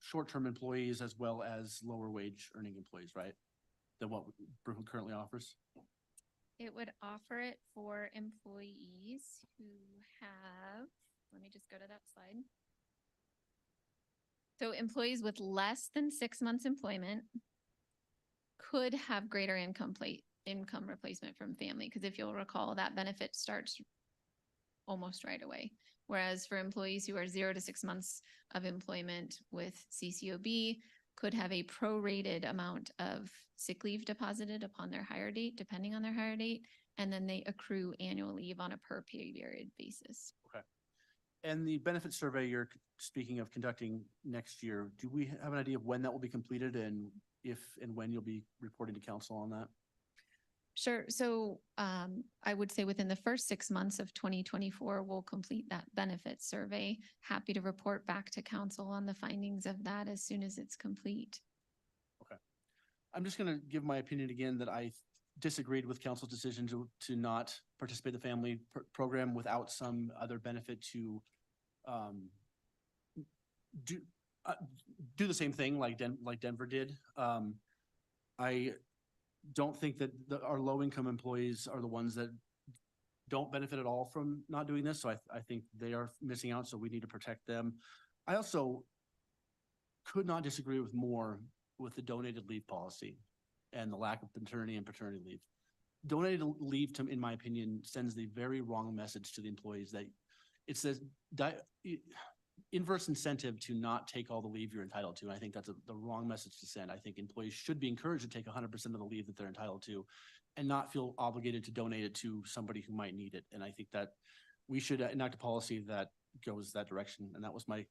short-term employees as well as lower wage earning employees, right? Than what Broome currently offers? It would offer it for employees who have, let me just go to that slide. So employees with less than 6 months employment could have greater income replacement from family, because if you'll recall, that benefit starts almost right away. Whereas for employees who are 0 to 6 months of employment with CCOB, could have a prorated amount of sick leave deposited upon their hire date, depending on their hire date, and then they accrue annual leave on a per pay period basis. Okay. And the benefit survey you're speaking of conducting next year, do we have an idea of when that will be completed and if and when you'll be reporting to council on that? Sure. So I would say within the first 6 months of 2024, we'll complete that benefit survey. Happy to report back to council on the findings of that as soon as it's complete. Okay. I'm just going to give my opinion again that I disagreed with council's decision to not participate in the family program without some other benefit to do the same thing like Denver did. I don't think that our low-income employees are the ones that don't benefit at all from not doing this. So I think they are missing out. So we need to protect them. I also could not disagree with the donated leave policy and the lack of maternity and paternity leave. Donated leave, in my opinion, sends the very wrong message to the employees that it says inverse incentive to not take all the leave you're entitled to. And I think that's the wrong message to send. I think employees should be encouraged to take 100% of the leave that they're entitled to and not feel obligated to donate it to somebody who might need it. And I think that we should enact a policy that goes that direction. And that was my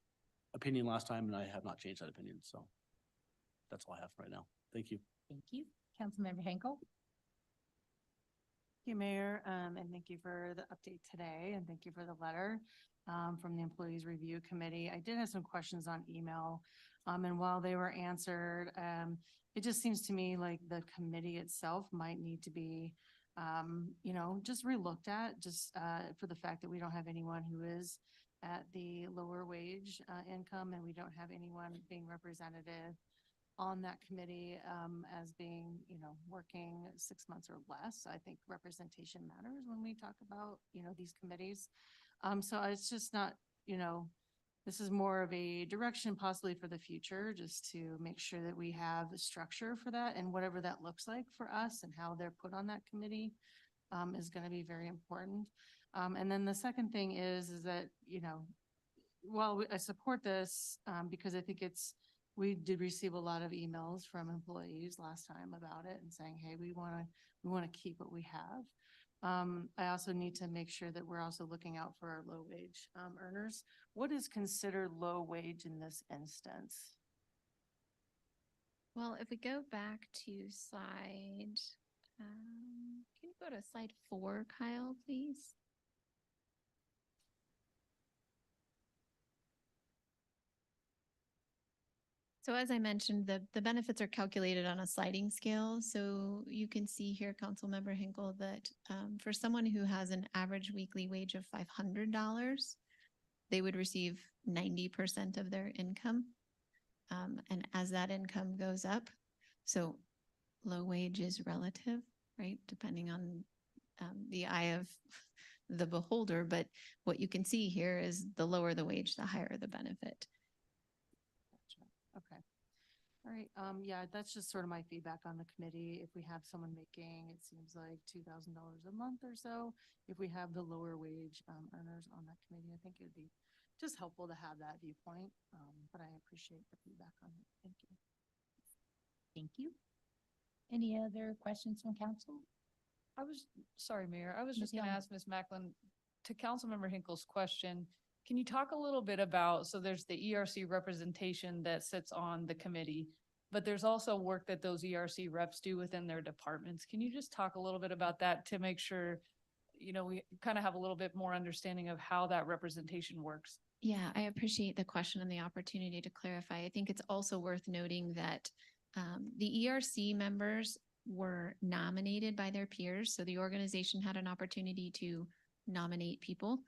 opinion last time, and I have not changed that opinion. So that's all I have right now. Thank you. Thank you. Councilmember Henkel. Thank you, Mayor, and thank you for the update today, and thank you for the letter from the Employees Review Committee. I did have some questions on email, and while they were answered, it just seems to me like the committee itself might need to be, just relooked at, just for the fact that we don't have anyone who is at the lower wage income, and we don't have anyone being representative on that committee as being, working 6 months or less. I think representation matters when we talk about, these committees. So it's just not, This is more of a direction possibly for the future, just to make sure that we have the structure for that and whatever that looks like for us and how they're put on that committee is going to be very important. And then the second thing is that, you know, while I support this, because I think we did receive a lot of emails from employees last time about it and saying, hey, we want to keep what we have. I also need to make sure that we're also looking out for our low wage earners. What is considered low wage in this instance? Well, if we go back to slide, can you go to slide 4, Kyle, please? So as I mentioned, the benefits are calculated on a sliding scale. So you can see here, Councilmember Hinkle, that for someone who has an average weekly wage of $500, they would receive 90% of their income. And as that income goes up, so low wage is relative, right? Depending on the eye of the beholder. But what you can see here is the lower the wage, the higher the benefit. Okay. All right. Yeah, that's just sort of my feedback on the committee. If we have someone making, it seems like $2,000 a month or so, if we have the lower wage earners on that committee, I think it'd be just helpful to have that viewpoint. But I appreciate the feedback on it. Thank you. Thank you. Any other questions from council? Sorry, Mayor, I was Ms. just gonna Young. ask Ms. Macklin, to Councilmember Hinkle's question, can you talk a little bit about, so there's the ERC representation that sits on the committee, but there's also work that those ERC reps do within their departments. Can you just talk a little bit about that to make sure, you know, we kind of have a little bit more understanding of how that representation works? Yeah, I appreciate the question and the opportunity to clarify. I think it's also worth noting that the ERC members were nominated by their peers. So the organization had an opportunity to nominate people,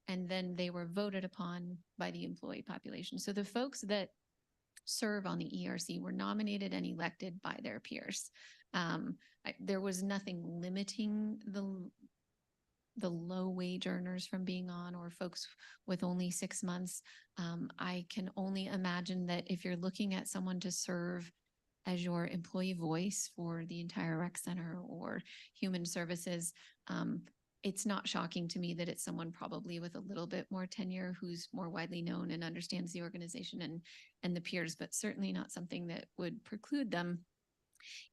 and then they were voted upon by the employee population. So the folks that serve on the ERC were nominated and elected by their peers. There was nothing limiting the low wage earners from being on, or folks with only 6 months. I can only imagine that if you're looking at someone to serve as your employee voice for the entire rec center or human services, it's not shocking to me that it's someone probably with a little bit more tenure who's more widely known and understands the organization and the peers, but certainly not something that would preclude them.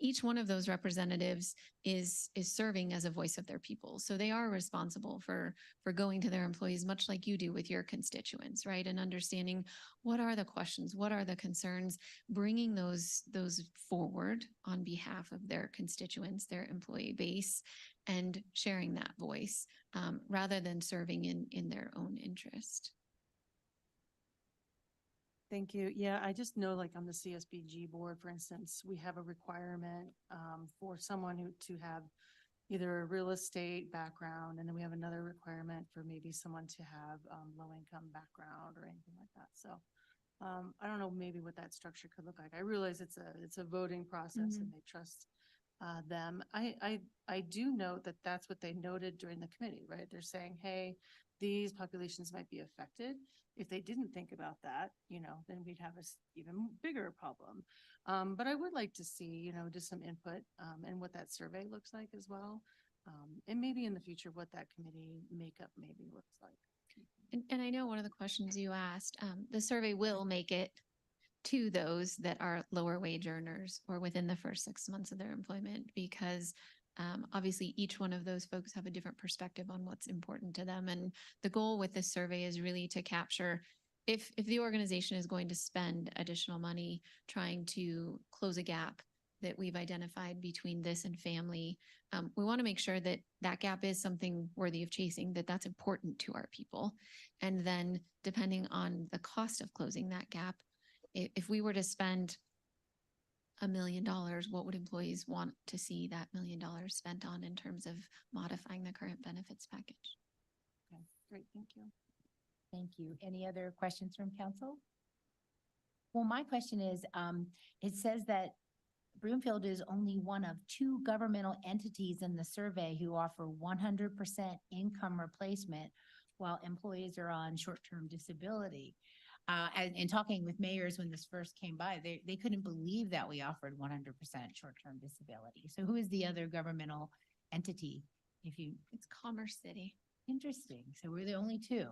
Each one of those representatives is serving as a voice of their people. So they are responsible for going to their employees, much like you do with your constituents, right? And understanding what are the questions, what are the concerns, bringing those forward on behalf of their constituents, their employee base, and sharing that voice rather than serving in their own interest. Thank you. Yeah, I just know like on the CSBG board, for instance, we have a requirement for someone to have either a real estate background, and then we have another requirement for maybe someone to have low income background or anything like that. So I don't know maybe what that structure could look like. I realize it's a voting process and they trust them. I do note that that's what they noted during the committee, right? They're saying, hey, these populations might be affected. If they didn't think about that, you know, then we'd have a even bigger problem. But I would like to see, you know, just some input and what that survey looks like as well. And maybe in the future, what that committee makeup maybe looks like. And I know one of the questions you asked, the survey will make it to those that are lower wage earners or within the first 6 months of their employment, because obviously each one of those folks have a different perspective on what's important to them. And the goal with this survey is really to capture if the organization is going to spend additional money trying to close a gap that we've identified between this and family, we want to make sure that that gap is something worthy of chasing, that's important to our people. And then depending on the cost of closing that gap, if we were to spend $1 million, what would employees want to see that $1 million spent on in terms of modifying the current benefits package? Okay, great, thank you. Thank you. Any other questions from council? Well, my question is, it says that Broomfield is only one of 2 governmental entities in the survey who offer 100% income replacement while employees are on short-term disability. And talking with mayors when this first came by, they couldn't believe that we offered 100% short-term disability. So who is the other governmental entity? If you, It's Commerce City. interesting. So we're the only two.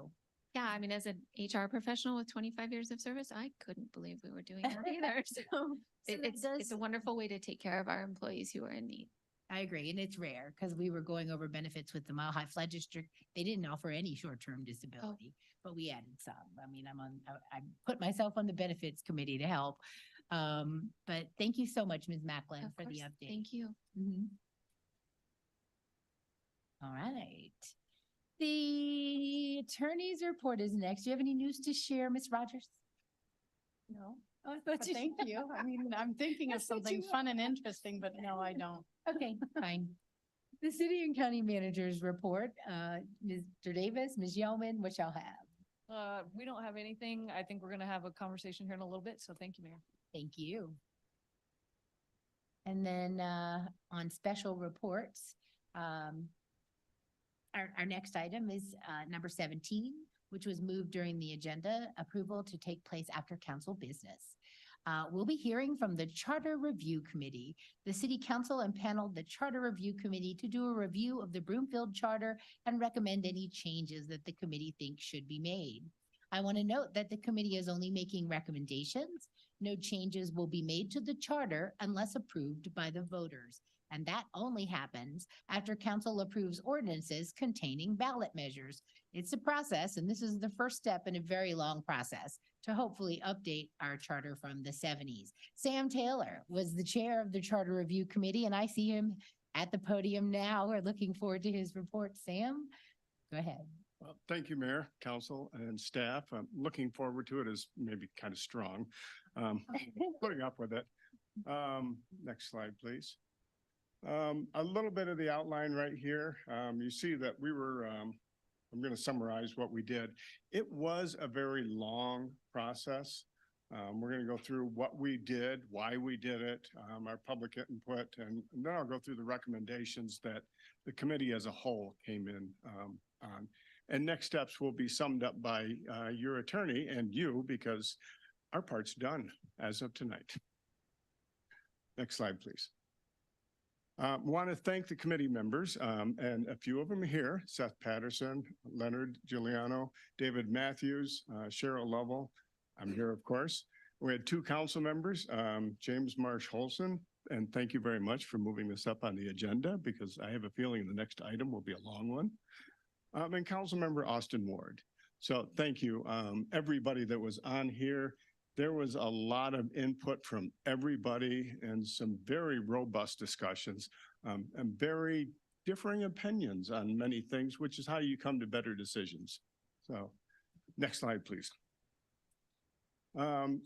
Yeah, I mean, as an HR professional with 25 years of service, I couldn't believe we were doing that either. So it's a wonderful way to take care of our employees who are in need. I agree. And it's rare because we were going over benefits with the Mile High Flood District. They didn't offer any short-term disability, but we added some. I mean, I put myself on the benefits committee to help. But thank you so much, Ms. Macklin, Of for the course. update. Thank you. Mhm. All right. The attorney's report is next. Do you have any news to share, Ms. Rogers? No. Oh, I But thought you- thank you. I mean, I'm thinking I of thought you something were. fun and interesting, but no, I don't. Okay, fine. The city and county managers report, Mr. Davis, Ms. Yeoman, what y'all have? We don't have anything. I think we're gonna have a conversation here in a little bit, so thank you, Mayor. Thank you. And then on special reports, our next item is number 17, which was moved during the agenda, approval to take place after council business. We'll be hearing from the Charter Review Committee. The City Council impaneled the Charter Review Committee to do a review of the Broomfield Charter and recommend any changes that the committee thinks should be made. I want to note that the committee is only making recommendations. No changes will be made to the charter unless approved by the voters. And that only happens after council approves ordinances containing ballot measures. It's a process, and this is the first step in a very long process to hopefully update our charter from the 70s. Sam Taylor was the chair of the Charter Review Committee, and I see him at the podium now. We're looking forward to his report. Sam, go ahead. Well, thank you, Mayor, Council, and staff. I'm looking forward to it is maybe kind of strong. Putting up with it. Next slide, please. A little bit of the outline right here. You see that we were, I'm going to summarize what we did. It was a very long process. We're going to go through what we did, why we did it, our public input, and then I'll go through the recommendations that the committee as a whole came in on. And next steps will be summed up by your attorney and you, because our part's done as of tonight. Next slide, please. Want to thank the committee members, and a few of them here: Seth Patterson, Leonard Giuliano, David Matthews, Cheryl Lovell. I'm here, of course. We had two council members, James Marsh Holson, and thank you very much for moving this up on the agenda, because I have a feeling the next item will be a long one. And Councilmember Austin Ward. So thank you, everybody that was on here. There was a lot of input from everybody and some very robust discussions and very differing opinions on many things, which is how you come to better decisions. So next slide, please.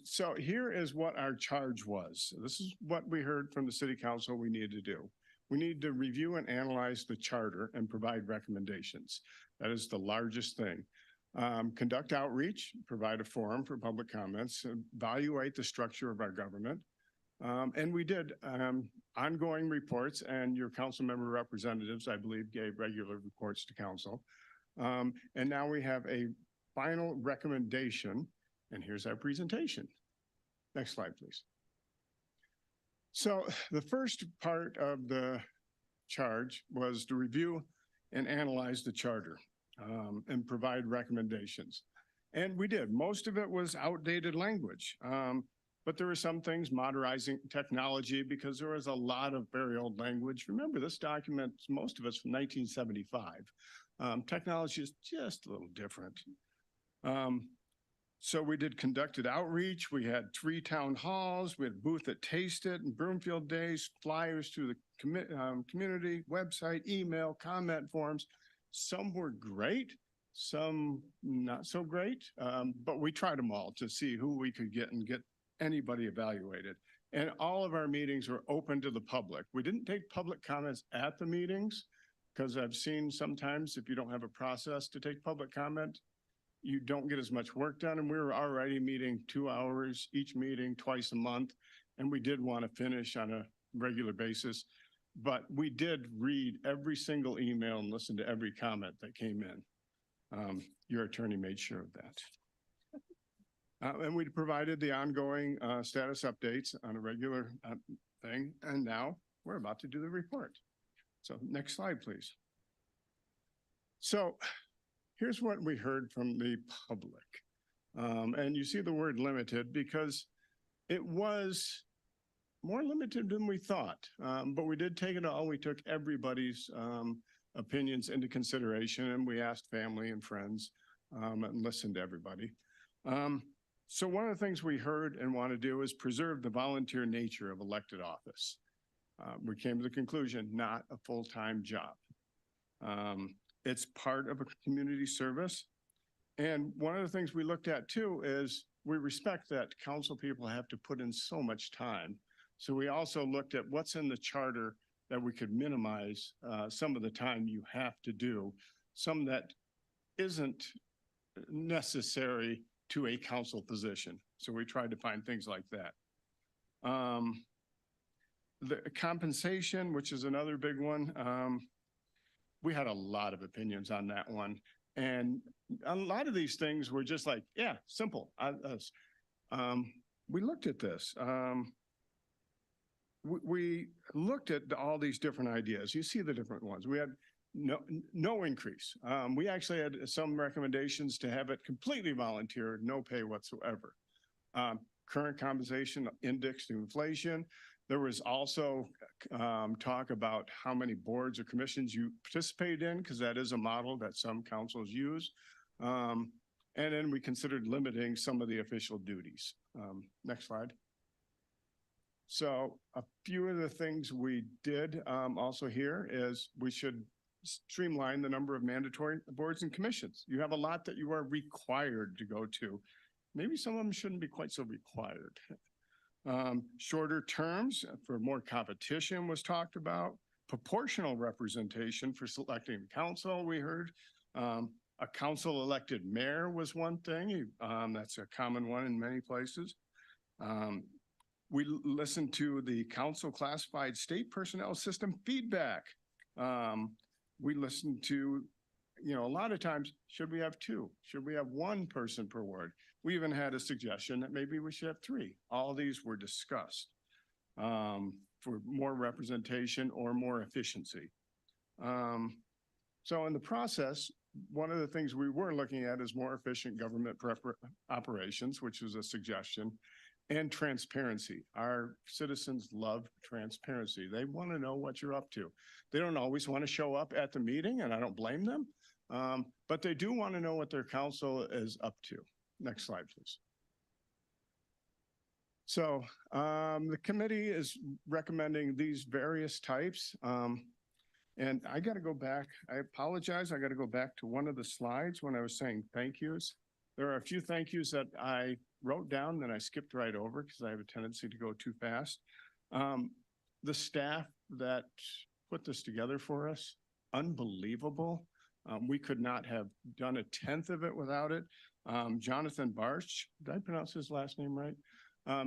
So here is what our charge was. This is what we heard from the City Council we needed to do. We need to review and analyze the charter and provide recommendations. That is the largest thing. Conduct outreach, provide a forum for public comments, evaluate the structure of our government. And we did ongoing reports, and your council member representatives, I believe, gave regular reports to council. And now we have a final recommendation, and here's our presentation. Next slide, please. So the first part of the charge was to review and analyze the charter and provide recommendations. And we did. Most of it was outdated language. But there were some things, modernizing technology, because there was a lot of very old language. Remember, this document, most of it's from 1975. Technology is just a little different. So we did conducted outreach. We had 3 town halls. We had a booth at Taste It and Broomfield Days, flyers through the community, website, email, comment forms. Some were great, some not so great, but we tried them all to see who we could get and get anybody evaluated. And all of our meetings were open to the public. We didn't take public comments at the meetings, because I've seen sometimes if you don't have a process to take public comment, you don't get as much work done. And we were already meeting 2 hours each meeting twice a month. And we did want to finish on a regular basis, but we did read every single email and listen to every comment that came in. Your attorney made sure of And we provided the ongoing status updates on a regular thing, and now we're about to do the report. So next slide, please. So here's what we heard from the public. And you see the word limited because it was more limited than we thought. But we did take it all. We took everybody's opinions into consideration, and we asked family and friends and listened to everybody. So one of the things we heard and want to do is preserve the volunteer nature of elected office. We came to the conclusion, not a full-time job. It's part of a community service. And one of the things we looked at too is we respect that council people have to put in so much time. So we also looked at what's in the charter that we could minimize some of the time you have to do, some that isn't necessary to a council position. So we tried to find things like that. The compensation, which is another big one, we had a lot of opinions on that one. And a lot of these things were just like, yeah, simple. We looked at this. We looked at all these different ideas. You see the different ones. We had no increase. We actually had some recommendations to have it completely volunteer, no pay whatsoever. Current compensation indexed to inflation. There was also talk about how many boards or commissions you participate in, because that is a model that some councils use. And then we considered limiting some of the official duties. Next slide. So a few of the things we did also here is we should streamline the number of mandatory boards and commissions. You have a lot that you are required to go to. Maybe some of them shouldn't be quite so required. Shorter terms for more competition was talked about. Proportional representation for selecting council, we heard. A council elected mayor was one thing. That's a common one in many places. We listened to the council classified state personnel system feedback. We listened to, a lot of times, should we have two? Should we have one person per ward? We even had a suggestion that maybe we should have three. All these were discussed for more representation or more efficiency. So in the process, one of the things we were looking at is more efficient government operations, which was a suggestion, and transparency. Our citizens love transparency. They want to know what you're up to. They don't always want to show up at the meeting, and I don't blame them, but they do want to know what their council is up to. Next slide, please. So the committee is recommending these various types. And I got to go back. I apologize. I got to go back to one of the slides when I was saying thank yous. There are a few thank yous that I wrote down that I skipped right over because I have a tendency to go too fast. The staff that put this together for us, unbelievable. We could not have done a tenth of it without it. Jonathan Barch, did I pronounce his last name right?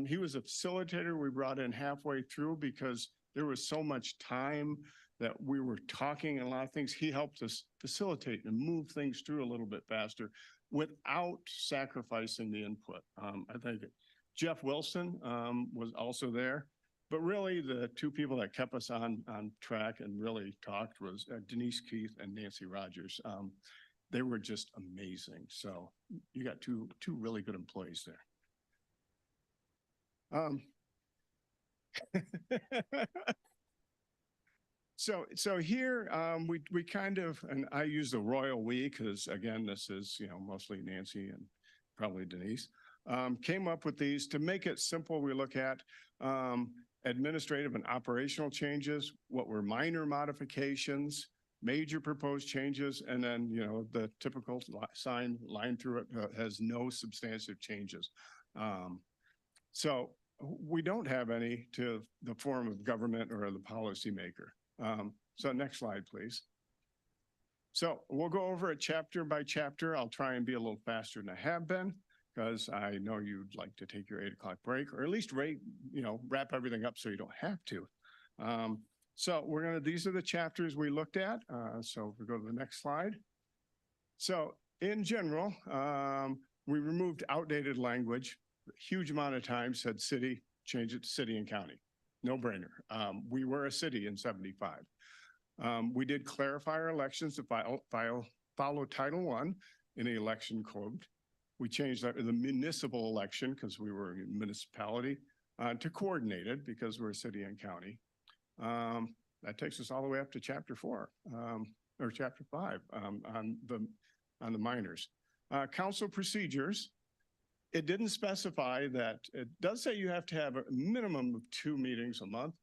He was a facilitator we brought in halfway through because there was so much time that we were talking and a lot of things. He helped us facilitate and move things through a little bit faster without sacrificing the input. I think Jeff Wilson was also there, but really the two people that kept us on track and really talked was Denise Keith and Nancy Rogers. They were just amazing. So you got two really good employees there. So here we kind of, and I use the royal we because again, this is, mostly Nancy and probably Denise, came up with these to make it simple. We look at administrative and operational changes, what were minor modifications, major proposed changes, and then, the typical sign line through it has no substantive changes. So we don't have any to the form of government or the policymaker. So next slide, please. So we'll go over it chapter by chapter. I'll try and be a little faster than I have been because I know you'd like to take your 8 o'clock break or at least wrap everything up so you don't have to. So these are the chapters we looked at. So if we go to the next slide. So in general, We removed outdated language. Huge amount of time said city, change it to city and county. No brainer. We were a city in 75. We did clarify our elections to follow Title I in the election code. We changed the municipal election because we were a municipality to coordinated because we're a city and county. That takes us all the way up to chapter 4 or chapter 5 on the minors. Council procedures. It didn't specify that. It does say you have to have a minimum of 2 meetings a month.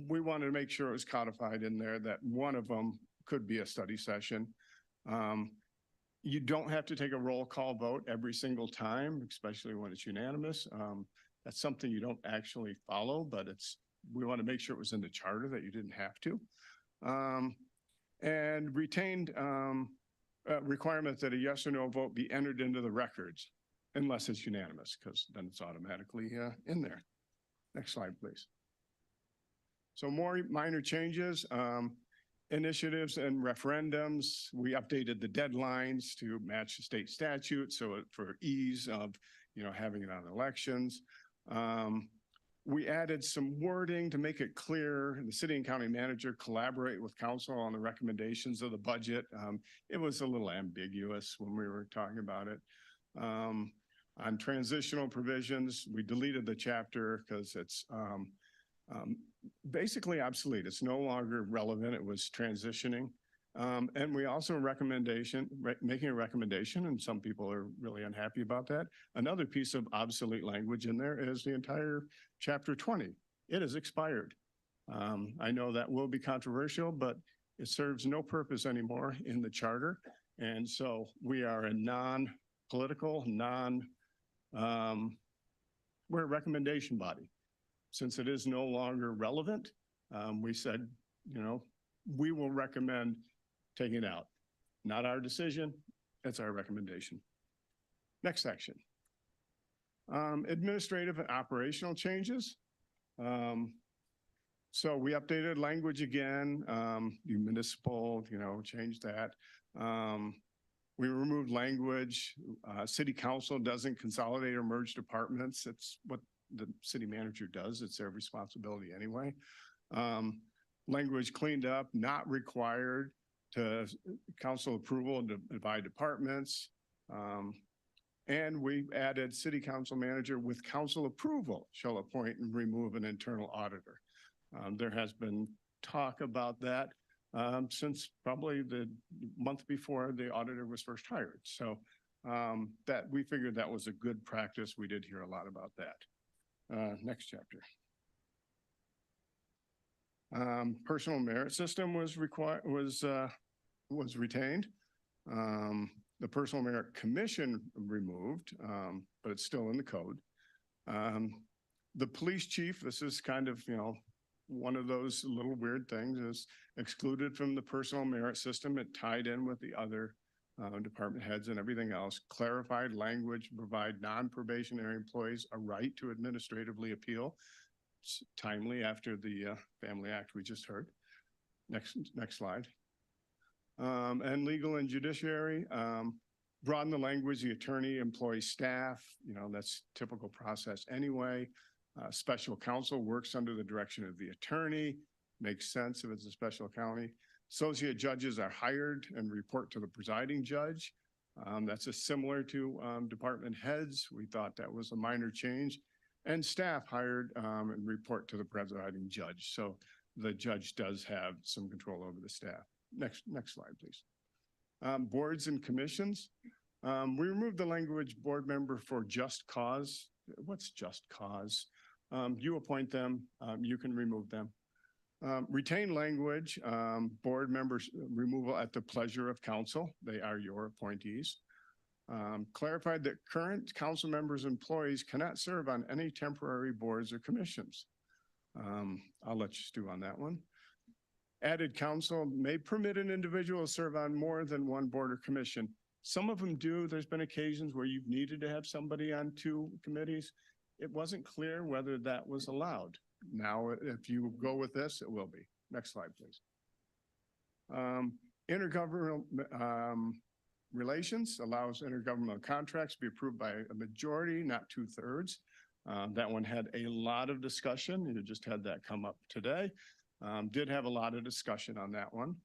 We wanted to make sure it was codified in there that one of them could be a study session. You don't have to take a roll call vote every single time, especially when it's unanimous. That's something you don't actually follow, but we want to make sure it was in the charter that you didn't have to. And retained requirement that a yes or no vote be entered into the records unless it's unanimous, because then it's automatically in there. Next slide, please. So more minor changes, initiatives and referendums. We updated the deadlines to match the state statute, so for ease of having it on elections. We added some wording to make it clear. The city and county manager collaborate with council on the recommendations of the budget. It was a little ambiguous when we were talking about it. On transitional provisions, we deleted the chapter because it's basically obsolete. It's no longer relevant. It was transitioning. And we also making a recommendation, and some people are really unhappy about that. Another piece of obsolete language in there is the entire chapter 20. It has expired. I know that will be controversial, but it serves no purpose anymore in the charter. And so we are a non-political, we're a recommendation body. Since it is no longer relevant, we said, we will recommend taking it out. Not our decision, it's our recommendation. Next section. Administrative and operational changes. So we updated language again, municipal, changed that. We removed language. City council doesn't consolidate or merge departments. It's what the city manager does. It's their responsibility anyway. Language cleaned up, not required to council approval to divide departments. And we added city council manager with council approval shall appoint and remove an internal auditor. There has been talk about that since probably the month before the auditor was first hired. So that we figured that was a good practice. We did hear a lot about that. Next chapter. Personal merit system was retained. The personal merit commission removed, but it's still in the code. The police chief, this is kind of, one of those little weird things, is excluded from the personal merit system. It tied in with the other department heads and everything else. Clarified language, provide non-probationary employees a right to administratively appeal. It's timely after the Family Act we just heard. Next slide. And legal and judiciary, broaden the language, the attorney, employee, staff, that's typical process anyway. Special counsel works under the direction of the attorney, makes sense if it's a special county. Associate judges are hired and report to the presiding judge. That's similar to department heads. We thought that was a minor change. And staff hired and report to the presiding judge. So the judge does have some control over the staff. Next slide, please. Boards and commissions. We removed the language board member for just cause. What's just cause? You appoint them, you can remove them. Retain language, board members removal at the pleasure of council. They are your appointees. Clarified that current council members' employees cannot serve on any temporary boards or commissions. I'll let you stew on that one. Added council may permit an individual to serve on more than one board or commission. Some of them do. There's been occasions where you've needed to have somebody on 2 committees. It wasn't clear whether that was allowed. Now, if you go with this, it will be. Next slide, please. Intergovernmental Relations allows intergovernmental contracts to be approved by a majority, not 2/3. That one had a lot of discussion. You just had that come up today. Did have a lot of discussion on that one.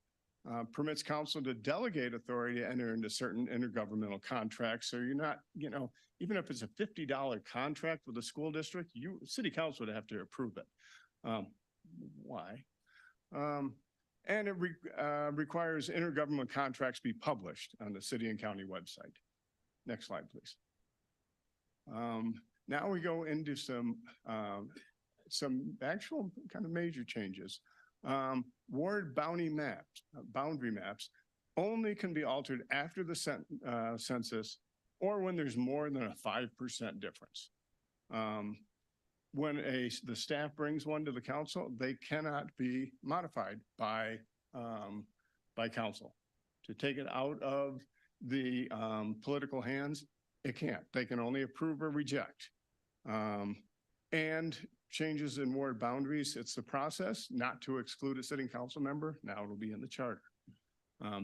Permits council to delegate authority to enter into certain intergovernmental contracts. So you're not, even if it's a $50 contract with a school district, city council would have to approve it. Why? And it requires intergovernmental contracts be published on the city and county website. Next slide, please. Now we go into some actual kind of major changes. Ward boundary maps only can be altered after the census or when there's more than a 5% difference. When the staff brings one to the council, they cannot be modified by council. To take it out of the political hands, it can't. They can only approve or reject. And changes in ward boundaries, it's the process not to exclude a sitting council member. Now it'll be in the charter.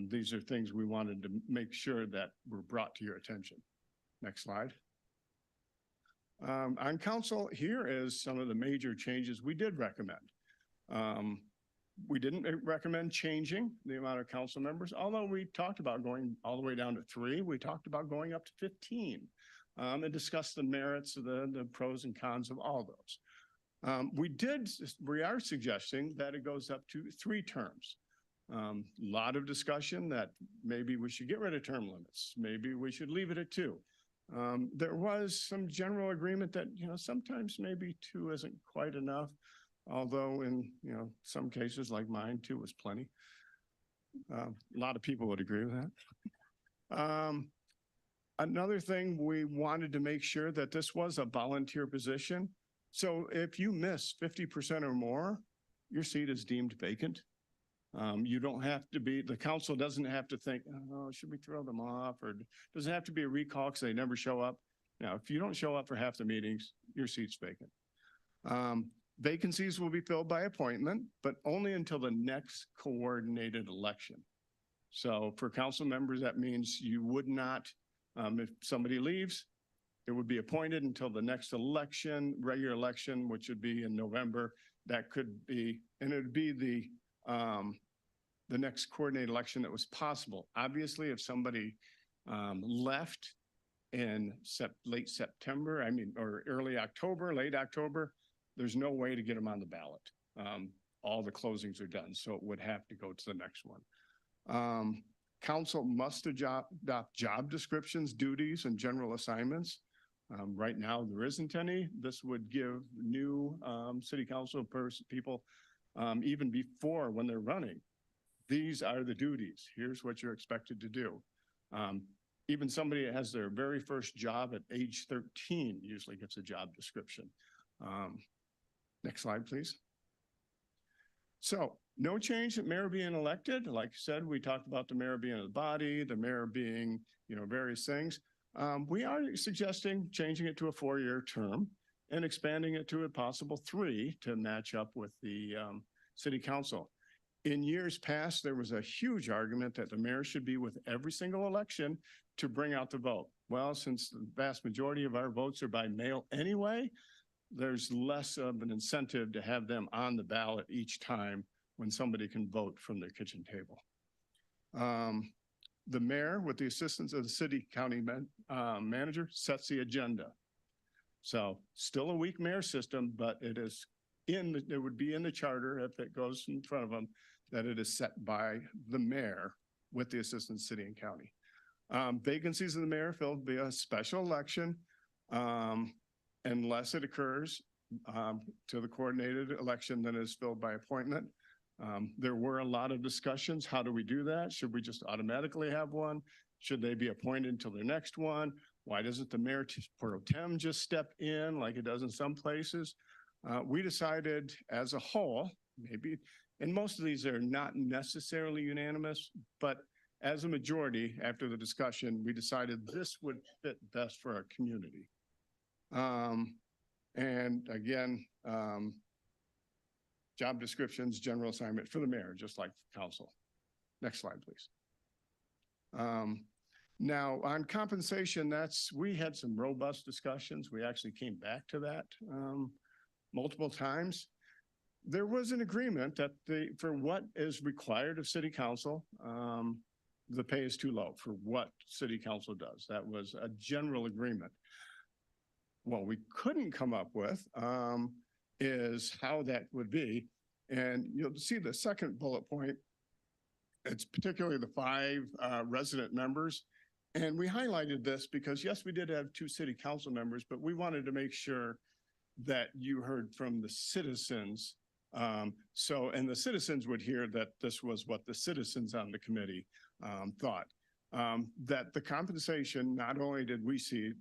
These are things we wanted to make sure that were brought to your attention. Next slide. On council, here is some of the major changes we did recommend. We didn't recommend changing the amount of council members, although we talked about going all the way down to 3. We talked about going up to 15 and discussed the merits of the pros and cons of all those. We are suggesting that it goes up to 3 terms. Lot of discussion that maybe we should get rid of term limits. Maybe we should leave it at 2. There was some general agreement that, sometimes maybe 2 isn't quite enough, although in, some cases like mine, 2 was plenty. A lot of people would agree with that. Another thing, we wanted to make sure that this was a volunteer position. So if you miss 50% or more, your seat is deemed vacant. You don't have to be, the council doesn't have to think, oh, should we throw them off? Or does it have to be a recall because they never show up? Now, if you don't show up for half the meetings, your seat's vacant. Vacancies will be filled by appointment, but only until the next coordinated election. So for council members, that means you would not, if somebody leaves, it would be appointed until the next election, regular election, which would be in November. That could be, and it would be the next coordinated election that was possible. Obviously, if somebody left in late September, or early October, late October, there's no way to get them on the ballot. All the closings are done, so it would have to go to the next one. Council must adopt job descriptions, duties, and general assignments. Right now, there isn't any. This would give new city council people, even before when they're running, these are the duties. Here's what you're expected to do. Even somebody that has their very first job at age 13 usually gets a job description. Next slide, please. So no change at mayor being elected. Like I said, we talked about the mayor being the body, the mayor being, various things. We are suggesting changing it to a 4-year term and expanding it to a possible 3 to match up with the city council. In years past, there was a huge argument that the mayor should be with every single election to bring out the vote. Well, since the vast majority of our votes are by mail anyway, there's less of an incentive to have them on the ballot each time when somebody can vote from their kitchen table. The mayor, with the assistance of the city county manager, sets the agenda. So still a weak mayor system, but it would be in the charter if it goes in front of them, that it is set by the mayor with the assistance of city and county. Vacancies of the mayor filled via a special election, unless it occurs to the coordinated election, then is filled by appointment. There were a lot of discussions. How do we do that? Should we just automatically have one? Should they be appointed until their next one? Why doesn't the mayor pro tem just step in like it does in some places? We decided as a whole, maybe, and most of these are not necessarily unanimous, but as a majority after the discussion, we decided this would fit best for our community. And again, job descriptions, general assignment for the mayor, just like council. Next slide, please. Now, on compensation, we had some robust discussions. We actually came back to that multiple times. There was an agreement that for what is required of city council, the pay is too low for what city council does. That was a general agreement. What we couldn't come up with is how that would be. And you'll see the second bullet point. It's particularly the 5 resident members. And we highlighted this because yes, we did have 2 city council members, but we wanted to make sure that you heard from the citizens. And the citizens would hear that this was what the citizens on the committee thought. That the compensation, not only did we say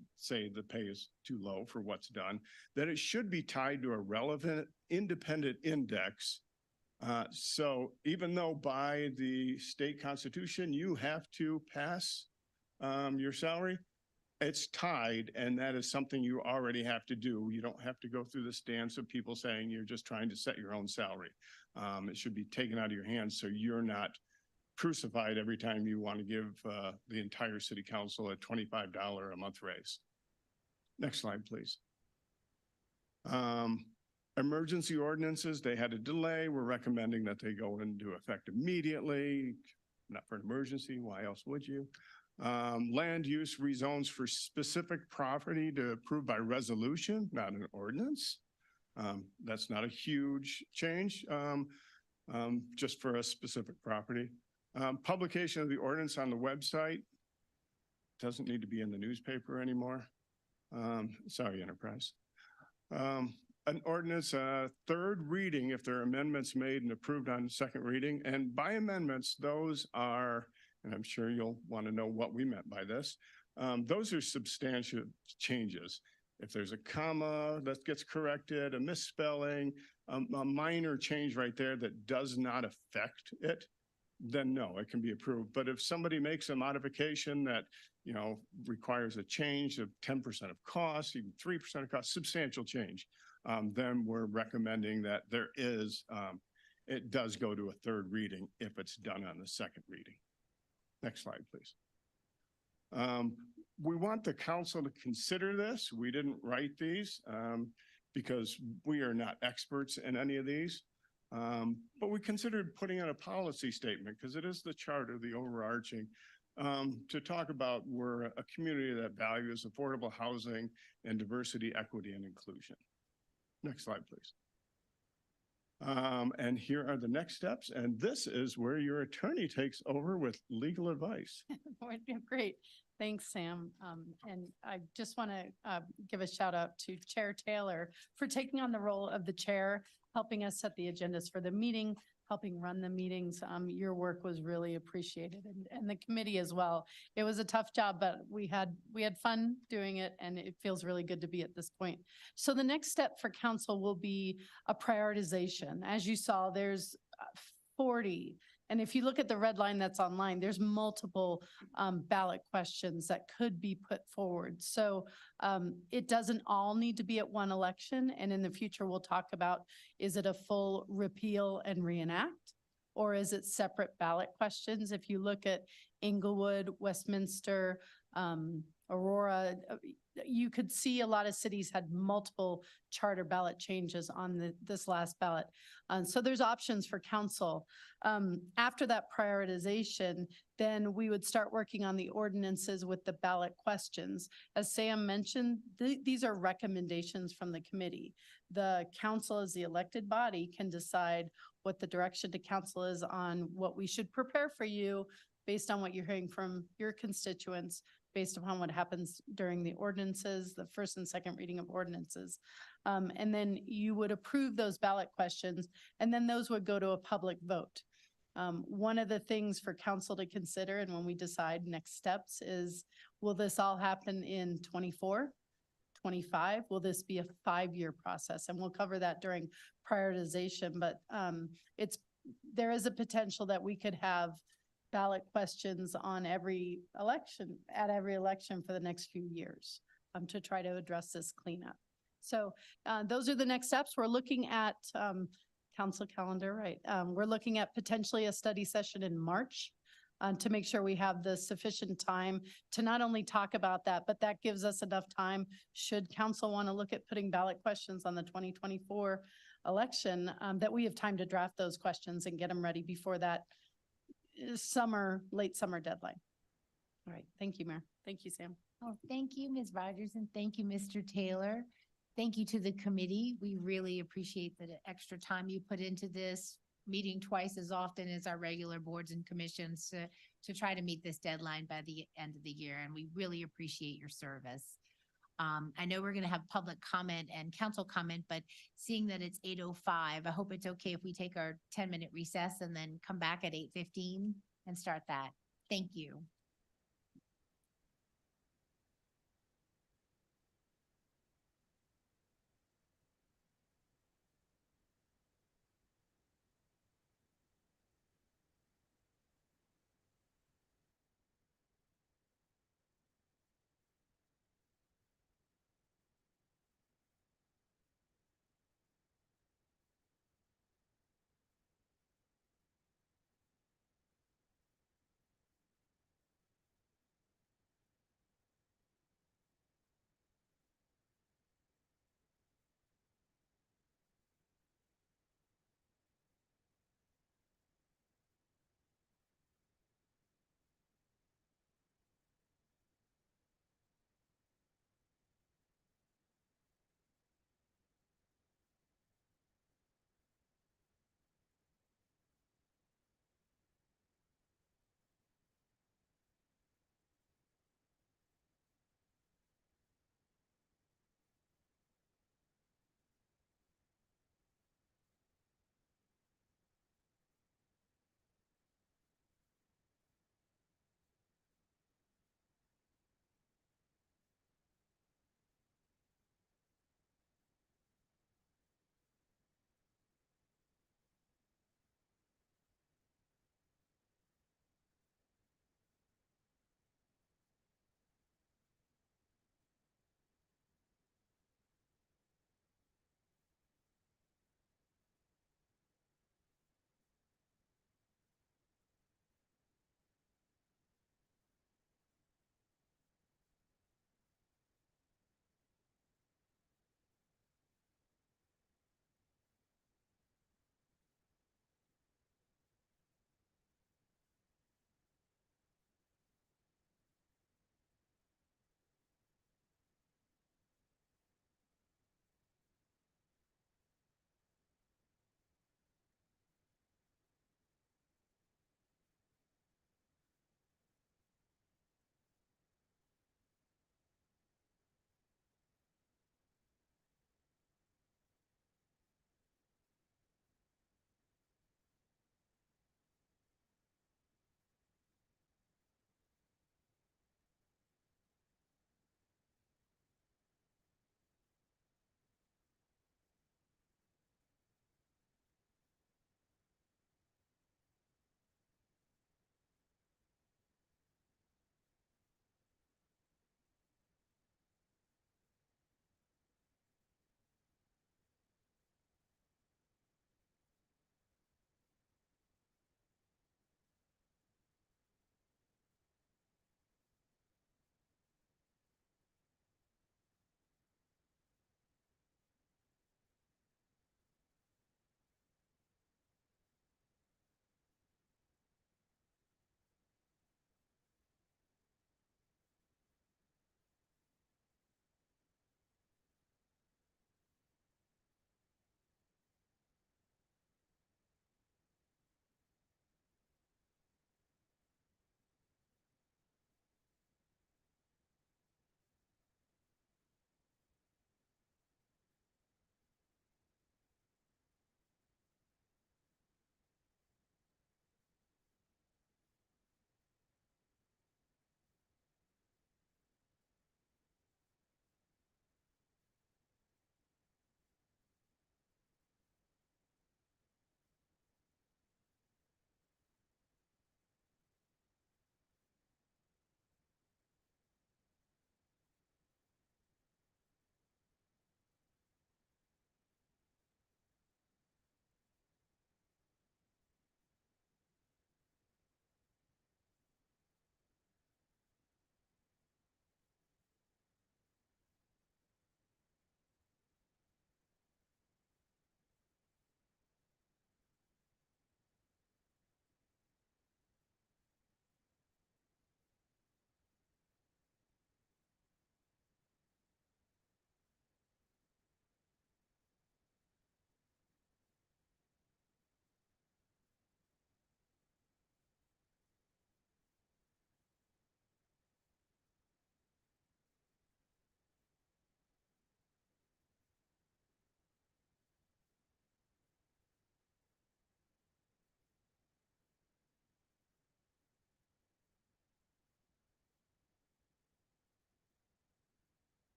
the pay is too low for what's done, that it should be tied to a relevant independent index. So even though by the state constitution, you have to pass your salary, it's tied, and that is something you already have to do. You don't have to go through this dance of people saying you're just trying to set your own salary. It should be taken out of your hands so you're not crucified every time you want to give the entire city council a $25 a month raise. Next slide, please. Emergency ordinances, they had a delay. We're recommending that they go into effect immediately. Not for an emergency, why else would you? Land use rezones for specific property to approve by resolution, not an ordinance. That's not a huge change, just for a specific property. Publication of the ordinance on the website doesn't need to be in the newspaper anymore. Sorry, Enterprise. An ordinance, third reading, if there are amendments made and approved on second reading. And by amendments, those are, and I'm sure you'll want to know what we meant by this. Those are substantial changes. If there's a comma that gets corrected, a misspelling, a minor change right there that does not affect it, then no, it can be approved. But if somebody makes a modification that, requires a change of 10% of cost, even 3% of cost, substantial change, then we're recommending that it does go to a third reading if it's done on the second reading. Next slide, please. We want the council to consider this. We didn't write these because we are not experts in any of these. But we considered putting in a policy statement because it is the charter, the overarching, to talk about we're a community that values affordable housing and diversity, equity, and inclusion. Next slide, please. And here are the next steps. And this is where your attorney takes over with legal advice. Great. Thanks, Sam. And I just want to give a shout out to Chair Taylor for taking on the role of the chair, helping us set the agendas for the meeting, helping run the meetings. Your work was really appreciated, and the committee as well. It was a tough job, but we had fun doing it, and it feels really good to be at this point. So the next step for council will be a prioritization. As you saw, there's 40. And if you look at the red line that's online, there's multiple ballot questions that could be put forward. So it doesn't all need to be at one election. And in the future, we'll talk about, is it a full repeal and reenact? Or is it separate ballot questions? If you look at Inglewood, Westminster, Aurora, you could see a lot of cities had multiple charter ballot changes on this last ballot. So there's options for council. After that prioritization, then we would start working on the ordinances with the ballot questions. As Sam mentioned, these are recommendations from the committee. The council, as the elected body, can decide what the direction to council is on what we should prepare for you based on what you're hearing from your constituents, based upon what happens during the ordinances, the first and second reading of ordinances. And then you would approve those ballot questions, and then those would go to a public vote. One of the things for council to consider, and when we decide next steps, is will this all happen in 24, 25? Will this be a 5-year process? And we'll cover that during prioritization, but there is a potential that we could have ballot questions on every election, at every election for the next few years, to try to address this cleanup. So those are the next steps. We're looking at council calendar, right? We're looking at potentially a study session in March to make sure we have the sufficient time to not only talk about that, but that gives us enough time, should council want to look at putting ballot questions on the 2024 election, that we have time to draft those questions and get them ready before that late summer deadline. All right. Thank you, Mayor. Thank you, Sam. Oh, thank you, Ms. Rogers, and thank you, Mr. Taylor. Thank you to the committee. We really appreciate the extra time you put into this, meeting twice as often as our regular boards and commissions to try to meet this deadline by the end of the year, and we really appreciate your service. I know we're gonna have public comment and council comment, but seeing that it's 8:05, I hope it's okay if we take our 10-minute recess and then come back at 8:15 and start that. Thank you.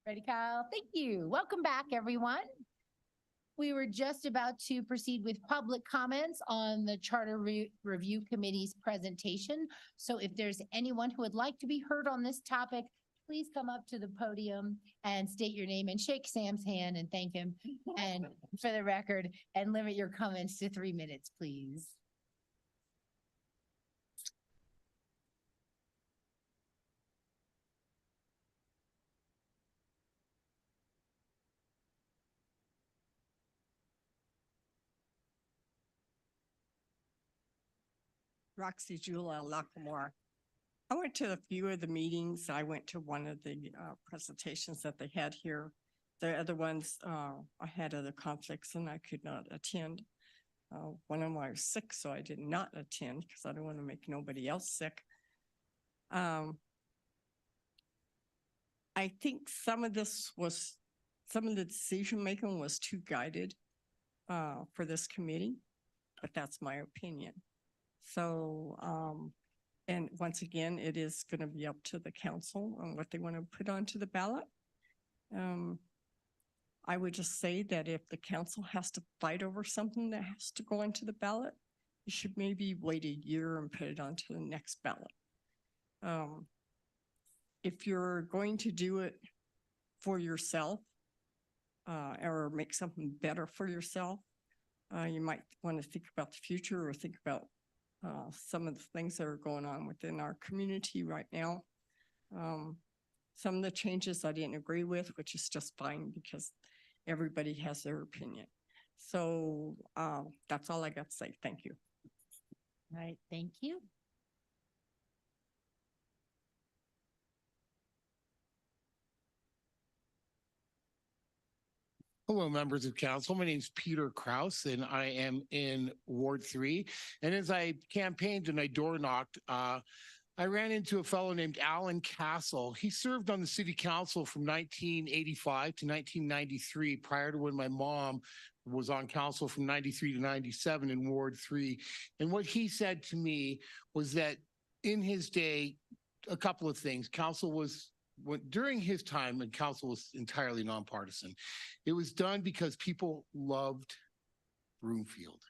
Ready, Kyle? Thank you. Welcome back, everyone. We were just about to proceed with public comments on the Charter Review Committee's presentation. So if there's anyone who would like to be heard on this topic, please come up to the podium and state your name and shake Sam's hand and thank him. And for the record, and limit your comments to 3 minutes, please. Roxy Jula Lockamore. I went to a few of the meetings. I went to one of the presentations that they had here. The other ones, I had other conflicts and I could not attend. One of them I was sick, so I did not attend because I don't want to make nobody else sick. I think some of the decision making was too guided for this committee, but that's my opinion. So, and once again, it is going to be up to the council on what they want to put onto the ballot. I would just say that if the council has to fight over something that has to go into the ballot, you should maybe wait a year and put it onto the next ballot. If you're going to do it for yourself, or make something better for yourself, you might want to think about the future or think about some of the things that are going on within our community right now. Some of the changes I didn't agree with, which is just fine because everybody has their opinion. So that's all I got to say. Thank you. All right, thank you. Hello, members of council. My name is Peter Kraus, and I am in Ward 3. And as I campaigned and I door knocked, I ran into a fellow named Alan Castle. He served on the city council from 1985 to 1993, prior to when my mom was on council from 93 to 97 in Ward 3. And what he said to me was that in his day, a couple of things. Council was during his time, and council was entirely nonpartisan. It was done because people loved Broomfield.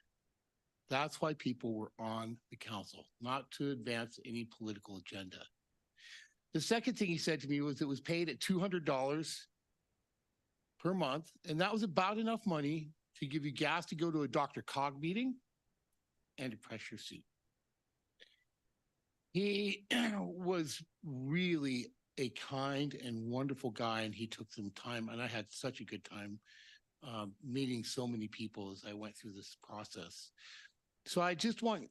That's why people were on the council, not to advance any political agenda. The second thing he said to me was it was paid at $200 per month, and that was about enough money to give you gas to go to a Dr. Cog meeting and to press your suit. He was really a kind and wonderful guy, and he took some time, and I had such a good time meeting so many people as I went through this process. So I just want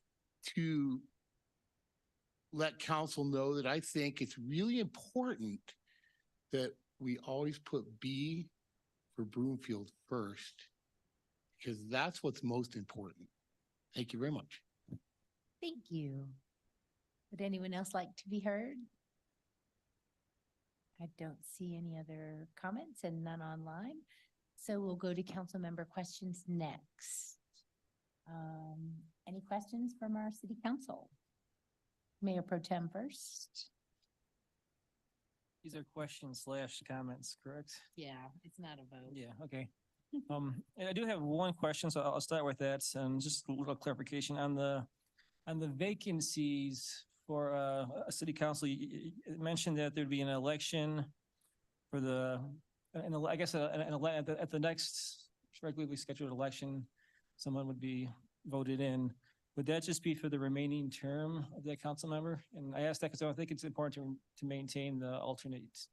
to let council know that I think it's really important that we always put B for Broomfield first, because that's what's most important. Thank you very much. Thank you. Would anyone else like to be heard? I don't see any other comments and none online. So we'll go to council member questions next. Any questions from our city council? Mayor Pro Tem first. These are questions / comments, correct? Yeah, it's not a vote. Yeah, okay. And I do have one question, so I'll start with that, and just a little clarification on the vacancies for a city council. You mentioned that there'd be an election for at the next regularly scheduled election, someone would be voted in. Would that just be for the remaining term of that council member? And I asked that because I think it's important to maintain the alternates.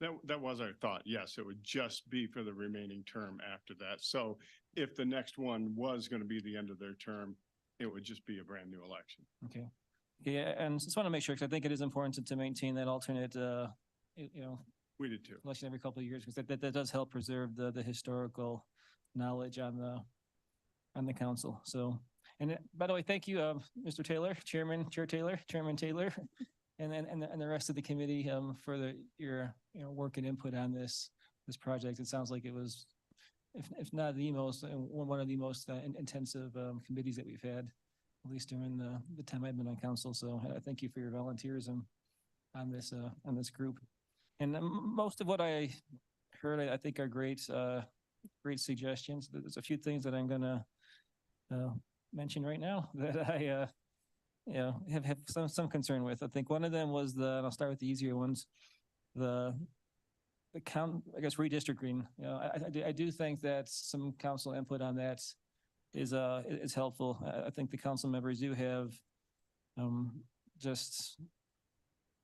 That was our thought. Yes, it would just be for the remaining term after that. So if the next one was going to be the end of their term, it would just be a brand new election. Okay. Yeah, and just want to make sure, because I think it is important to maintain that alternate, we did too. Election every couple of years, because that does help preserve the historical knowledge on the council. So, and by the way, thank you, Mr. Taylor, Chairman Taylor, and the rest of the committee for your work and input on this project. It sounds like it was, if not the most, one of the most intensive committees that we've had, at least during the time I've been on council. So I thank you for your volunteerism on this group. And most of what I heard, I think are great suggestions. There's a few things that I'm gonna mention right now that I have some concern with. I think one of them was and I'll start with the easier ones, the I guess redistricting. You know, I do think that some council input on that is helpful. I think the council members do have just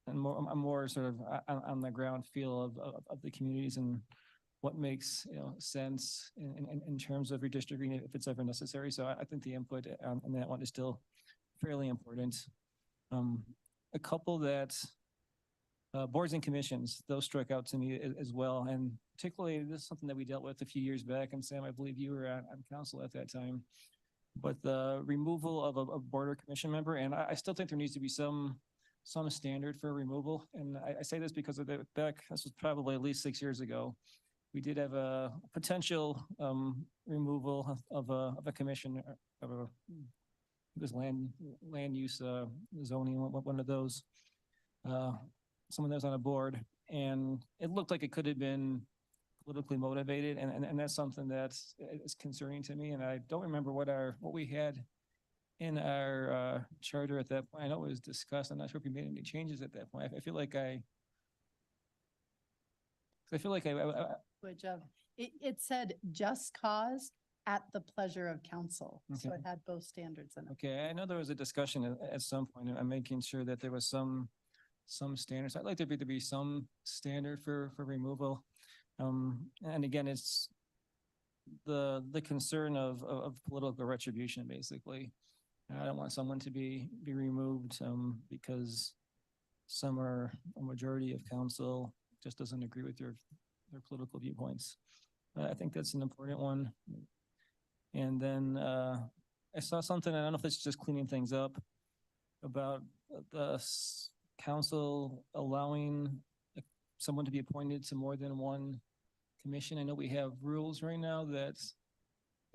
a more sort of on the ground feel of the communities and what makes sense in terms of redistricting if it's ever necessary. So I think the input on that one is still fairly important. A couple that boards and commissions, those struck out to me as well. And particularly, this is something that we dealt with a few years back. And Sam, I believe you were on council at that time. But the removal of a board or commission member, and I still think there needs to be some standard for removal. And I say this because this was probably at least 6 years ago. We did have a potential removal of a commission of this land use zoning, one of those. Someone that was on a board, and it looked like it could have been politically motivated, and that's something that is concerning to me. And I don't remember what we had in our charter at that point. I know it was discussed. I'm not sure if we made any changes at that point. I feel like Good job. It said just cause at the pleasure of council. So Okay. it had both standards in it. Okay, I know there was a discussion at some point. I'm making sure that there was some standards. I'd like there to be some standard for removal. And again, it's the concern of political retribution, basically. I don't want someone to be removed because a majority of council just doesn't agree with their political viewpoints. I think that's an important one. And then I saw something, I don't know if it's just cleaning things up, about the council allowing someone to be appointed to more than one commission. I know we have rules right now that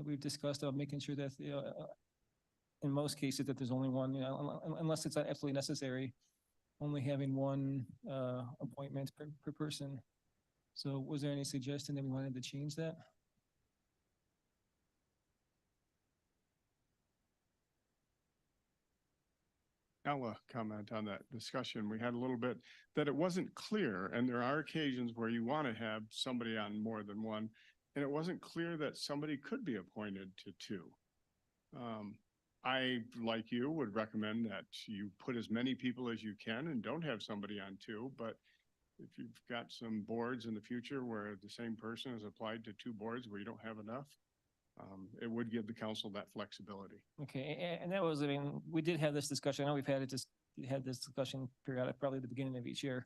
we've discussed about making sure that, in most cases, that there's only one, unless it's absolutely necessary, only having one appointment per person. So was there any suggestion that we wanted to change that? I'll comment on that discussion. We had a little bit that it wasn't clear, and there are occasions where you want to have somebody on more than one, and it wasn't clear that somebody could be appointed to two. I, like you, would recommend that you put as many people as you can and don't have somebody on two, but if you've got some boards in the future where the same person is applied to two boards where you don't have enough, it would give the council that flexibility. Okay, and that was, I mean, we did have this discussion. I know we've had this discussion periodic, probably at the beginning of each year.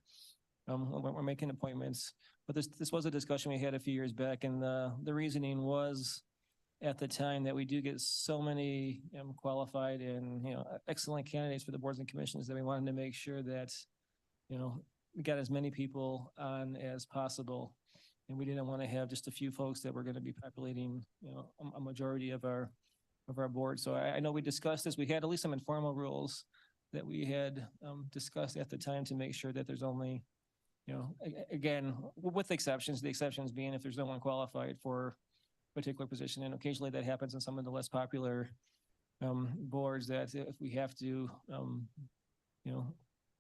When we're making appointments, but this was a discussion we had a few years back, and the reasoning was at the time that we do get so many qualified and excellent candidates for the boards and commissions that we wanted to make sure that we got as many people on as possible. And we didn't want to have just a few folks that were going to be populating, a majority of our board. So I know we discussed this. We had at least some informal rules that we had discussed at the time to make sure that there's only, again, with exceptions, the exceptions being if there's no one qualified for a particular position. And occasionally that happens in some of the less popular boards, that if we have to,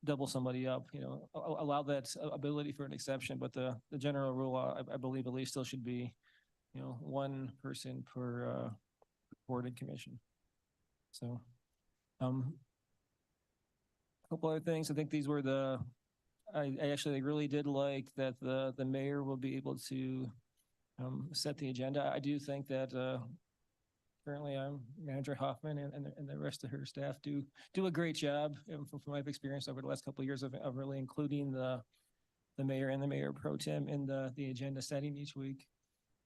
double somebody up, allow that ability for an exception. But the general rule, I believe at least still should be, one person per board and commission. So, a couple other things. I think these were I actually really did like that the mayor will be able to set the agenda. I do think that currently Manager Hoffman and the rest of her staff do a great job from my experience over the last couple of years of really including the mayor and the mayor pro tem in the agenda setting each week.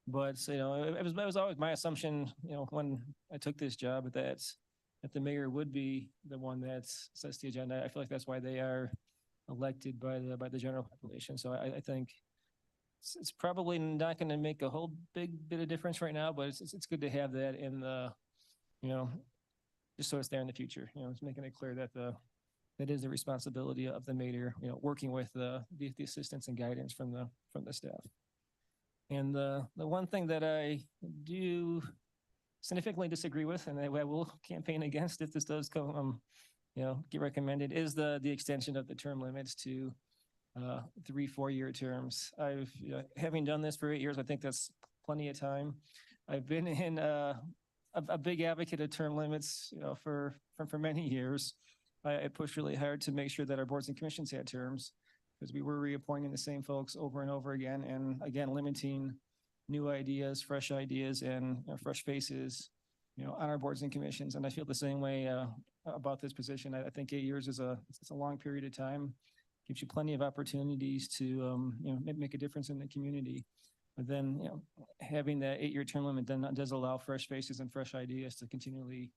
But it was always my assumption, when I took this job, that the mayor would be the one that sets the agenda. I feel like that's why they are elected by the general population. So I think it's probably not going to make a whole big bit of difference right now, but it's good to have that in the, just so it's there in the future. It's making it clear that the that is the responsibility of the mayor, working with the assistance and guidance from the staff. And the one thing that I do significantly disagree with, and I will campaign against if this does come, get recommended, is the extension of the term limits to 3 4-year terms. I've, having done this for 8 years, I think that's plenty of time. I've been in a big advocate of term limits, for many years. I pushed really hard to make sure that our boards and commissions had terms, because we were reappointing the same folks over and over again, and again, limiting new ideas, fresh ideas, and fresh faces, on our boards and commissions. And I feel the same way about this position. I think 8 years is it's a long period of time. Gives you plenty of opportunities to, make a difference in the community. But then, having that 8-year term limit then does allow fresh faces and fresh ideas to continually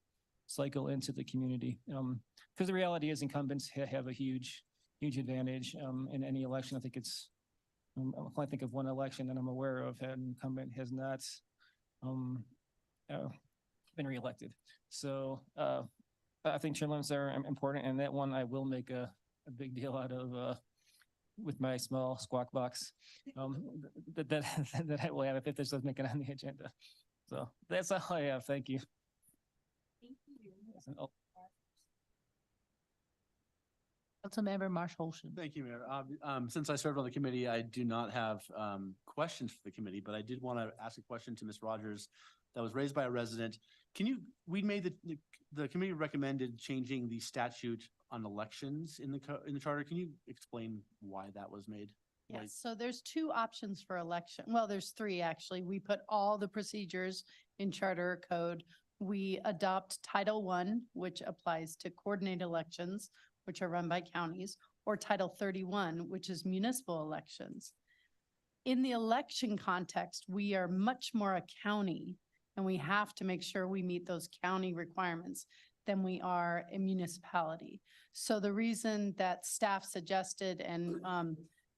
cycle into the community. Because the reality is incumbents have a huge advantage in any election. I think it's, I think of one election that I'm aware of, an incumbent has not been reelected. So I think term limits are important, and that one I will make a big deal out of with my small squawk box that I will have if this does make it on the agenda. So that's all I have. Thank you. Thank you. Councilmember Marsh Holston. Thank you, Mayor. Since I served on the committee, I do not have questions for the committee, but I did want to ask a question to Ms. Rogers that was raised by a resident. We made the committee recommended changing the statute on elections in the charter. Can you explain why that was made? Yes, so there's 2 options for election. Well, there's 3 actually. We put all the procedures in charter code. We adopt Title I, which applies to coordinated elections, which are run by counties, or Title 31, which is municipal elections. In the election context, we are much more a county, and we have to make sure we meet those county requirements than we are a municipality. So the reason that staff suggested and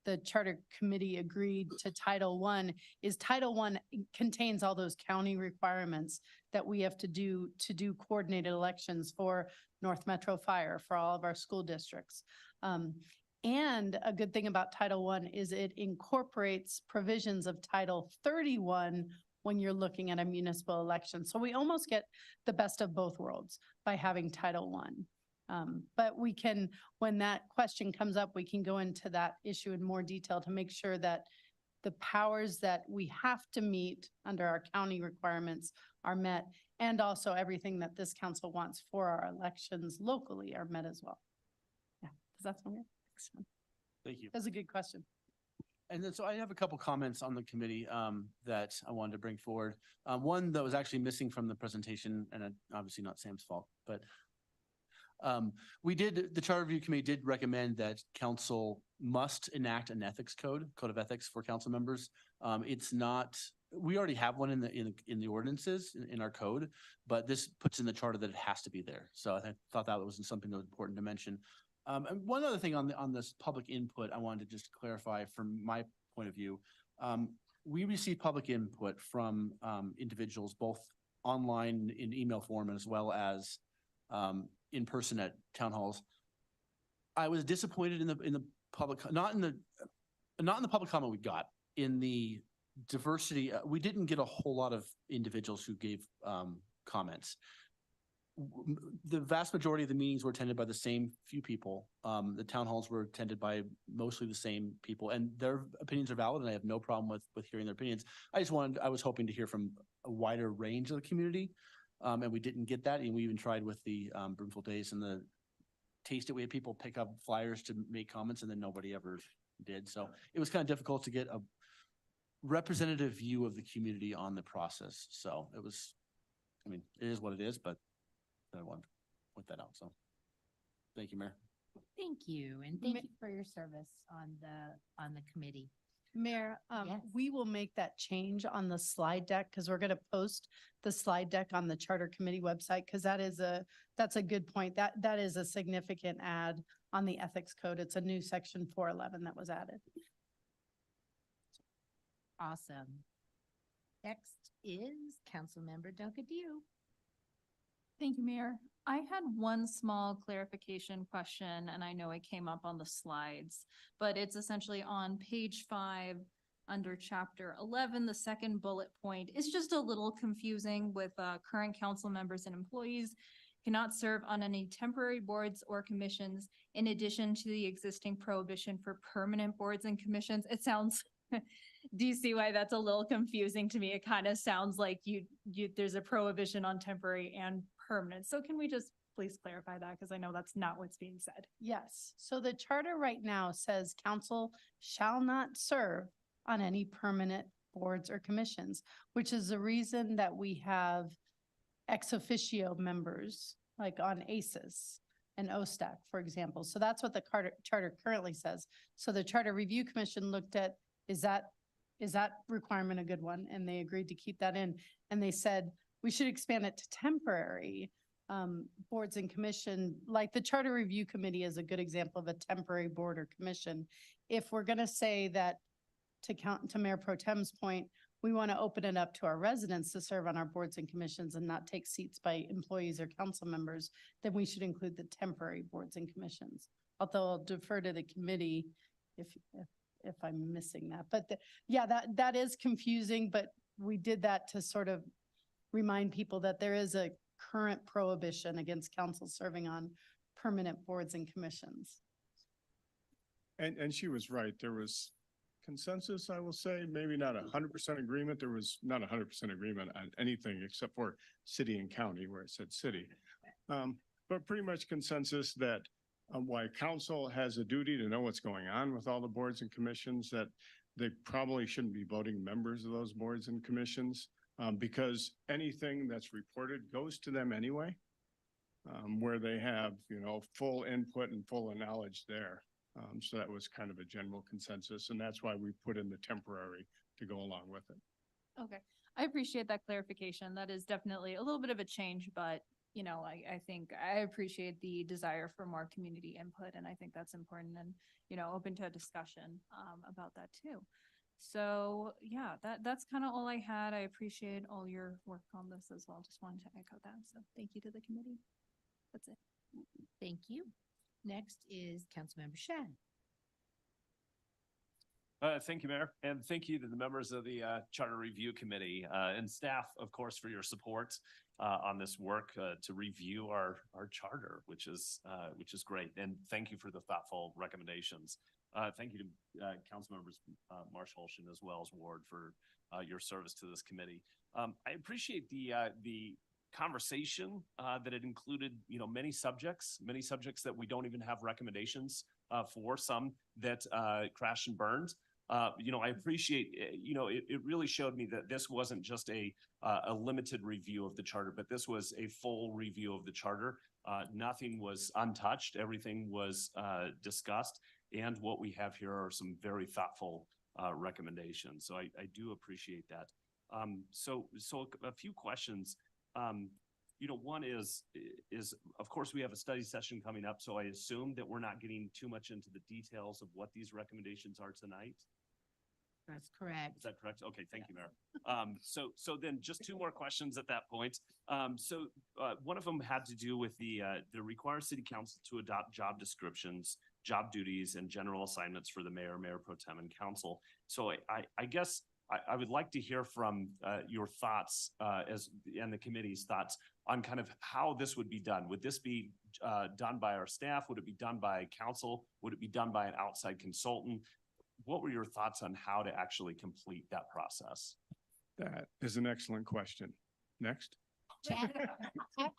the charter committee agreed to Title I is Title I contains all those county requirements that we have to do coordinated elections for North Metro Fire, for all of our school districts. And a good thing about Title I is it incorporates provisions of Title 31 when you're looking at a municipal election. So we almost get the best of both worlds by having Title I. But we can, when that question comes up, we can go into that issue in more detail to make sure that the powers that we have to meet under our county requirements are met, and also everything that this council wants for our elections locally are met as well. Yeah, does that sound good? Thank you. That's a good question. And then, so I have a couple comments on the committee that I wanted to bring forward. One that was actually missing from the presentation, and obviously not Sam's fault, but the Charter Review Committee did recommend that council must enact an ethics code of ethics for council members. It's not, we already have one in the ordinances in our code, but this puts in the charter that it has to be there. So I thought that was something that was important to mention. And one other thing on this public input, I wanted to just clarify from my point of view. We receive public input from individuals, both online in email form as well as in person at town halls. I was disappointed in the public, not in the public comment we got, in the diversity. We didn't get a whole lot of individuals who gave comments. The vast majority of the meetings were attended by the same few people. The town halls were attended by mostly the same people, and their opinions are valid, and I have no problem with hearing their opinions. I was hoping to hear from a wider range of the community, and we didn't get that. And we even tried with the Broomfield Days and the Taste It. We had people pick up flyers to make comments, and then nobody ever did. So it was kind of difficult to get a representative view of the community on the process. So it was, it is what it is, but I want to point that out. So thank you, Mayor. Thank you. And thank you for your service on the committee. Mayor, Yes. we will make that change on the slide deck, because we're going to post the slide deck on the Charter Committee website, because that's a good point. That is a significant add on the ethics code. It's a new section 411 that was added. Awesome. Next is Councilmember Duncan. Thank you, Mayor. I had one small clarification question, and I know it came up on the slides, but it's essentially on page 5, under chapter 11, the second bullet point. It's just a little confusing with current council members and employees cannot serve on any temporary boards or commissions in addition to the existing prohibition for permanent boards and commissions. It sounds, do you see why that's a little confusing to me? It kind of sounds like there's a prohibition on temporary and permanent. So can we just please clarify that? Because I know that's not what's being said. Yes, so the charter right now says council shall not serve on any permanent boards or commissions, which is the reason that we have ex officio members, like on ACES and OSTAC, for example. So that's what the charter currently says. So the Charter Review Commission looked at, is that requirement a good one? And they agreed to keep that in. And they said, we should expand it to temporary boards and commission, like the Charter Review Committee is a good example of a temporary board or commission. If we're gonna say that, to Mayor Pro Tem's point, we want to open it up to our residents to serve on our boards and commissions and not take seats by employees or council members, then we should include the temporary boards and commissions. Although I'll defer to the committee if I'm missing that. But yeah, that is confusing, but we did that to sort of remind people that there is a current prohibition against council serving on permanent boards and commissions. And she was right. There was consensus, I will say, maybe not 100% agreement. There was not 100% agreement on anything except for city and county where it said city. But pretty much consensus that why council has a duty to know what's going on with all the boards and commissions, that they probably shouldn't be voting members of those boards and commissions because anything that's reported goes to them anyway, where they have, full input and full knowledge there. So that was kind of a general consensus, and that's why we put in the temporary to go along with it. Okay, I appreciate that clarification. That is definitely a little bit of a change, but I think I appreciate the desire for more community input, and I think that's important and, open to a discussion about that too. So yeah, that's kind of all I had. I appreciate all your work on this as well. Just wanted to echo that. So thank you to the committee. That's it. Thank you. Next is Councilmember Shan. Thank you, Mayor, and thank you to the members of the Charter Review Committee and staff, of course, for your support on this work to review our charter, which is great. And thank you for the thoughtful recommendations. Thank you to Council Members Marsh Holshin as well as Ward for your service to this committee. I appreciate the conversation that it included, many subjects that we don't even have recommendations for, some that crashed and burned. I appreciate, it really showed me that this wasn't just a limited review of the charter, but this was a full review of the charter. Nothing was untouched. Everything was discussed. And what we have here are some very thoughtful recommendations. So I do appreciate that. So a few questions. One is of course we have a study session coming up, so I assume that we're not getting too much into the details of what these recommendations are tonight. That's correct. Is that correct? Okay, thank you, Mayor. So then just two more questions at that point. One of them had to do with the require city council to adopt job descriptions, job duties, and general assignments for the mayor, mayor pro tem, and council. So I guess I would like to hear from your thoughts and the committee's thoughts on kind of how this would be done. Would this be done by our staff? Would it be done by council? Would it be done by an outside consultant? What were your thoughts on how to actually complete that process? That is an excellent question. Next. I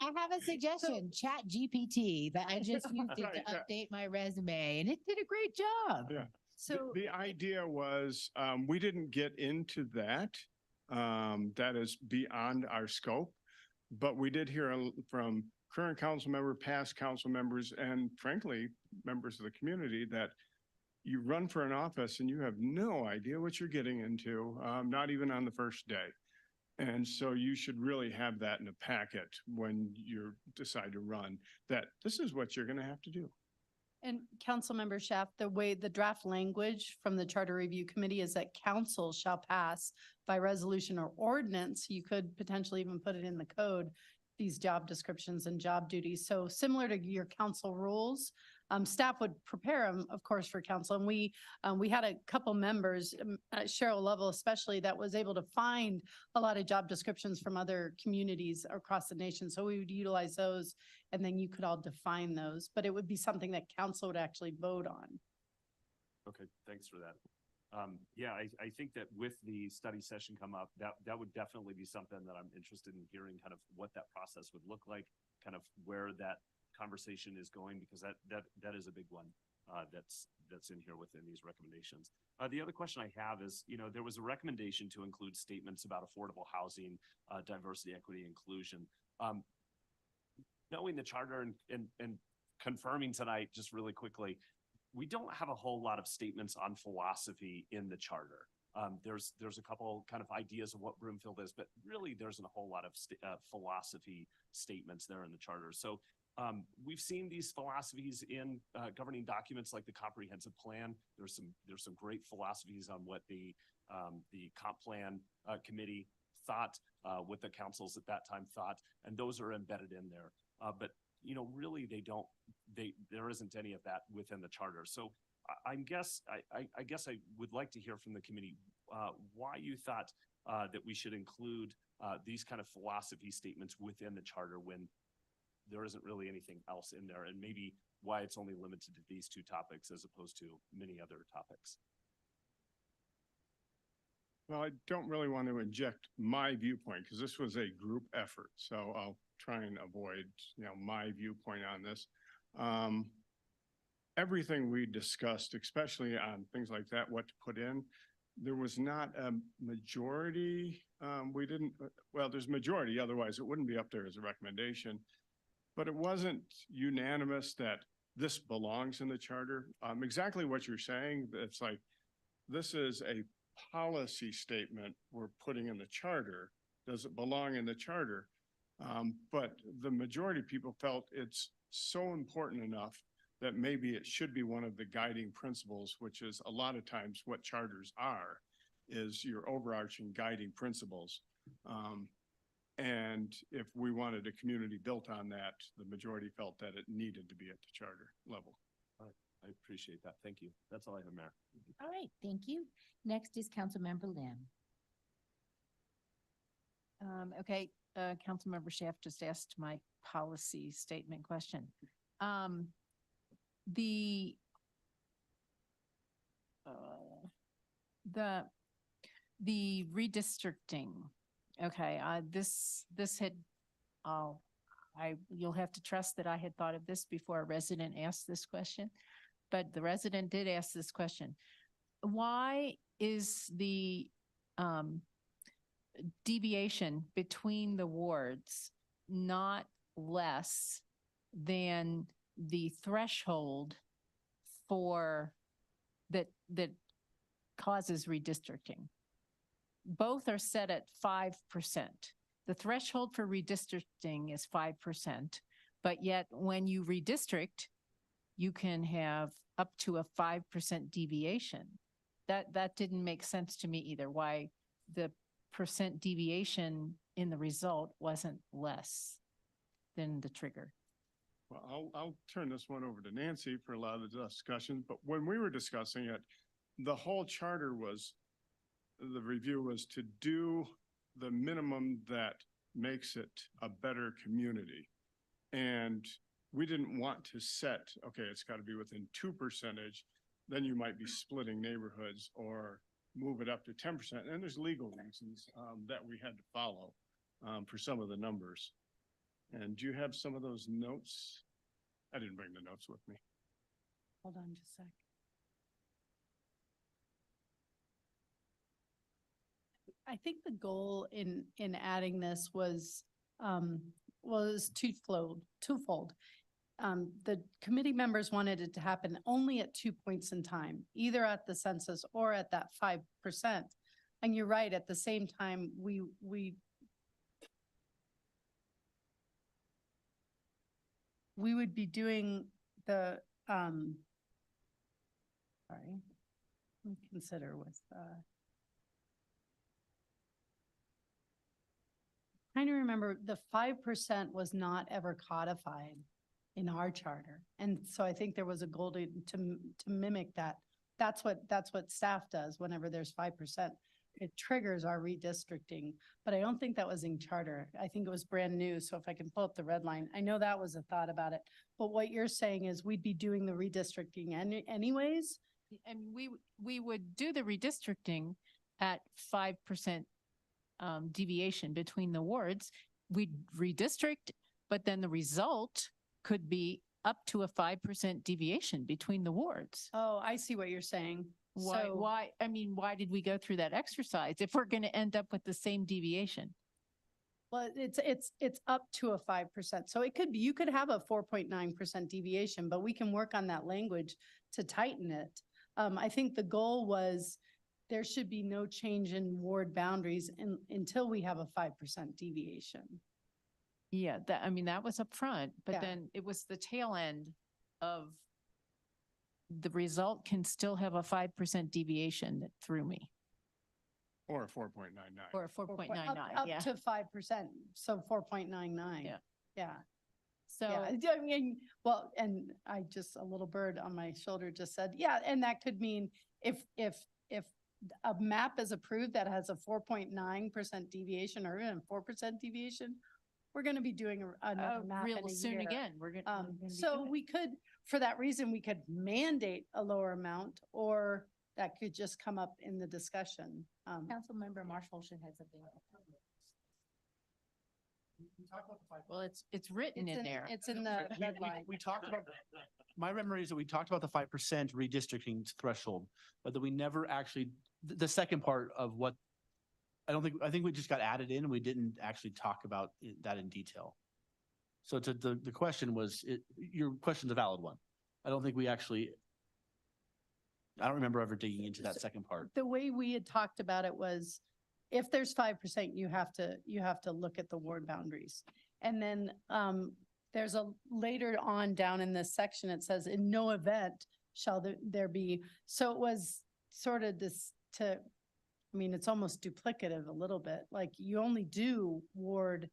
have a suggestion, Chat GPT, that I just used it to update my resume, and it did a great job. Yeah. So the idea was, we didn't get into that. That is beyond our scope, but we did hear from current council member, past council members, and frankly, members of the community that you run for an office and you have no idea what you're getting into, not even on the first day. And so you should really have that in a packet when you decide to run, that this is what you're going to have to do. And Councilmember Schaaf, the way the draft language from the Charter Review Committee is that council shall pass by resolution or ordinance. You could potentially even put it in the code, these job descriptions and job duties. So similar to your council rules, staff would prepare them, of course, for council. And we had a couple members, Cheryl Lovell especially, that was able to find a lot of job descriptions from other communities across the nation. So we would utilize those and then you could all define those, but it would be something that council would actually vote on. Okay, thanks for that. Yeah, I think that with the study session come up, that would definitely be something that I'm interested in hearing kind of what that process would look like, kind of where that conversation is going, because that is a big one that's in here within these recommendations. The other question I have is, there was a recommendation to include statements about affordable housing, diversity, equity, inclusion. Knowing the charter and confirming tonight, just really quickly, we don't have a whole lot of statements on philosophy in the charter. There's a couple kind of ideas of what Broomfield is, but really there isn't a whole lot of philosophy statements there in the charter. So we've seen these philosophies in governing documents like the comprehensive plan. There's some great philosophies on what the comp plan committee thought, what the councils at that time thought, and those are embedded in there. But really there isn't any of that within the charter. So I guess I would like to hear from the committee why you thought that we should include these kind of philosophy statements within the charter when there isn't really anything else in there, and maybe why it's only limited to these two topics as opposed to many other topics. Well, I don't really want to inject my viewpoint because this was a group effort. So I'll try and avoid, my viewpoint on this. Everything we discussed, especially on things like that, what to put in, there was not a majority. There's majority, otherwise it wouldn't be up there as a recommendation. But it wasn't unanimous that this belongs in the charter. Exactly what you're saying, it's like, this is a policy statement we're putting in the charter. Does it belong in the charter? But the majority of people felt it's so important enough that maybe it should be one of the guiding principles, which is a lot of times what charters are, is your overarching guiding principles. And if we wanted a community built on that, the majority felt that it needed to be at the charter level. I appreciate that. Thank you. That's all I have, Mayor. All right, thank you. Next is Councilmember Lim. Okay, Councilmember Schaaf just asked my policy statement question. The redistricting, okay, this had, you'll have to trust that I had thought of this before a resident asked this question, but the resident did ask this question. Why is the deviation between the wards not less than the threshold for that causes redistricting? Both are set at 5%. The threshold for redistricting is 5%, but yet when you redistrict, you can have up to a 5% deviation. That didn't make sense to me either, why the percent deviation in the result wasn't less than the trigger. Well, I'll turn this one over to Nancy for a lot of the discussion, but when we were discussing it, the whole charter was, the review was to do the minimum that makes it a better community. And we didn't want to set, okay, it's got to be within 2%, then you might be splitting neighborhoods, or move it up to 10%. And there's legal reasons that we had to follow for some of the numbers. And do you have some of those notes? I didn't bring the notes with me. Hold on just a sec. I think the goal in adding this was twofold. The committee members wanted it to happen only at 2 points in time, either at the census or at that 5%. And you're right, at the same time, we would be doing the, sorry, let me consider with, trying to remember, the 5% was not ever codified in our charter. And so I think there was a goal to mimic that. That's what staff does whenever there's 5%. It triggers our redistricting, but I don't think that was in charter. I think it was brand new. So if I can pull up the red line, I know that was a thought about it. But what you're saying is we'd be doing the redistricting anyways? And we would do the redistricting at 5% deviation between the wards. We'd redistrict, but then the result could be up to a 5% deviation between the wards. Oh, I see what you're saying. Why, I mean, why did we go through that exercise if we're going to end up with the same deviation? Well, it's up to a 5%. So it could be, you could have a 4.9% deviation, but we can work on that language to tighten it. I think the goal was there should be no change in ward boundaries until we have a 5% deviation. Yeah, I mean, that was up front, but Yeah. then it was the tail end of the result can still have a 5% deviation that threw me. Or 4.99. Or 4.99, Up yeah. to 5%, so 4.99. Yeah. Yeah. So, Yeah, I mean, well, and a little bird on my shoulder just said, yeah, and that could mean if a map is approved that has a 4.9% deviation or even 4% deviation, we're gonna be doing another map in real a soon year. again, we're gonna be So doing it. we could, for that reason, we could mandate a lower amount, or that could just come up in the discussion. Councilmember Marshall should have something. Well, it's written in there. It's in the red line. We talked about, my memory is that we talked about the 5% redistricting threshold, but that we never actually, the second part of what, I think we just got added in and we didn't actually talk about that in detail. So the question was, your question's a valid one. I don't think we actually, I don't remember ever digging into that second part. The way we had talked about it was, if there's 5%, you have to look at the ward boundaries. And then, there's a, later on down in this section, it says, in no event shall there be, so it was sort of this I mean, it's almost duplicative a little bit, like you only do ward,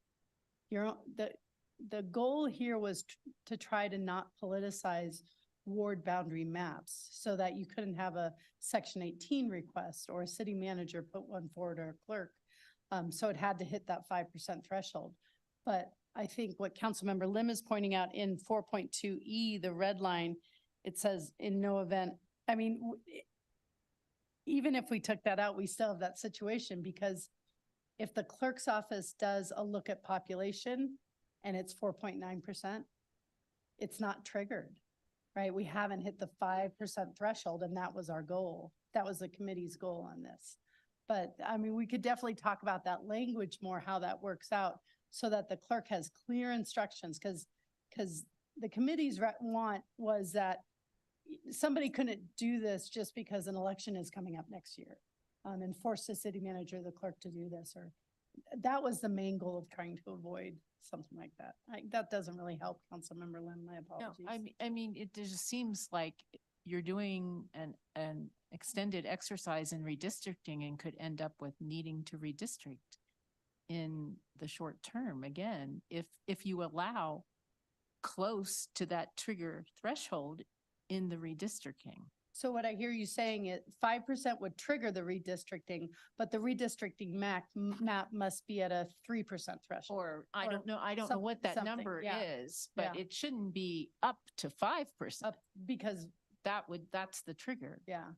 the goal here was to try to not politicize ward boundary maps so that you couldn't have a section 18 request or a city manager put one forward or a clerk. So it had to hit that 5% threshold. But I think what Councilmember Lim is pointing out in 4.2E, the red line, it says in no event, I mean, even if we took that out, we still have that situation, because if the clerk's office does a look at population and it's 4.9%, it's not triggered, right? We haven't hit the 5% threshold, and that was our goal. That was the committee's goal on this. But I mean, we could definitely talk about that language more, how that works out, so that the clerk has clear instructions, because the committee's want was that somebody couldn't do this just because an election is coming up next year, and force the city manager, the clerk to do this, or that was the main goal of trying to avoid something like that. That doesn't really help, Councilmember Lim, my No, apologies. I mean, it just seems like you're doing an extended exercise in redistricting and could end up with needing to redistrict in the short term again, if you allow close to that trigger threshold in the redistricting. So what I hear you saying is 5% would trigger the redistricting, but the redistricting map must be at a 3% threshold. Or I don't know what that something, number yeah. is, but Yeah. it shouldn't be up to 5%. Because That's the trigger yeah.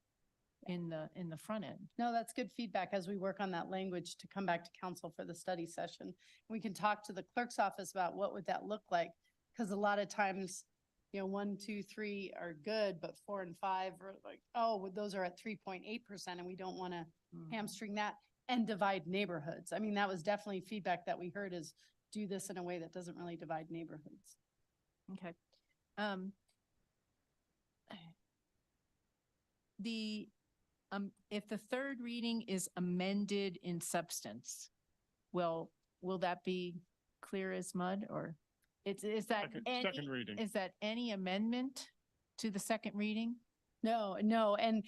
in the front end. No, that's good feedback as we work on that language to come back to council for the study session. We can talk to the clerk's office about what would that look like? Because a lot of times, 1, 2, 3 are good, but 4 and 5 are like, oh, well, those are at 3.8%, and we don't want to hamstring that and divide neighborhoods. I mean, that was definitely feedback that we heard, is do this in a way that doesn't really divide neighborhoods. Okay. If the third reading is amended in substance, will that be clear as mud, or is that Second reading. is that any amendment to the second reading? No, and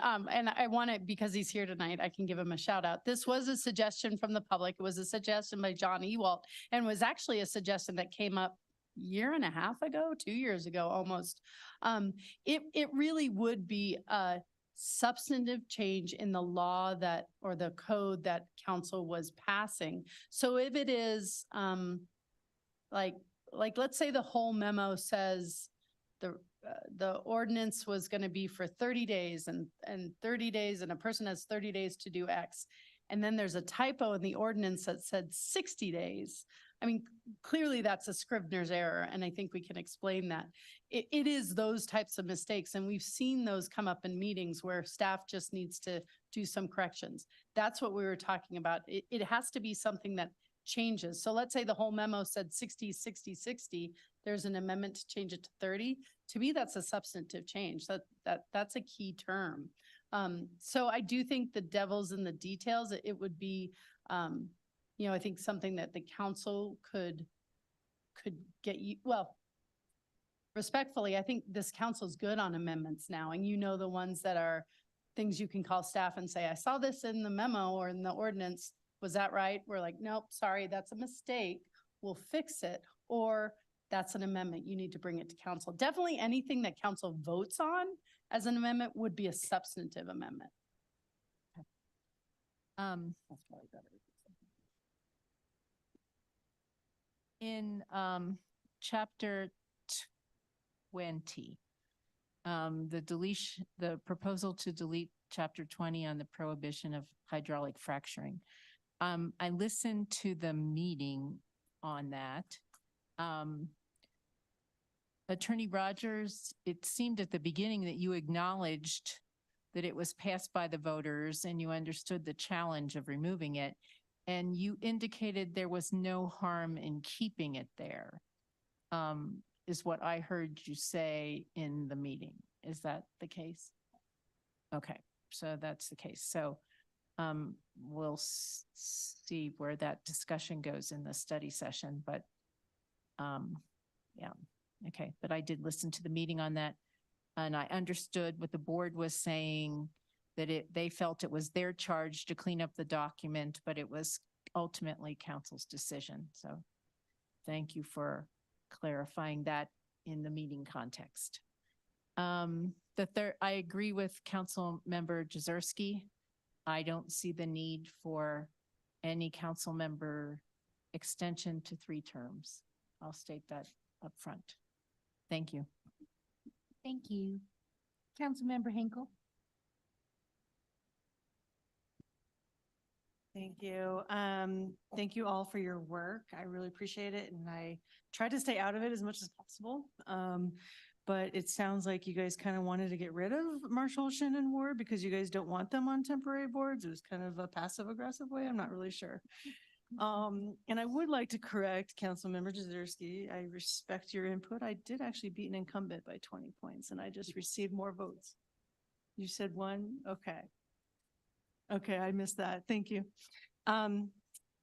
And I want to, because he's here tonight, I can give him a shout out. This was a suggestion from the public. It was a suggestion by John Ewalt and was actually a suggestion that came up year and a half ago, 2 years ago almost. It really would be a substantive change in the law that, or the code that council was passing. So if it is, like, let's say the whole memo says the ordinance was going to be for 30 days and 30 days and a person has 30 days to do X. And then there's a typo in the ordinance that said 60 days. I mean, clearly that's a Scrivener's error, and I think we can explain that. It is those types of mistakes, and we've seen those come up in meetings where staff just needs to do some corrections. That's what we were talking about. It has to be something that changes. So let's say the whole memo said 60, 60, 60. There's an amendment to change it to 30. To me, that's a substantive change. That's a key term. So I do think the devil's in the details. It would be, I think something that the council could get you, well, respectfully, I think this council's good on amendments now, and the ones that are things you can call staff and say, I saw this in the memo or in the ordinance. Was that right? We're like, nope, sorry, that's a mistake. We'll fix it. Or that's an amendment. You need to bring it to council. Definitely anything that council votes on as an amendment would be a substantive amendment. That's probably better. In chapter 20, the proposal to delete chapter 20 on the prohibition of hydraulic fracturing. I listened to the meeting on that. Attorney Rogers, it seemed at the beginning that you acknowledged that it was passed by the voters and you understood the challenge of removing it. And you indicated there was no harm in keeping it there, is what I heard you say in the meeting. Is that the case? Okay, so that's the case. So we'll see where that discussion goes in the study session, but yeah, okay. But I did listen to the meeting on that, and I understood what the board was saying, that they felt it was their charge to clean up the document, but it was ultimately council's decision. So thank you for clarifying that in the meeting context. I agree with Council Member Jezierski. I don't see the need for any council member extension to 3 terms. I'll state that up front. Thank you. Thank you. Councilmember Hinkle. Thank you. Thank you all for your work. I really appreciate it. And I tried to stay out of it as much as possible. But it sounds like you guys kind of wanted to get rid of Marshall, Shannon, Ward because you guys don't want them on temporary boards. It was kind of a passive aggressive way. I'm not really sure. And I would like to correct Councilmember Jezierski. I respect your input. I did actually beat an incumbent by 20 points and I just received more votes. You said 1? Okay. Okay, I missed that. Thank you.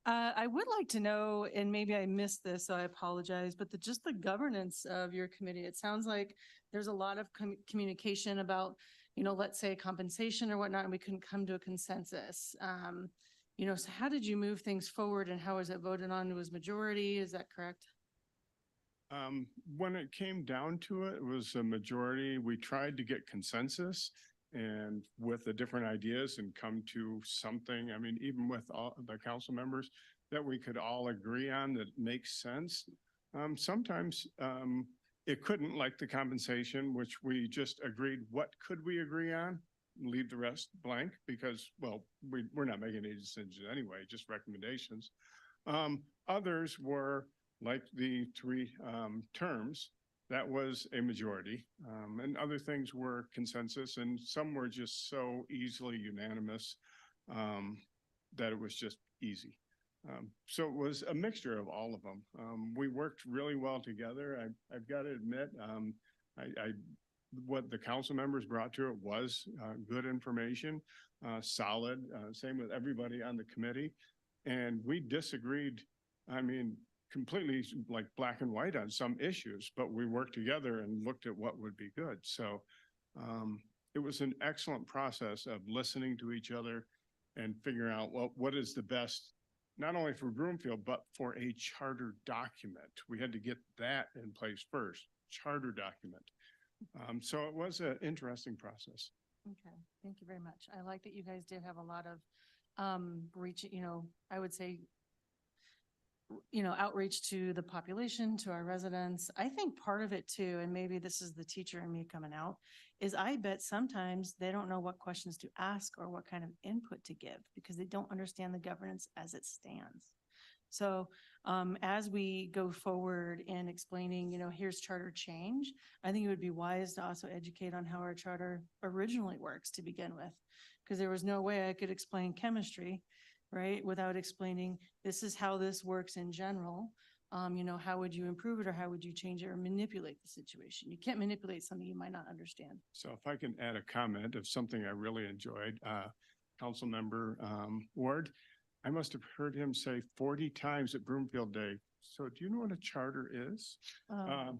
I would like to know, and maybe I missed this, so I apologize, but just the governance of your committee. It sounds like there's a lot of communication about, let's say compensation or whatnot, and we couldn't come to a consensus. So how did you move things forward and how was it voted on? It was majority, is that correct? When it came down to it, it was a majority. We tried to get consensus and with the different ideas and come to something. I mean, even with all the council members that we could all agree on that makes sense. Sometimes it couldn't, like the compensation, which we just agreed, what could we agree on? Leave the rest blank because, well, we're not making any decisions anyway, just recommendations. Others were like the 3 terms. That was a majority, and other things were consensus, and some were just so easily unanimous that it was just easy. So it was a mixture of all of them. We worked really well together. I've got to admit, what the council members brought to it was good information, solid, same with everybody on the committee. And we disagreed, completely like black and white on some issues, but we worked together and looked at what would be good. So it was an excellent process of listening to each other and figuring out what is the best, not only for Broomfield, but for a charter document. We had to get that in place first, charter document. So it was an interesting process. Okay, thank you very much. I like that you guys did have a lot of reach, I would say, outreach to the population, to our residents. I think part of it too, and maybe this is the teacher in me coming out, is I bet sometimes they don't know what questions to ask or what kind of input to give because they don't understand the governance as it stands. So as we go forward in explaining, here's charter change, I think it would be wise to also educate on how our charter originally works to begin with. Because there was no way I could explain chemistry, right, without explaining this is how this works in general. How would you improve it or how would you change it or manipulate the situation? You can't manipulate something you might not understand. So if I can add a comment of something I really enjoyed, Councilmember Ward, I must have heard him say 40 times at Broomfield Day. So do you know what a charter is? And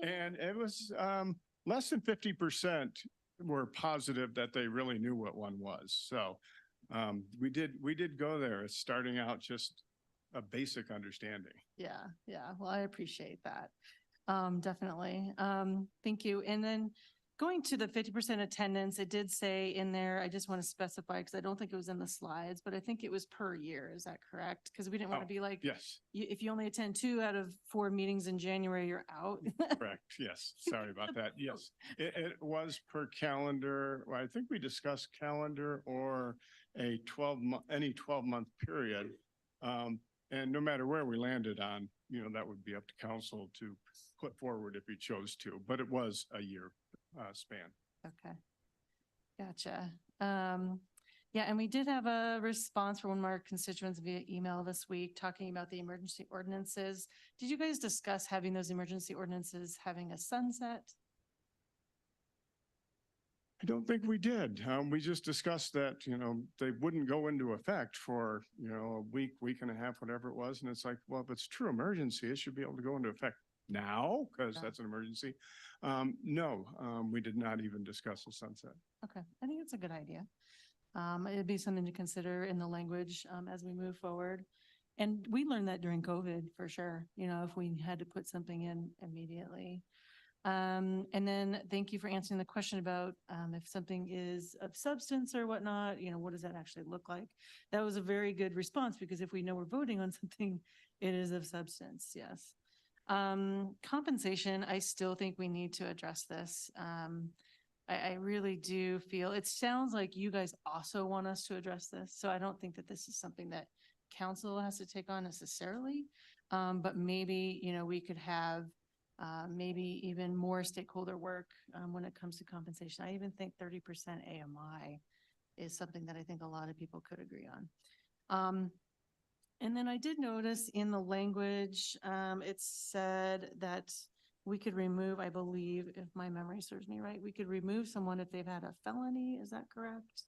it was less than 50% were positive that they really knew what one was. So we did go there. It's starting out just a basic understanding. Yeah. Well, I appreciate that. Definitely. Thank you. And then going to the 50% attendance, it did say in there, I just want to specify because I don't think it was in the slides, but I think it was per year. Is that correct? Because we didn't want to be like, Yes, if you only attend 2 out of 4 meetings in January, you're out. correct. Yes, sorry about that. Yes, it was per calendar. Well, I think we discussed calendar or a 12-month, any 12-month period. And no matter where we landed on, that would be up to council to put forward if he chose to, but it was a year span. Okay. Gotcha. Yeah, and we did have a response from one of our constituents via email this week talking about the emergency ordinances. Did you guys discuss having those emergency ordinances having a sunset? I don't think we did. We just discussed that, they wouldn't go into effect for, a week and a half, whatever it was. And it's like, well, if it's true emergency, it should be able to go into effect now because that's an emergency. No, we did not even discuss a sunset. Okay, I think it's a good idea. It'd be something to consider in the language as we move forward. And we learned that during COVID for sure, if we had to put something in immediately. And then thank you for answering the question about if something is of substance or whatnot, what does that actually look like? That was a very good response because if we know we're voting on something, it is of substance, yes. Compensation, I still think we need to address this. I really do feel, it sounds like you guys also want us to address this. So I don't think that this is something that council has to take on necessarily. But maybe, we could have maybe even more stakeholder work when it comes to compensation. I even think 30% AMI is something that I think a lot of people could agree on. And then I did notice in the language, it said that we could remove, I believe, if my memory serves me right, we could remove someone if they've had a felony. Is that correct?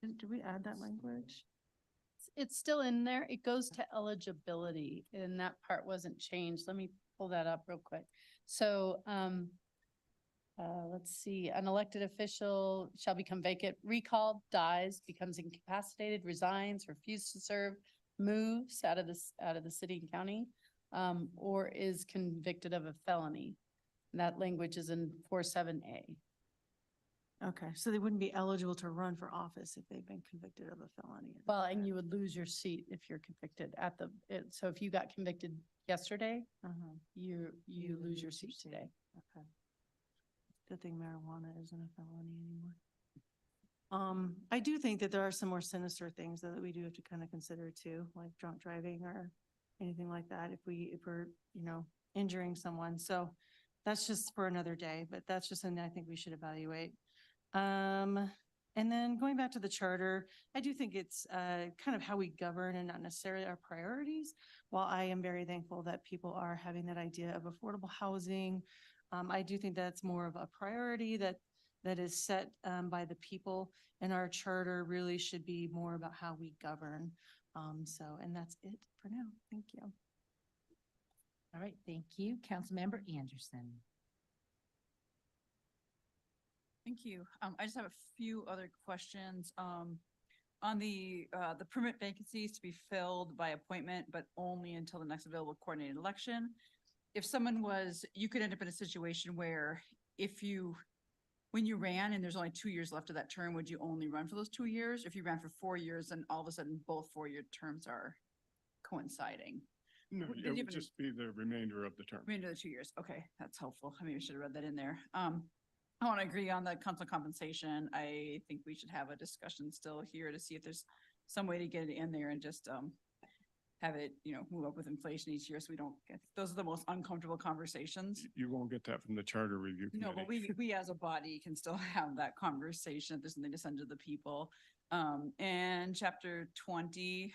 Did we add that language? It's still in there. It goes to eligibility and that part wasn't changed. Let me pull that up real quick. So, let's see, an elected official shall become vacant, recalled, dies, becomes incapacitated, resigns, refuses to serve, moves out of the city and county, or is convicted of a felony. That language is in 47A. Okay, so they wouldn't be eligible to run for office if they've been convicted of a felony. Well, and you would lose your seat if you're convicted so if you got convicted yesterday, you lose your seat today. Okay. Good thing marijuana isn't a felony anymore. I do think that there are some more sinister things that we do have to kind of consider too, like drunk driving or anything like that if we're, injuring someone. So that's just for another day, but that's just something I think we should evaluate. And then going back to the charter, I do think it's kind of how we govern and not necessarily our priorities. While I am very thankful that people are having that idea of affordable housing, I do think that's more of a priority that is set by the people, and our charter really should be more about how we govern. And that's it for now. Thank you. All right, thank you. Councilmember Anderson. Thank you. I just have a few other questions. On the permit vacancies to be filled by appointment, but only until the next available coordinated election. If someone was, you could end up in a situation where when you ran and there's only 2 years left of that term, would you only run for those 2 years? If you ran for 4 years and all of a sudden both 4-year terms are coinciding? No, Did it you would have any- just be the remainder of the term. Remainder of the 2 years. Okay, that's helpful. I maybe should have read that in there. I want to agree on the council compensation. I think we should have a discussion still here to see if there's some way to get it in there and just have it, move up with inflation each year so we don't get, those are the most uncomfortable conversations. You won't get that from the charter review No, but committee. we as a body can still have that conversation if there's something to send to the people. And chapter 20,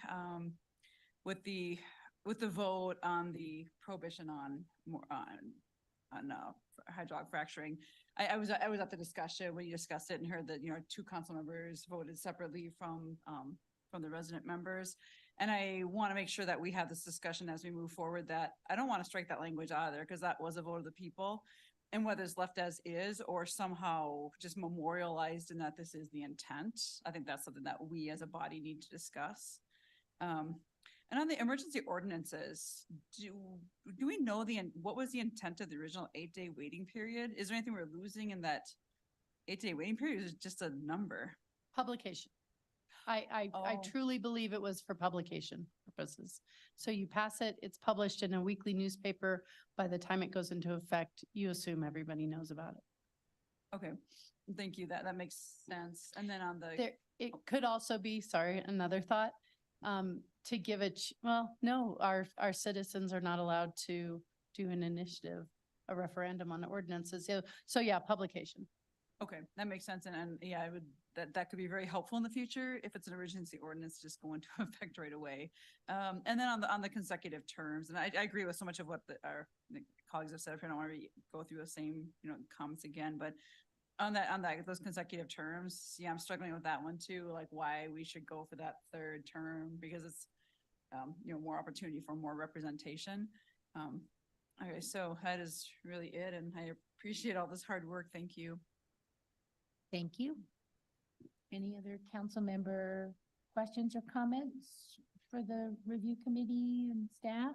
with the vote on the prohibition on hydraulic fracturing. I was at the discussion when you discussed it and heard that, 2 council members voted separately from the resident members. And I want to make sure that we have this discussion as we move forward, that I don't want to strike that language either, because that was a vote of the people. And whether it's left as is or somehow just memorialized in that this is the intent, I think that's something that we as a body need to discuss. And on the emergency ordinances, do we know what was the intent of the original 8-day waiting period? Is there anything we're losing in that 8-day waiting period? Or is it just a number? Publication. I Oh. truly believe it was for publication purposes. So you pass it, it's published in a weekly newspaper. By the time it goes into effect, you assume everybody knows about it. Okay, thank you. That makes sense. And then on the, It could also be, sorry, another thought, to give it, no, our citizens are not allowed to do an initiative, a referendum on ordinances. So yeah, publication. okay, that makes sense. And yeah, I would, that could be very helpful in the future if it's an emergency ordinance, just go into effect right away. And then on the consecutive terms, and I agree with so much of what our colleagues have said. I don't want to go through the same, comments again, but on those consecutive terms, yeah, I'm struggling with that one too, like why we should go for that 3rd term, because it's, more opportunity for more representation. Okay, so that is really it, and I appreciate all this hard work. Thank you. Thank you. Any other council member questions or comments for the review committee and staff?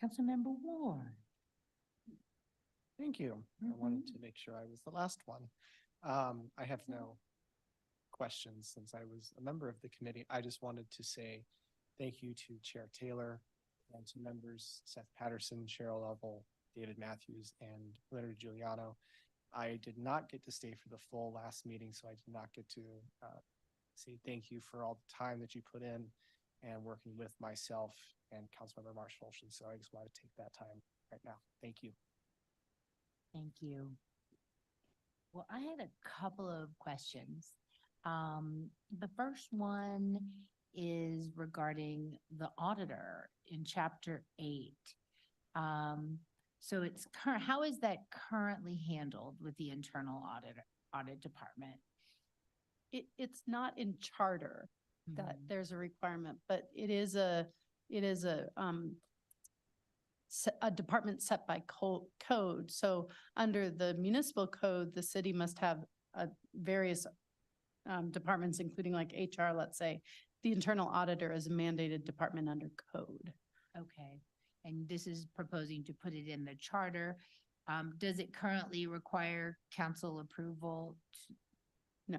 Councilmember Ward. Thank you. I wanted to make sure I was the last one. I have no questions since I was a member of the committee. I just wanted to say thank you to Chair Taylor and to members Seth Patterson, Cheryl Lovell, David Matthews, and Leonard Giuliano. I did not get to stay for the full last meeting, so I did not get to say thank you for all the time that you put in and working with myself and Councilmember Marshall. So I just want to take that time right now. Thank you. Thank you. Well, I had a couple of questions. The first one is regarding the auditor in chapter 8. So it's how is that currently handled with the internal audit department? It's not in charter that there's a requirement, but it is a department set by code. So under the municipal code, the city must have various departments, including like HR, let's say. The internal auditor is a mandated department under code. Okay, and this is proposing to put it in the charter. Does it currently require council approval? No.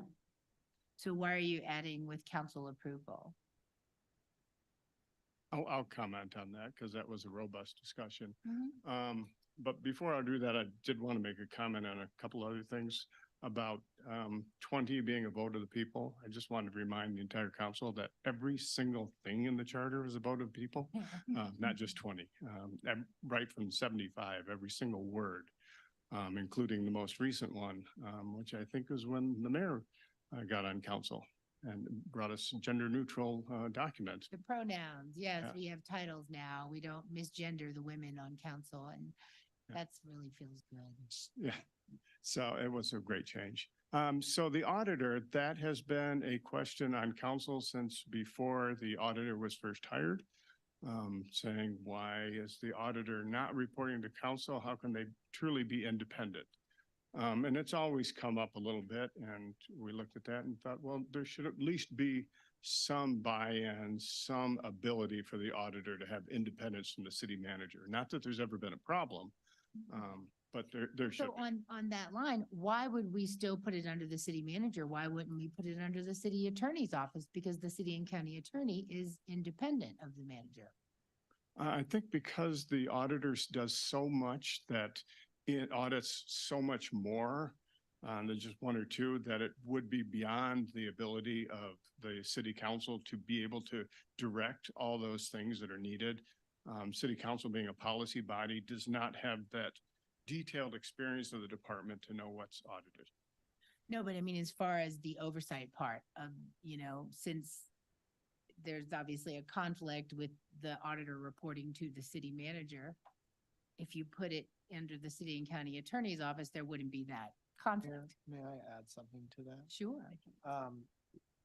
So why are you adding with council approval? I'll comment on that because that was a robust discussion. But before I do that, I did want to make a comment on a couple other things about 20 being a vote of the people. I just wanted to remind the entire council that every single thing in the charter is a vote of people, not just 20. Right from 75, every single word, including the most recent one, which I think is when the mayor got on council and brought us gender neutral document. The pronouns, yes, Yeah. we have titles now. We don't misgender the women on council, and that's really feels good. Yeah, so it was a great change. So the auditor, that has been a question on council since before the auditor was first hired. Saying, why is the auditor not reporting to council? How can they truly be independent? And it's always come up a little bit, and we looked at that and thought, well, there should at least be some buy-in, some ability for the auditor to have independence from the city manager. Not that there's ever been a problem, but there should. So on that line, why would we still put it under the city manager? Why wouldn't we put it under the city attorney's office? Because the city and county attorney is independent of the manager. I think because the auditors does so much that it audits so much more than just one or two, that it would be beyond the ability of the city council to be able to direct all those things that are needed. City council, being a policy body, does not have that detailed experience of the department to know what's audited. No, but I mean, as far as the oversight part of, since there's obviously a conflict with the auditor reporting to the city manager, if you put it under the city and county attorney's office, there wouldn't be that conflict. May I add something to that? Sure.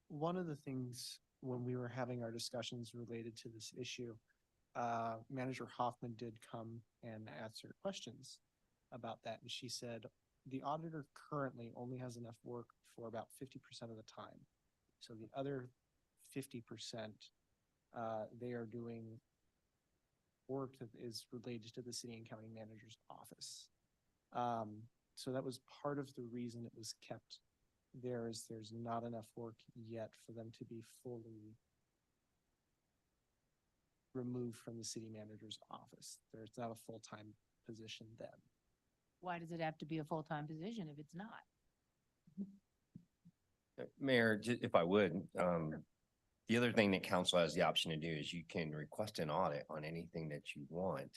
One of the things when we were having our discussions related to this issue, Manager Hoffman did come and answer questions about that. And she said, the auditor currently only has enough work for about 50% of the time. So the other 50%, they are doing work that is related to the city and county manager's office. So that was part of the reason it was kept there, is there's not enough work yet for them to be fully removed from the city manager's office. There's not a full-time position then. Why does it have to be a full-time position if it's not? Mayor, if I would, the other thing that council has the option to do is you can request an audit on anything that you want.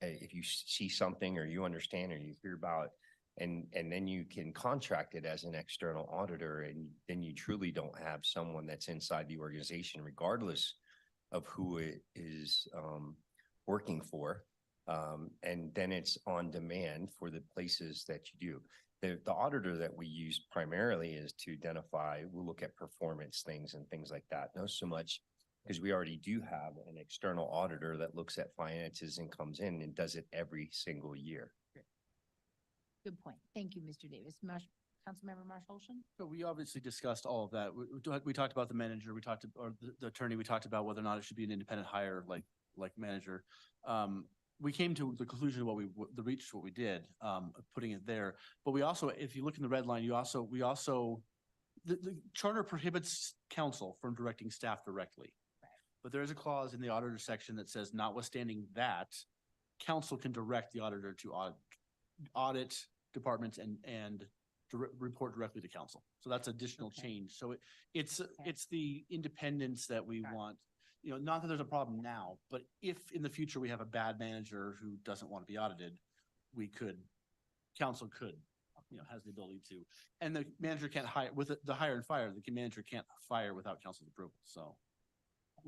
If you see something or you understand or you hear about, and then you can contract it as an external auditor, and then you truly don't have someone that's inside the organization, regardless of who it is working for. And then it's on demand for the places that you do. The auditor that we use primarily is to identify, we'll look at performance things and things like that. Not so much, because we already do have an external auditor that looks at finances and comes in and does it every single year. Good point. Thank you, Mr. Davis. Councilmember Marshall. So we obviously discussed all of that. We talked about the manager, we talked, or the attorney, we talked about whether or not it should be an independent hire like manager. We came to the conclusion of what we did, putting it there. But we also, if you look in the red line, the charter prohibits council from directing staff directly. But there is a clause in the auditor section that says, notwithstanding that, council can direct the auditor to audit departments and report directly to council. So that's additional change. So it's the independence that we want. Not that there's a problem now, but if in the future we have a bad manager who doesn't want to be audited, council could, has the ability to, and the manager can't hire with the hire and fire. The manager can't fire without council's approval. So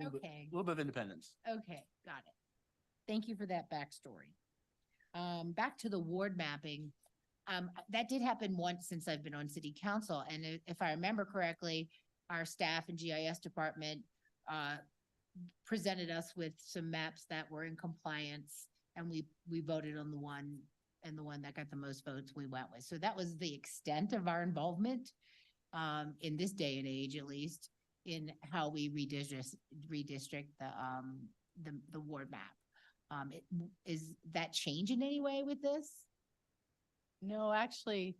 a little bit of independence. Okay, got it. Thank you for that backstory. Back to the ward mapping. That did happen once since I've been on city council. And if I remember correctly, our staff and GIS department presented us with some maps that were in compliance, and we voted on the one that got the most votes we went with. So that was the extent of our involvement in this day and age, at least, in how we redistrict the ward map. Is that change in any way with this? No, actually,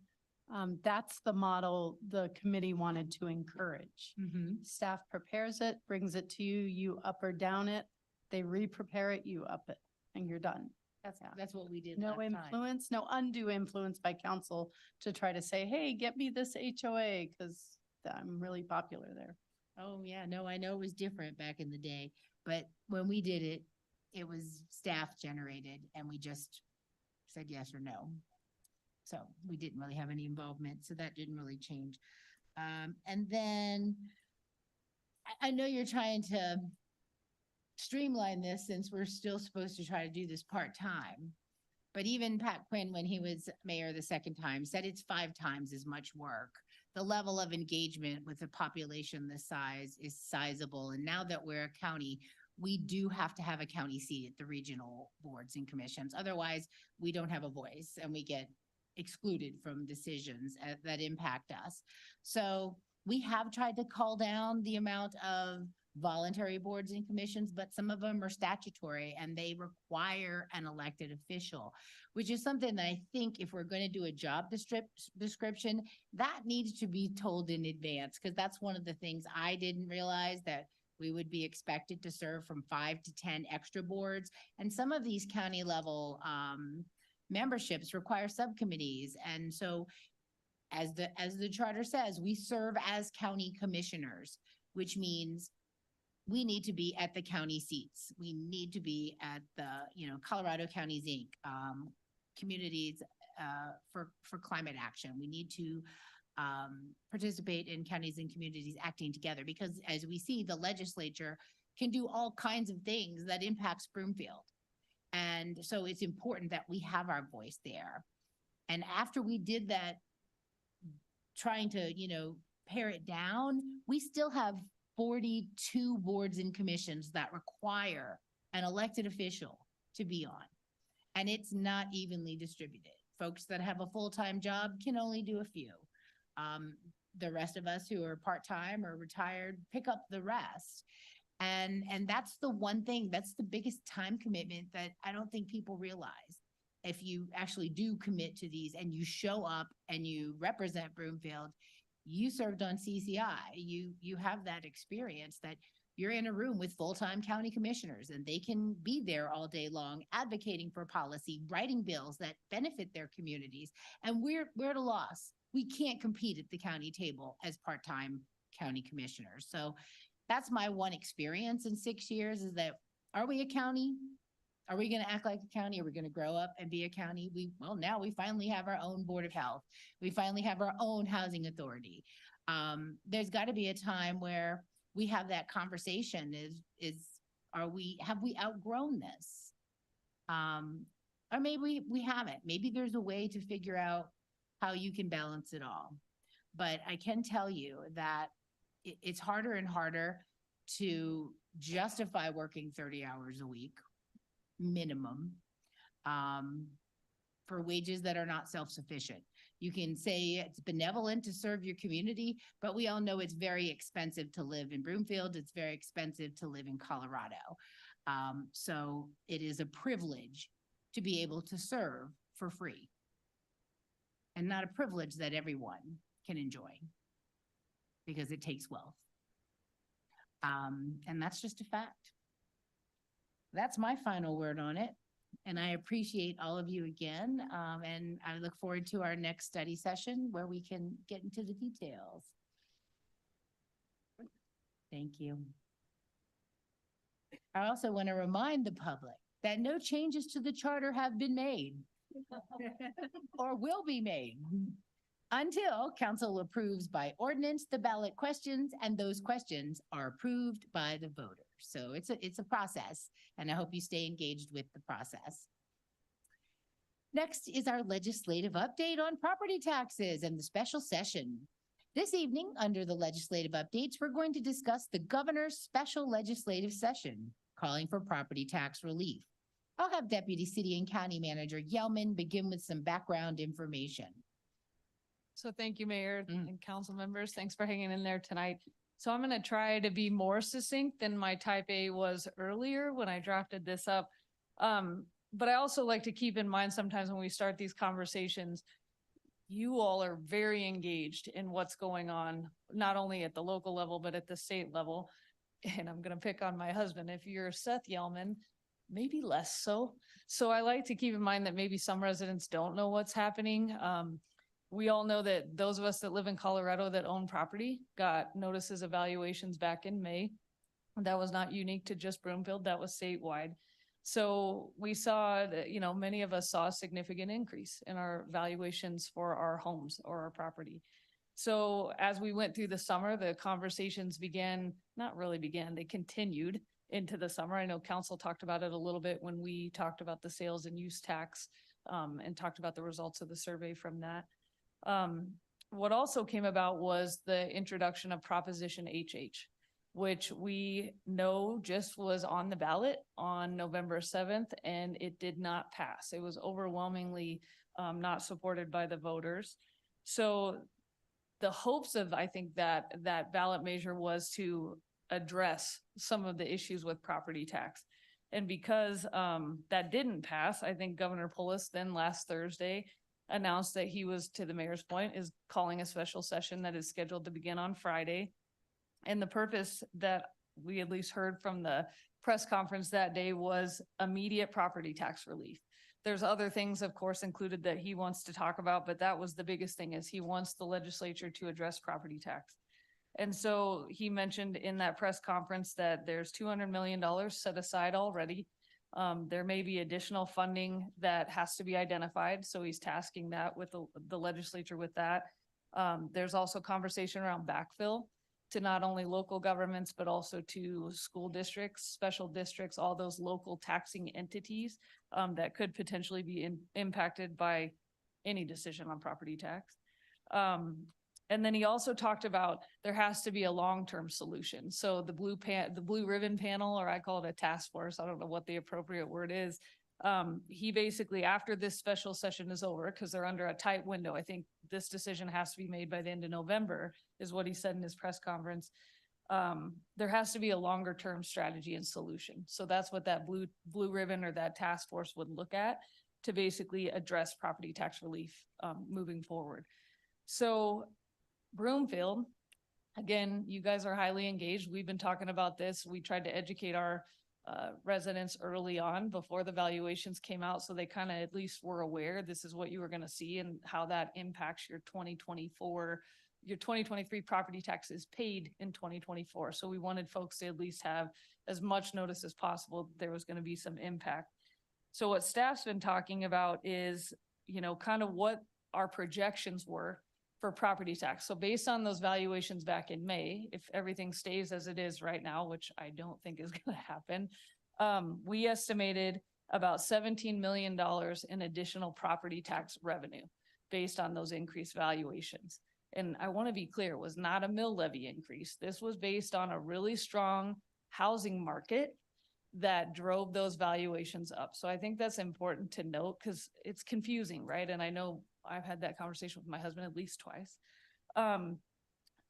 that's the model the committee wanted to encourage. Staff prepares it, brings it to you, you up or down it, they re-prepare it, you up it, and you're done. That's what we did No last time. influence, no undue influence by council to try to say, hey, get me this HOA, because I'm really popular there. Oh, yeah, no, I know it was different back in the day, but when we did it, it was staff generated and we just said yes or no. So we didn't really have any involvement, so that didn't really change. And then I know you're trying to streamline this since we're still supposed to try to do this part-time. But even Pat Quinn, when he was mayor the second time, said it's 5 times as much work. The level of engagement with a population this size is sizable. And now that we're a county, we do have to have a county seat at the regional boards and commissions. Otherwise, we don't have a voice and we get excluded from decisions that impact us. So we have tried to cull down the amount of voluntary boards and commissions, but some of them are statutory and they require an elected official, which is something that I think if we're going to do a job description, that needs to be told in advance, because that's one of the things I didn't realize, that we would be expected to serve from 5 to 10 extra boards. And some of these county level memberships require subcommittees. And so as the charter says, we serve as county commissioners, which means we need to be at the county seats. We need to be at the, Colorado Counties Inc., communities for climate action. We need to participate in counties and communities acting together, because as we see, the legislature can do all kinds of things that impacts Broomfield. And so it's important that we have our voice there. And after we did that, trying to, pare it down, we still have 42 boards and commissions that require an elected official to be on. And it's not evenly distributed. Folks that have a full-time job can only do a few. The rest of us who are part-time or retired pick up the rest. And that's the one thing, that's the biggest time commitment that I don't think people realize. If you actually do commit to these and you show up and you represent Broomfield, you served on CCI, you have that experience that you're in a room with full-time county commissioners and they can be there all day long advocating for policy, writing bills that benefit their communities. And we're at a loss. We can't compete at the county table as part-time county commissioners. So that's my one experience in 6 years, is that, are we a county? Are we going to act like a county? Are we going to grow up and be a county? Now we finally have our own Board of Health. We finally have our own housing authority. There's got to be a time where we have that conversation have we outgrown this? Or maybe we haven't. Maybe there's a way to figure out how you can balance it all. But I can tell you that it's harder and harder to justify working 30 hours a week minimum for wages that are not self-sufficient. You can say it's benevolent to serve your community, but we all know it's very expensive to live in Broomfield. It's very expensive to live in Colorado. So it is a privilege to be able to serve for free, and not a privilege that everyone can enjoy, because it takes wealth. And that's just a fact. That's my final word on it. And I appreciate all of you again. And I look forward to our next study session where we can get into the details. Thank you. I also want to remind the public that no changes to the charter have been made or will be made until council approves by ordinance the ballot questions, and those questions are approved by the voters. So it's a process, and I hope you stay engaged with the process. Next is our legislative update on property taxes and the special session. This evening, under the legislative updates, we're going to discuss the governor's special legislative session calling for property tax relief. I'll have Deputy City and County Manager Yelman begin with some background information. So thank you, Mayor and council members. Thanks for hanging in there tonight. So I'm going to try to be more succinct than my type A was earlier when I drafted this up. But I also like to keep in mind sometimes when we start these conversations, you all are very engaged in what's going on, not only at the local level, but at the state level. And I'm going to pick on my husband. If you're Seth Yelman, maybe less so. So I like to keep in mind that maybe some residents don't know what's happening. We all know that those of us that live in Colorado that own property got notices of valuations back in May. That was not unique to just Broomfield, that was statewide. So we saw that, many of us saw a significant increase in our valuations for our homes or our property. So as we went through the summer, the conversations they continued into the summer. I know council talked about it a little bit when we talked about the sales and use tax and talked about the results of the survey from that. What also came about was the introduction of Proposition HH, which we know just was on the ballot on November 7th, and it did not pass. It was overwhelmingly not supported by the voters. So the hopes of, I think, that ballot measure was to address some of the issues with property tax. And because that didn't pass, I think Governor Polis then last Thursday announced that he was, to the mayor's point, is calling a special session that is scheduled to begin on Friday. And the purpose that we at least heard from the press conference that day was immediate property tax relief. There's other things, of course, included that he wants to talk about, but that was the biggest thing, is he wants the legislature to address property tax. And so he mentioned in that press conference that there's $200 million set aside already. There may be additional funding that has to be identified, so he's tasking that with the legislature with that. There's also conversation around backfill to not only local governments, but also to school districts, special districts, all those local taxing entities that could potentially be impacted by any decision on property tax. And then he also talked about there has to be a long-term solution. So the blue ribbon panel, or I call it a task force, I don't know what the appropriate word is. He basically, after this special session is over, because they're under a tight window, I think this decision has to be made by the end of November, is what he said in his press conference. There has to be a longer term strategy and solution. So that's what that blue ribbon or that task force would look at to basically address property tax relief moving forward. So Broomfield, again, you guys are highly engaged. We've been talking about this. We tried to educate our residents early on before the valuations came out, so they kind of at least were aware this is what you were going to see and how that impacts your 2024, your 2023 property taxes paid in 2024. So we wanted folks to at least have as much notice as possible that there was going to be some impact. So what staff's been talking about is, you know, kind of what our projections were for property tax. So based on those valuations back in May, if everything stays as it is right now, which I don't think is going to happen, we estimated about $17 million in additional property tax revenue based on those increased valuations. And I want to be clear, it was not a mill levy increase. This was based on a really strong housing market that drove those valuations up. So I think that's important to note because it's confusing, right? And I know I've had that conversation with my husband at least twice.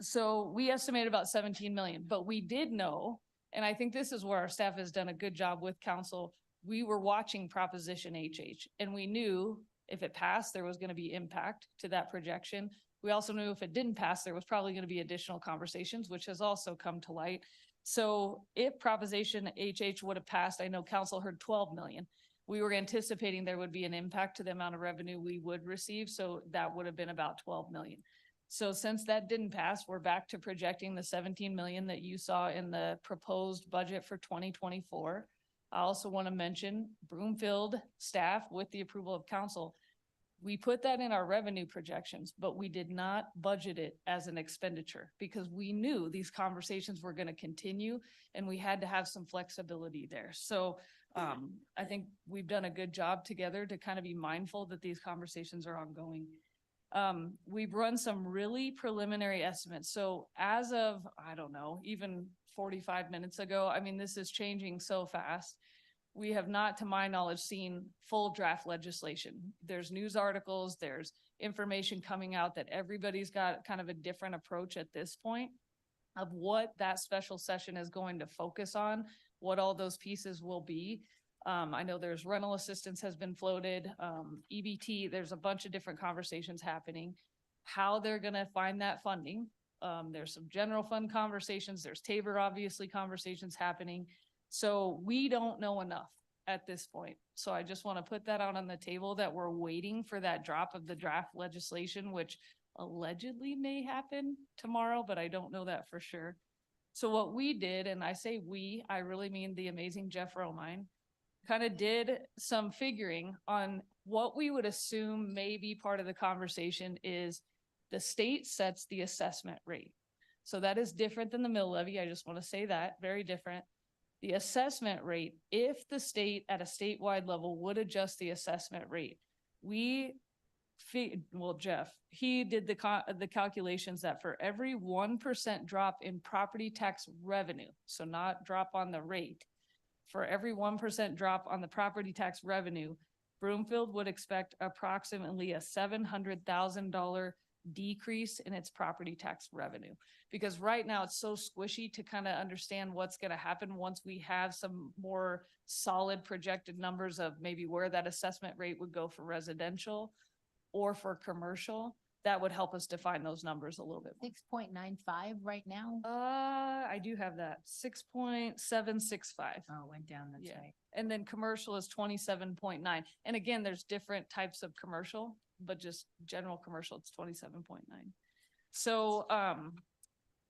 So we estimated about 17 million, but we did know, and I think this is where our staff has done a good job with council. We were watching Proposition HH, and we knew if it passed, there was going to be impact to that projection. We also knew if it didn't pass, there was probably going to be additional conversations, which has also come to light. So if Proposition HH would have passed, I know council heard 12 million. We were anticipating there would be an impact to the amount of revenue we would receive. So that would have been about 12 million. So since that didn't pass, we're back to projecting the 17 million that you saw in the proposed budget for 2024. I also want to mention Broomfield staff, with the approval of council, we put that in our revenue projections, but we did not budget it as an expenditure because we knew these conversations were going to continue and we had to have some flexibility there. So I think we've done a good job together to kind of be mindful that these conversations are ongoing. We've run some really preliminary estimates. So as of, I don't know, even 45 minutes ago, I mean, this is changing so fast. We have not, to my knowledge, seen full draft legislation. There's news articles, there's information coming out that everybody's got kind of a different approach at this point of what that special session is going to focus on, what all those pieces will be. I know there's rental assistance has been floated, EBT, there's a bunch of different conversations happening, how they're gonna find that funding. There's some general fund conversations, there's Tabor obviously conversations happening. So we don't know enough at this point. So I just want to put that out on the table that we're waiting for that drop of the draft legislation, which allegedly may happen tomorrow, but I don't know that for sure. So what we did, and I say we, I really mean the amazing Jeff Romine, kind of did some figuring on what we would assume may be part of the conversation is the state sets the assessment rate. So that is different than the mill levy. I just want to say that, very different. The assessment rate, if the state at a statewide level would adjust the assessment rate, Jeff, he did the calculations that for every 1% drop in property tax revenue, so not drop on the rate, for every 1% drop on the property tax revenue, Broomfield would expect approximately a $700,000 decrease in its property tax revenue. Because right now it's so squishy to kind of understand what's going to happen once we have some more solid projected numbers of maybe where that assessment rate would go for residential or for commercial. That would help us define those numbers a little bit. 6.95 right now? I do have that, 6.765. Oh, it went down, that's Yeah. right. And then commercial is 27.9. And again, there's different types of commercial, but just general commercial, it's 27.9. So,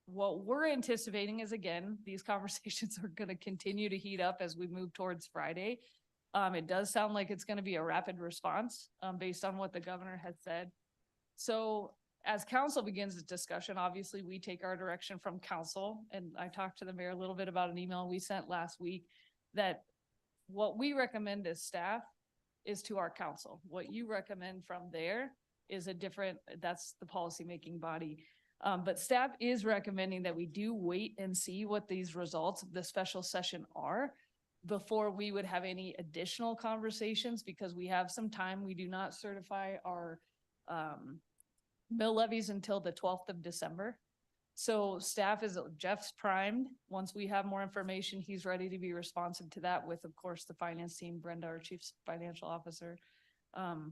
what we're anticipating is, again, these conversations are gonna continue to heat up as we move towards Friday. It does sound like it's gonna be a rapid response, based on what the governor has said. So as council begins the discussion, obviously we take our direction from council. And I talked to the mayor a little bit about an email we sent last week that what we recommend as staff is to our council. What you recommend from there is a different, that's the policymaking body. But staff is recommending that we do wait and see what these results of the special session are before we would have any additional conversations, because we have some time. We do not certify our mill levies until the 12th of December. So staff Jeff's primed. Once we have more information, he's ready to be responsive to that with, of course, the finance team, Brenda, our chief financial officer.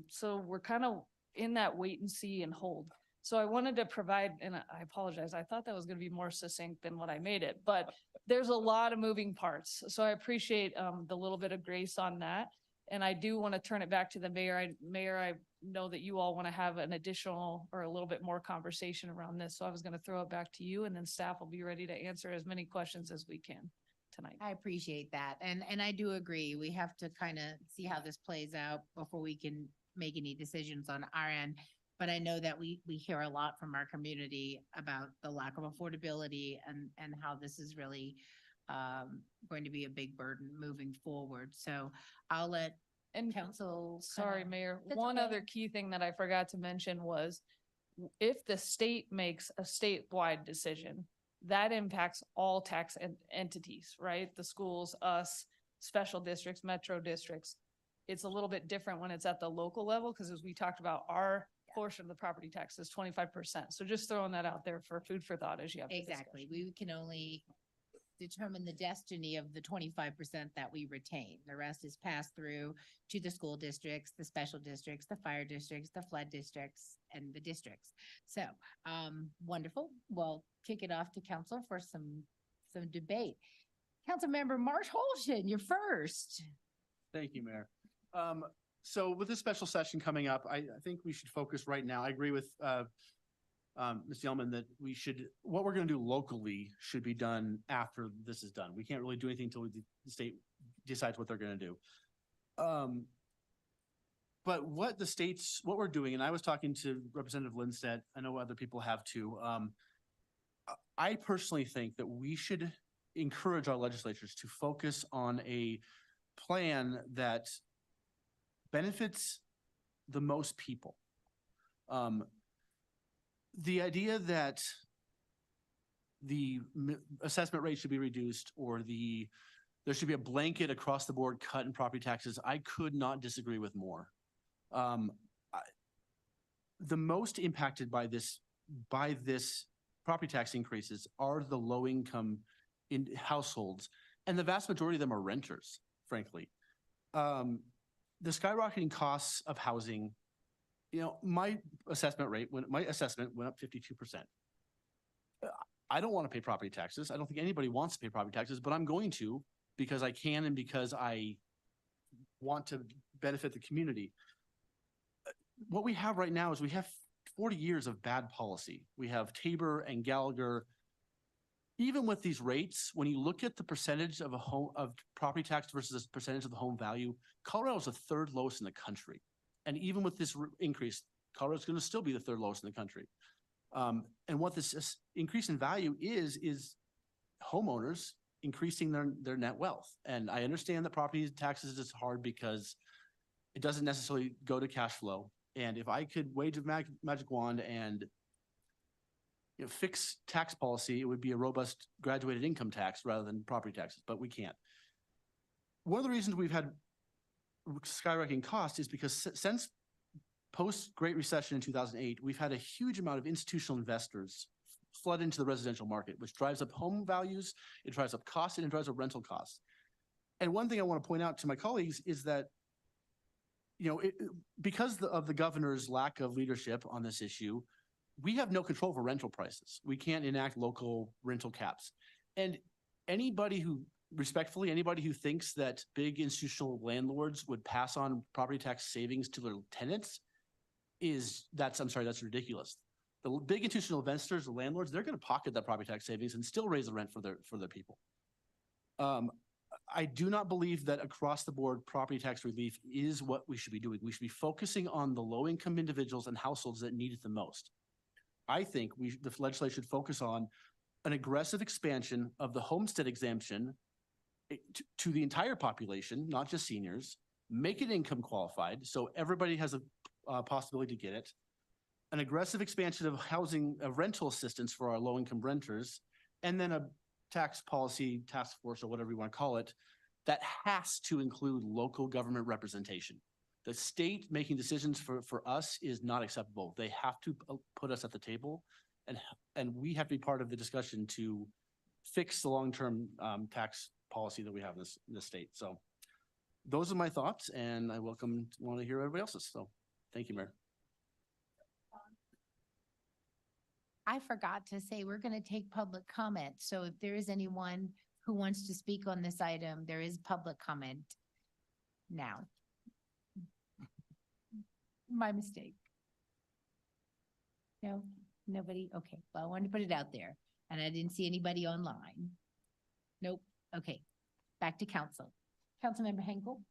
So we're kind of in that wait and see and hold. So I wanted to provide, and I apologize, I thought that was going to be more succinct than what I made it, but there's a lot of moving parts. So I appreciate the little bit of grace on that. And I do want to turn it back to the mayor. Mayor, I know that you all want to have an additional or a little bit more conversation around this. So I was going to throw it back to you, and then staff will be ready to answer as many questions as we can tonight. I appreciate that. And I do agree. We have to kind of see how this plays out before we can make any decisions on our end. But I know that we hear a lot from our community about the lack of affordability and how this is really going to be a big burden moving forward. So I'll let council. Sorry, Mayor. That's One okay. other key thing that I forgot to mention was if the state makes a statewide decision, that impacts all tax entities, right? The schools, us, special districts, metro districts. It's a little bit different when it's at the local level, because as we talked about, our portion of the property tax is 25%. So just throwing that out there for food for thought as you have. the Exactly. We can only determine the destiny of the 25% that we retain. The rest is passed through to the school districts, the special districts, the fire districts, the flood districts, and the districts. So, wonderful. We'll kick it off to council for some debate. Councilmember Marsh Holston, you're first. Thank you, Mayor. So with this special session coming up, I think we should focus right now. I agree with Ms. Yellman that what we're going to do locally should be done after this is done. We can't really do anything until the state decides what they're going to do. But what we're doing, and I was talking to Representative Lindstedt, I know other people have too. I personally think that we should encourage our legislatures to focus on a plan that benefits the most people. The idea that the assessment rate should be reduced or there should be a blanket across the board cut in property taxes, I could not disagree with more. The most impacted by this property tax increases are the low income in households, and the vast majority of them are renters, frankly. The skyrocketing costs of housing, my assessment went up 52%. I don't want to pay property taxes. I don't think anybody wants to pay property taxes, but I'm going to because I can and because I want to benefit the community. What we have right now is we have 40 years of bad policy. We have Tabor and Gallagher. Even with these rates, when you look at the percentage of property tax versus the percentage of the home value, Colorado is the third lowest in the country. And even with this increase, Colorado is going to still be the third lowest in the country. And what this increase in value is homeowners increasing their net wealth. And I understand that property taxes is hard because it doesn't necessarily go to cash flow. And if I could wave a magic wand and fix tax policy, it would be a robust graduated income tax rather than property taxes, but we can't. One of the reasons we've had skyrocketing cost is because since post-Great Recession in 2008, we've had a huge amount of institutional investors flood into the residential market, which drives up home values, it drives up costs, and it drives up rental costs. And one thing I want to point out to my colleagues is that, because of the governor's lack of leadership on this issue, we have no control over rental prices. We can't enact local rental caps. And anybody who thinks that big institutional landlords would pass on property tax savings to their tenants that's ridiculous. The big institutional investors, the landlords, they're going to pocket that property tax savings and still raise the rent for their people. I do not believe that across the board property tax relief is what we should be doing. We should be focusing on the low income individuals and households that need it the most. I think the legislature should focus on an aggressive expansion of the homestead exemption to the entire population, not just seniors, make it income qualified so everybody has a possibility to get it, an aggressive expansion of housing, rental assistance for our low income renters, and then a tax policy task force or whatever you want to call it that has to include local government representation. The state making decisions for us is not acceptable. They have to put us at the table, and we have to be part of the discussion to fix the long-term tax policy that we have in this state. So those are my thoughts, and I want to hear everybody else's. So thank you, Mayor. I forgot to say, we're going to take public comment. So if there is anyone who wants to speak on this item, there is public comment now. My mistake. No, nobody? Okay, well, I wanted to put it out there and I didn't see anybody online. Nope. Okay, back to council. Councilmember Henkel.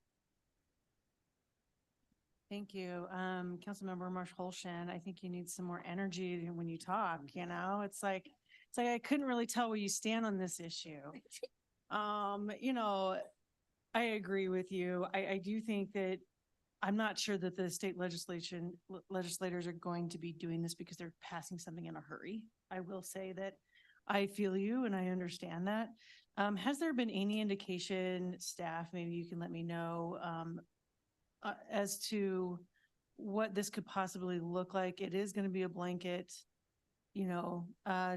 Thank you. Councilmember Marsh-Holshan, I think you need some more energy when you talk, It's like I couldn't really tell where you stand on this issue. I agree with you. I do think that I'm not sure that the state legislators are going to be doing this because they're passing something in a hurry. I will say that I feel you and I understand that. Has there been any indication, staff, maybe you can let me know, as to what this could possibly look like? It is going to be a blanket,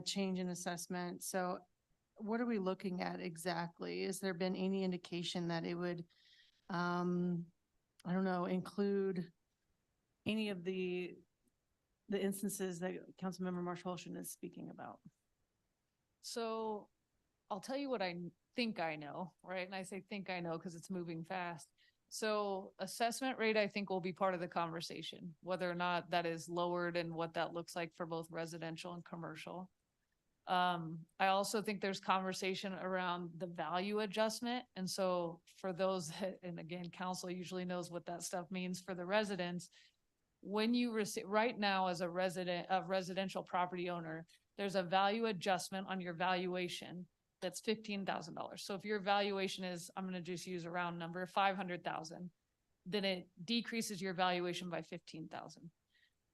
change in assessment. So what are we looking at exactly? Has there been any indication that it would, include any of the instances that Councilmember Marsh-Holshan is speaking about? So I'll tell you what I think I know, right? And I say think I know because it's moving fast. So assessment rate, I think, will be part of the conversation, whether or not that is lowered and what that looks like for both residential and commercial. I also think there's conversation around the value adjustment. And so for those that, and again, council usually knows what that stuff means for the residents. When you receive, right now as a residential property owner, there's a value adjustment on your valuation that's $15,000. So if your valuation is, I'm going to just use a round number, 500,000, then it decreases your valuation by 15,000.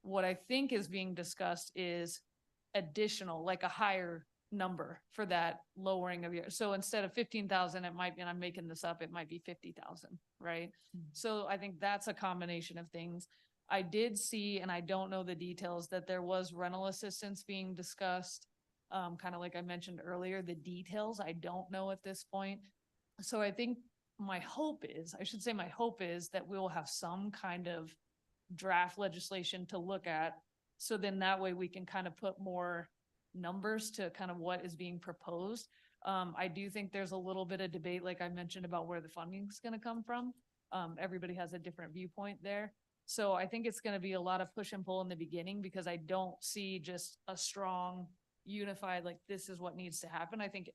What I think is being discussed is additional, like a higher number for that lowering of your, so instead of 15,000, it might be, and I'm making this up, it might be 50,000, right? So I think that's a combination of things. I did see, and I don't know the details, that there was rental assistance being discussed. Kind of like I mentioned earlier, the details I don't know at this point. So I think my hope is that we will have some kind of draft legislation to look at. So then that way we can kind of put more numbers to kind of what is being proposed. I do think there's a little bit of debate, like I mentioned, about where the funding is going to come from. Everybody has a different viewpoint there. So I think it's going to be a lot of push and pull in the beginning because I don't see just a strong unified, like this is what needs to happen. I think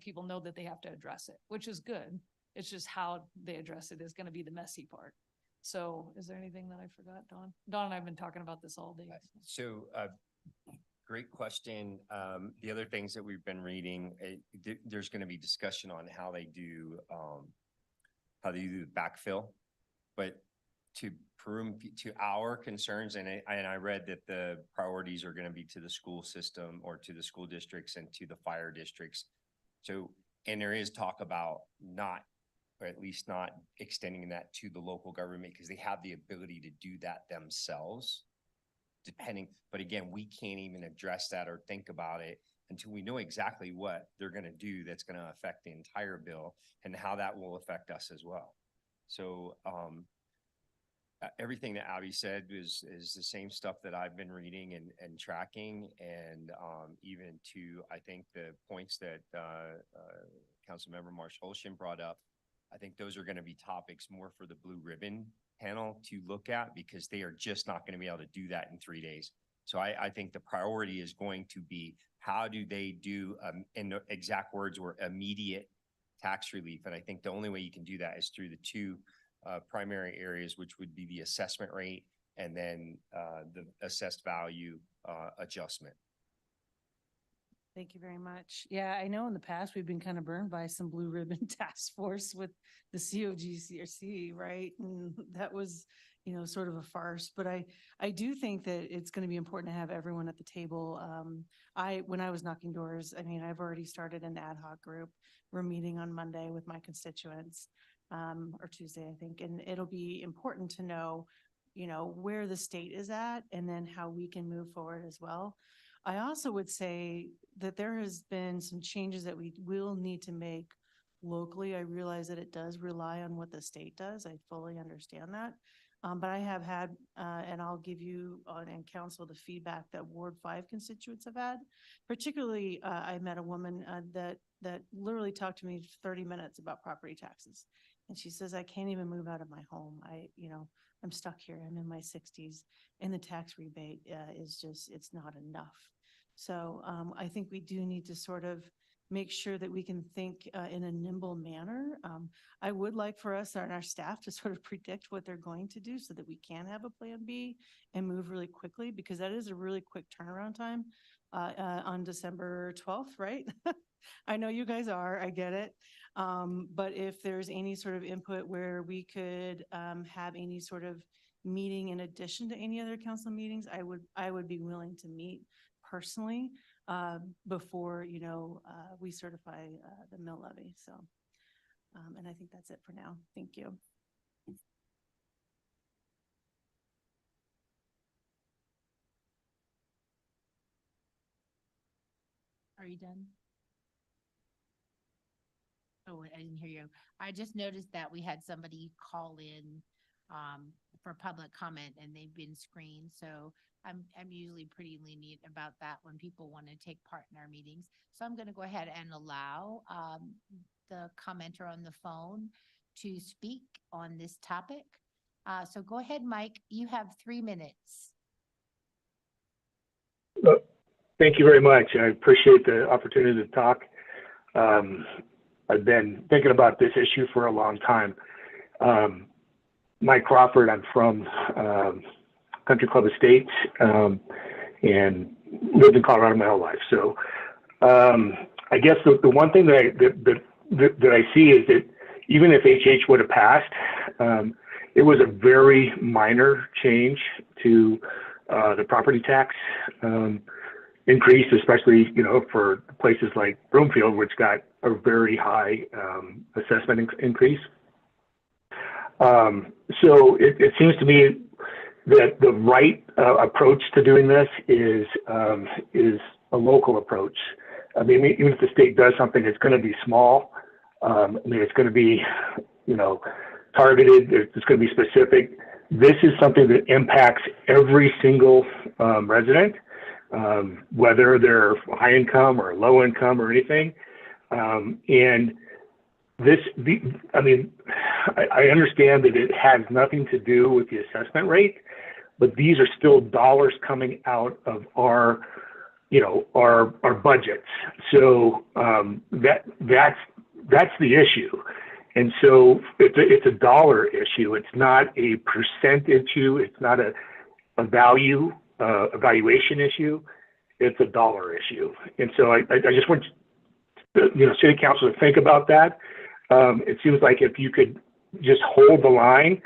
people know that they have to address it, which is good. It's just how they address it is going to be the messy part. So is there anything that I forgot, Dawn? Dawn and I have been talking about this all day. So great question. The other things that we've been reading, there's going to be discussion on how they do backfill, but to our concerns, and I read that the priorities are going to be to the school system or to the school districts and to the fire districts. So, and there is talk about not or at least not extending that to the local government because they have the ability to do that themselves. Depending, but again, we can't even address that or think about it until we know exactly what they're gonna do that's gonna affect the entire bill and how that will affect us as well. So, everything that Abby said is the same stuff that I've been reading and tracking, and even to, I think, the points that Councilmember Marsh Holshin brought up. I think those are going to be topics more for the Blue Ribbon panel to look at, because they are just not going to be able to do that in 3 days. So I think the priority is going to be, how do they do, in the exact words were, immediate tax relief? And I think the only way you can do that is through the two primary areas, which would be the assessment rate and then the assessed value adjustment. Thank you very much. Yeah, I know in the past, we've been kind of burned by some blue ribbon task force with the COGCRC, right? And that was, you know, sort of a farce, but I do think that it's going to be important to have everyone at the table. When I was knocking doors, I mean, I've already started an ad hoc group. We're meeting on Monday with my constituents, or Tuesday, I think, and it'll be important to know, you know, where the state is at and then how we can move forward as well. I also would say that there has been some changes that we will need to make locally. I realize that it does rely on what the state does. I fully understand that. But I have had, and I'll give you and council the feedback that Ward 5 constituents have had. Particularly, I met a woman that literally talked to me for 30 minutes about property taxes. And she says, I can't even move out of my home. I'm stuck here. I'm in my 60s, and the tax rebate is just, it's not enough. So I think we do need to sort of make sure that we can think in a nimble manner. I would like for us and our staff to sort of predict what they're going to do so that we can have a plan B and move really quickly, because that is a really quick turnaround time on December 12th, right? I know you guys are, I get it. But if there's any sort of input where we could have any sort of meeting in addition to any other council meetings, I would be willing to meet personally before, we certify the mill levy. So, and I think that's it for now. Thank you. Are you done? Oh, I didn't hear you. I just noticed that we had somebody call in for public comment and they've been screened. So I'm usually pretty lenient about that when people want to take part in our meetings. So I'm going to go ahead and allow the commenter on the phone to speak on this topic. So go ahead, Mike. You have 3 minutes. Thank you very much. I appreciate the opportunity to talk. I've been thinking about this issue for a long time. Mike Crawford, I'm from Country Club Estates and lived in Colorado my whole life. So I guess the one thing that I see is that even if HH would have passed, it was a very minor change to the property tax increase, especially, for places like Broomfield, which got a very high assessment increase. So it seems to me that the right approach to doing this is a local approach. I mean, even if the state does something, it's going to be small. It's going to be, targeted. It's going to be specific. This is something that impacts every single resident, whether they're high income or low income or anything. And I understand that it has nothing to do with the assessment rate, but these are still dollars coming out of our budgets. So that's the issue. And so it's a dollar issue. It's not a percent issue. It's not a evaluation issue. It's a dollar issue. And so I just want city council to think about that. It seems like if you could just hold the line.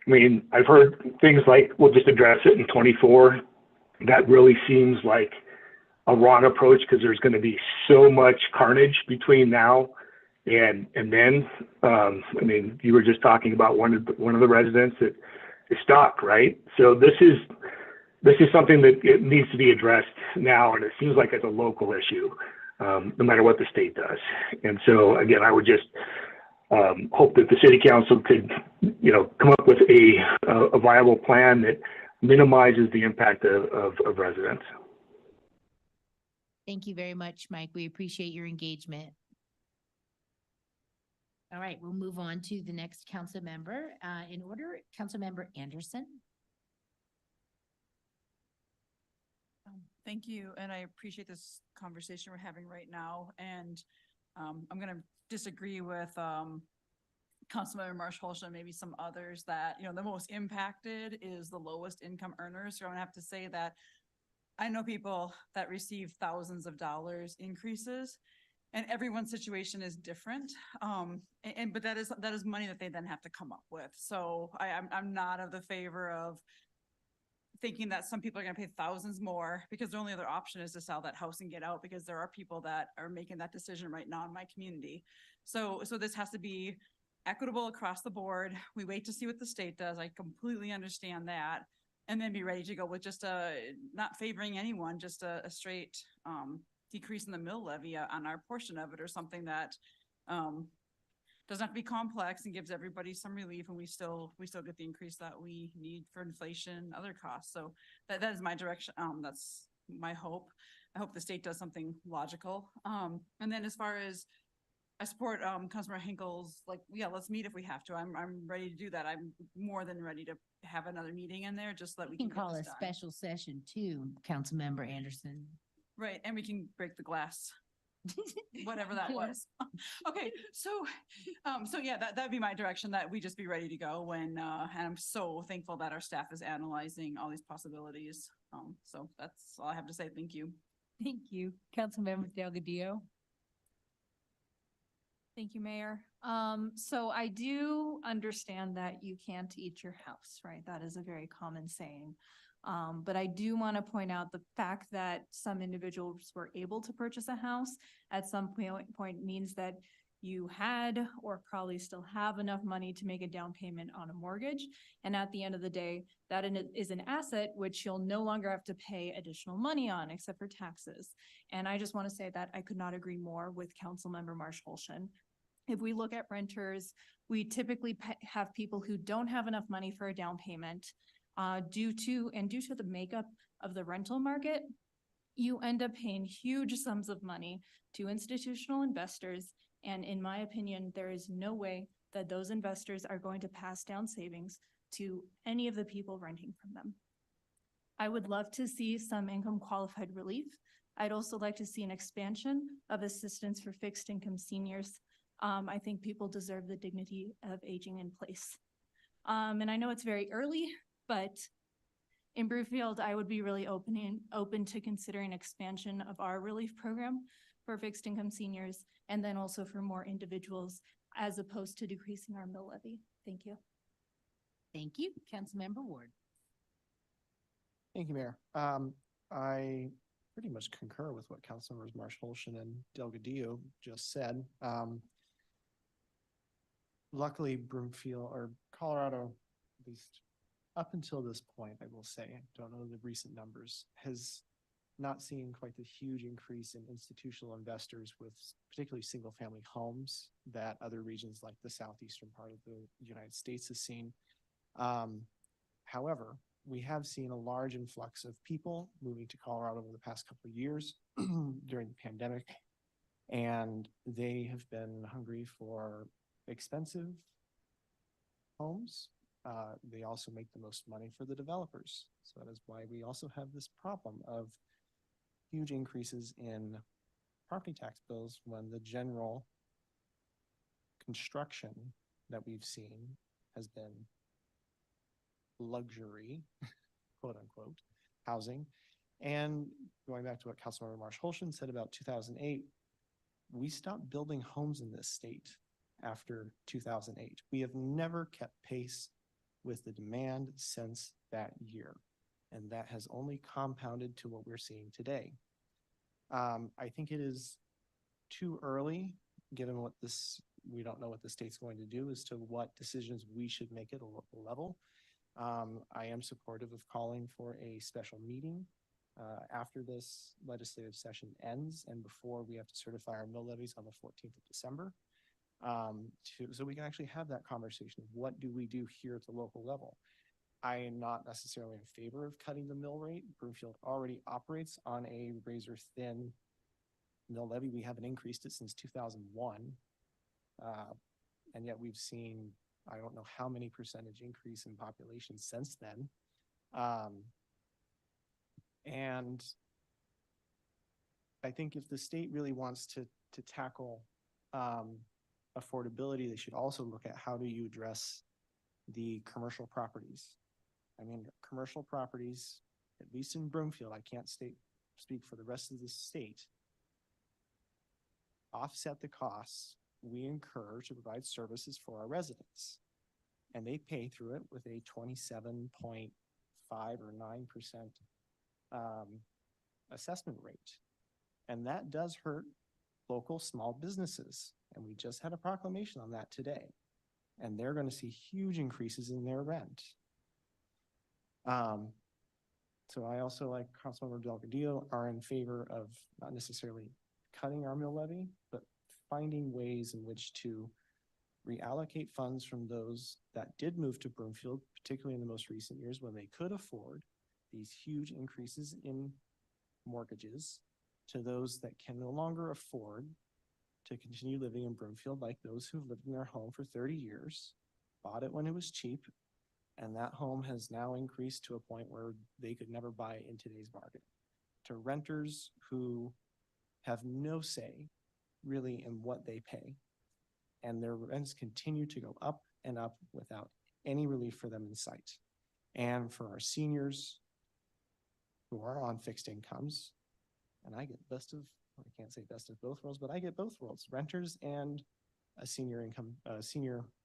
I mean, I've heard things like, we'll just address it in 24. That really seems like a wrong approach, because there's going to be so much carnage between now And then, I mean, you were just talking about one of the residents that is stuck, right? So this is something that it needs to be addressed now, and it seems like it's a local issue, no matter what the state does. And so again, I would just hope that the city council could, come up with a viable plan that minimizes the impact of residents. Thank you very much, Mike. We appreciate your engagement. All right, we'll move on to the next council member. In order, Councilmember Anderson. Thank you, and I appreciate this conversation we're having right now. And I'm going to disagree with Councilmember Marsh-Holsh and maybe some others that, the most impacted is the lowest income earners. So I'm gonna have to say that I know people that receive thousands of dollars increases, and everyone's situation is different. But that is money that they then have to come up with. So I'm not of the favor of thinking that some people are gonna pay thousands more because their only other option is to sell that house and get out, because there are people that are making that decision right now in my community. So this has to be equitable across the board. We wait to see what the state does. I completely understand that. And then be ready to go with just not favoring anyone, just a straight decrease in the mill levy on our portion of it, or something that doesn't have to be complex and gives everybody some relief, and we still get the increase that we need for inflation, other costs. So that is my direction. That's my hope. I hope the state does something logical. And then as far as I support Councilmember Hinkle's, let's meet if we have to. I'm ready to do that. I'm more than ready to have another meeting in there, just so that we You can can call get a this done. special session too, Councilmember Anderson. Right, and we can break the glass, whatever that was. Okay, so yeah, that'd be my direction, that we just be ready to go when, and I'm so thankful that our staff is analyzing all these possibilities. So that's all I have to say. Thank you. Thank you. Councilmember Delgadillo. Thank you, Mayor. So I do understand that you can't eat your house, right? That is a very common saying. But I do want to point out the fact that some individuals were able to purchase a house at some point means that you had, or probably still have, enough money to make a down payment on a mortgage. And at the end of the day, that is an asset which you'll no longer have to pay additional money on, except for taxes. And I just want to say that I could not agree more with Councilmember Marsh-Holsh. If we look at renters, we typically have people who don't have enough money for a down payment. Due to the makeup of the rental market, you end up paying huge sums of money to institutional investors. And in my opinion, there is no way that those investors are going to pass down savings to any of the people renting from them. I would love to see some income qualified relief. I'd also like to see an expansion of assistance for fixed income seniors. I think people deserve the dignity of aging in place. And I know it's very early, but in Bluefield, I would be really open to considering expansion of our relief program for fixed income seniors, and then also for more individuals, as opposed to decreasing our mill levy. Thank you. Thank you. Councilmember Ward. Thank you, Mayor. I pretty much concur with what Councilmembers Marsh-Holsh and Delgadillo just said. Luckily, Broomfield, or Colorado, at least up until this point, I will say, I don't know the recent numbers, has not seen quite the huge increase in institutional investors with particularly single-family homes that other regions like the southeastern part of the United States has seen. However, we have seen a large influx of people moving to Colorado over the past couple of years during the pandemic, and they have been hungry for expensive homes. They also make the most money for the developers. So that is why we also have this problem of huge increases in property tax bills when the general construction that we've seen has been luxury, quote unquote, housing. And going back to what Councilmember Marsh-Holsh said about 2008, we stopped building homes in this state after 2008. We have never kept pace with the demand since that year. And that has only compounded to what we're seeing today. I think it is too early given what this, we don't know what the state's going to do as to what decisions we should make at a local level. I am supportive of calling for a special meeting after this legislative session ends and before we have to certify our mill levies on the 14th of December. So we can actually have that conversation of what do we do here at the local level. I am not necessarily in favor of cutting the mill rate. Broomfield already operates on a razor thin mill levy. We haven't increased it since 2001. And yet we've seen, I don't know how many percentage increase in population since then. And I think if the state really wants to tackle affordability, they should also look at how do you address the commercial properties. I mean, commercial properties, at least in Broomfield, I can't speak for the rest of the state, offset the costs we incur to provide services for our residents. And they pay through it with a 27.5 or 9% assessment rate. And that does hurt local small businesses. And we just had a proclamation on that today. And they're going to see huge increases in their rent. So I also, like Councilmember Delgadillo, are in favor of not necessarily cutting our mill levy, but finding ways in which to reallocate funds from those that did move to Broomfield, particularly in the most recent years when they could afford these huge increases in mortgages, to those that can no longer afford to continue living in Broomfield, like those who've lived in their home for 30 years, bought it when it was cheap, and that home has now increased to a point where they could never buy it in today's market. To renters who have no say really in what they pay, and their rents continue to go up and up without any relief for them in sight. And for our seniors who are on fixed incomes, and I get I can't say best of both worlds, but I get both worlds, renters and a senior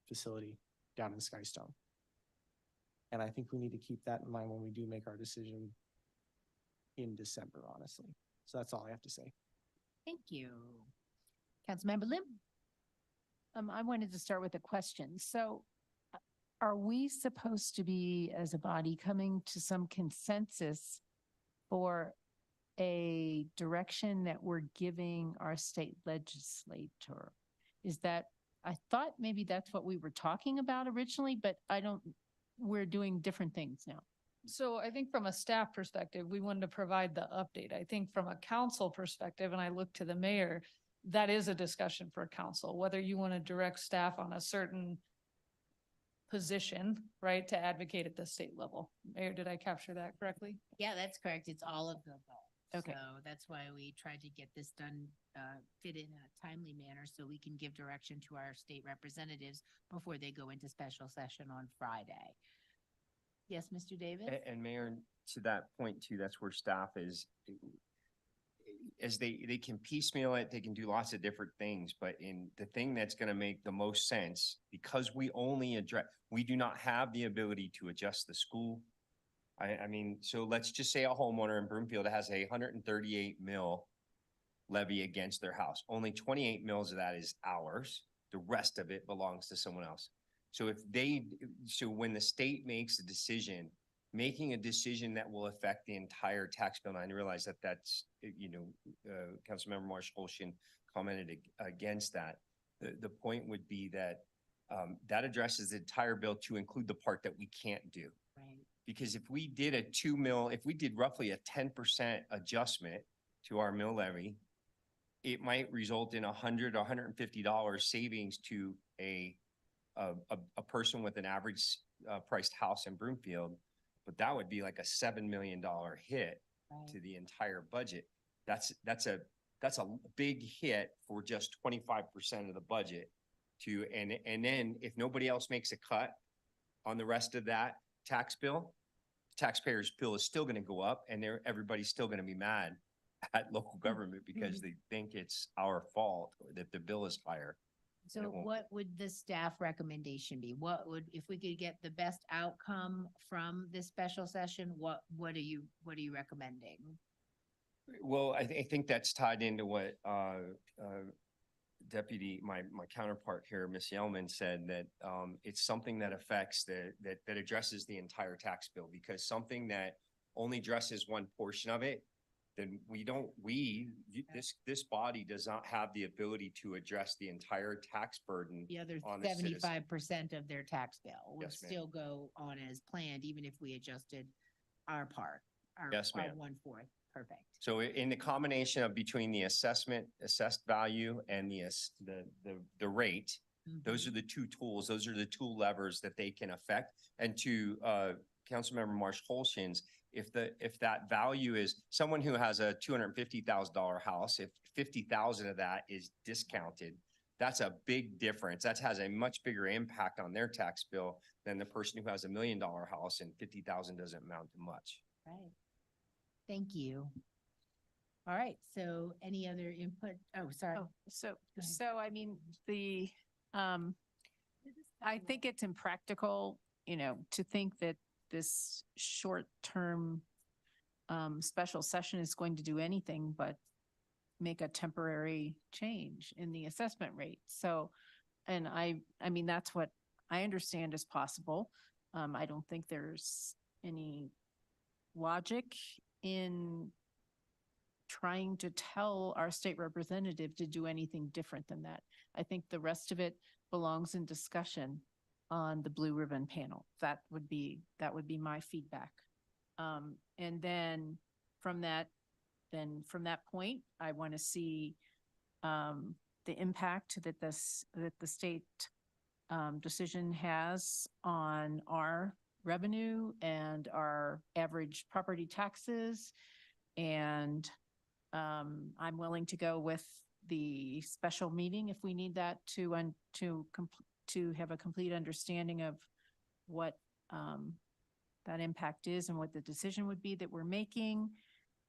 facility down in Skystone. And I think we need to keep that in mind when we do make our decision in December, honestly. So that's all I have to say. Thank you. Councilmember Lim? I wanted to start with a question. So are we supposed to be, as a body, coming to some consensus for a direction that we're giving our state legislator? Is that, I thought maybe that's what we were talking about originally, but we're doing different things now. So I think from a staff perspective, we wanted to provide the update. I think from a council perspective, and I look to the mayor, that is a discussion for council, whether you want to direct staff on a certain position, right, to advocate at the state level. Mayor, did I capture that correctly? Yeah, that's correct. It's all of the above. Okay. So that's why we tried to get this done, fit in a timely manner so we can give direction to our state representatives before they go into special session on Friday. Yes, Mr. Davis? And Mayor, to that point too, that's where staff is, as they can piecemeal it, they can do lots of different things, but in the thing that's going to make the most sense, because we do not have the ability to adjust the school. I mean, so let's just say a homeowner in Broomfield has a 138 mil levy against their house. Only 28 mils of that is ours. The rest of it belongs to someone else. So when the state makes a decision, making a decision that will affect the entire tax bill, and I realize that that's, Councilmember Marshall commented against that. The point would be that that addresses the entire bill to include the part that we can't do. Right. Because if we did if we did roughly a 10% adjustment to our mill levy, it might result in $100 or $150 savings to a person with an average priced house in Broomfield, but that would be like a $7 million hit to the entire budget. That's a big hit for just 25% of the budget and then if nobody else makes a cut on the rest of that tax bill, taxpayers' bill is still going to go up and everybody's still going to be mad at local government because they think it's our fault that the bill is higher. So what would the staff recommendation be? If we could get the best outcome from this special session, what are you recommending? Well, I think that's tied into what my counterpart here, Ms. Yellman, said that it's something that affects that addresses the entire tax bill, because something that only addresses one portion of it, then this body does not have the ability to address the entire tax burden. The other on the citizen. 75% of their tax bill would Yes, ma'am. still go on as planned, even if we adjusted our part, our Yes, our ma'am. 1/4. Perfect. So in the combination of between the assessed value and the rate, those are the two tools, those are the two levers that they can affect. And to Councilmember Marsh Holshins, if that value is someone who has a $250,000 house, if 50,000 of that is discounted, that's a big difference. That has a much bigger impact on their tax bill than the person who has $1 million house and 50,000 doesn't amount to much. Right. Thank you. All right, so any other input? Oh, sorry. So I mean, I think it's impractical, to think that this short-term special session is going to do anything but make a temporary change in the assessment rate. So, and I mean, that's what I understand is possible. I don't think there's any logic in trying to tell our state representative to do anything different than that. I think the rest of it belongs in discussion on the Blue Ribbon panel. That would be my feedback. And then from that point, I want to see the impact that the state decision has on our revenue and our average property taxes. And I'm willing to go with the special meeting if we need that to have a complete understanding of what that impact is and what the decision would be that we're making.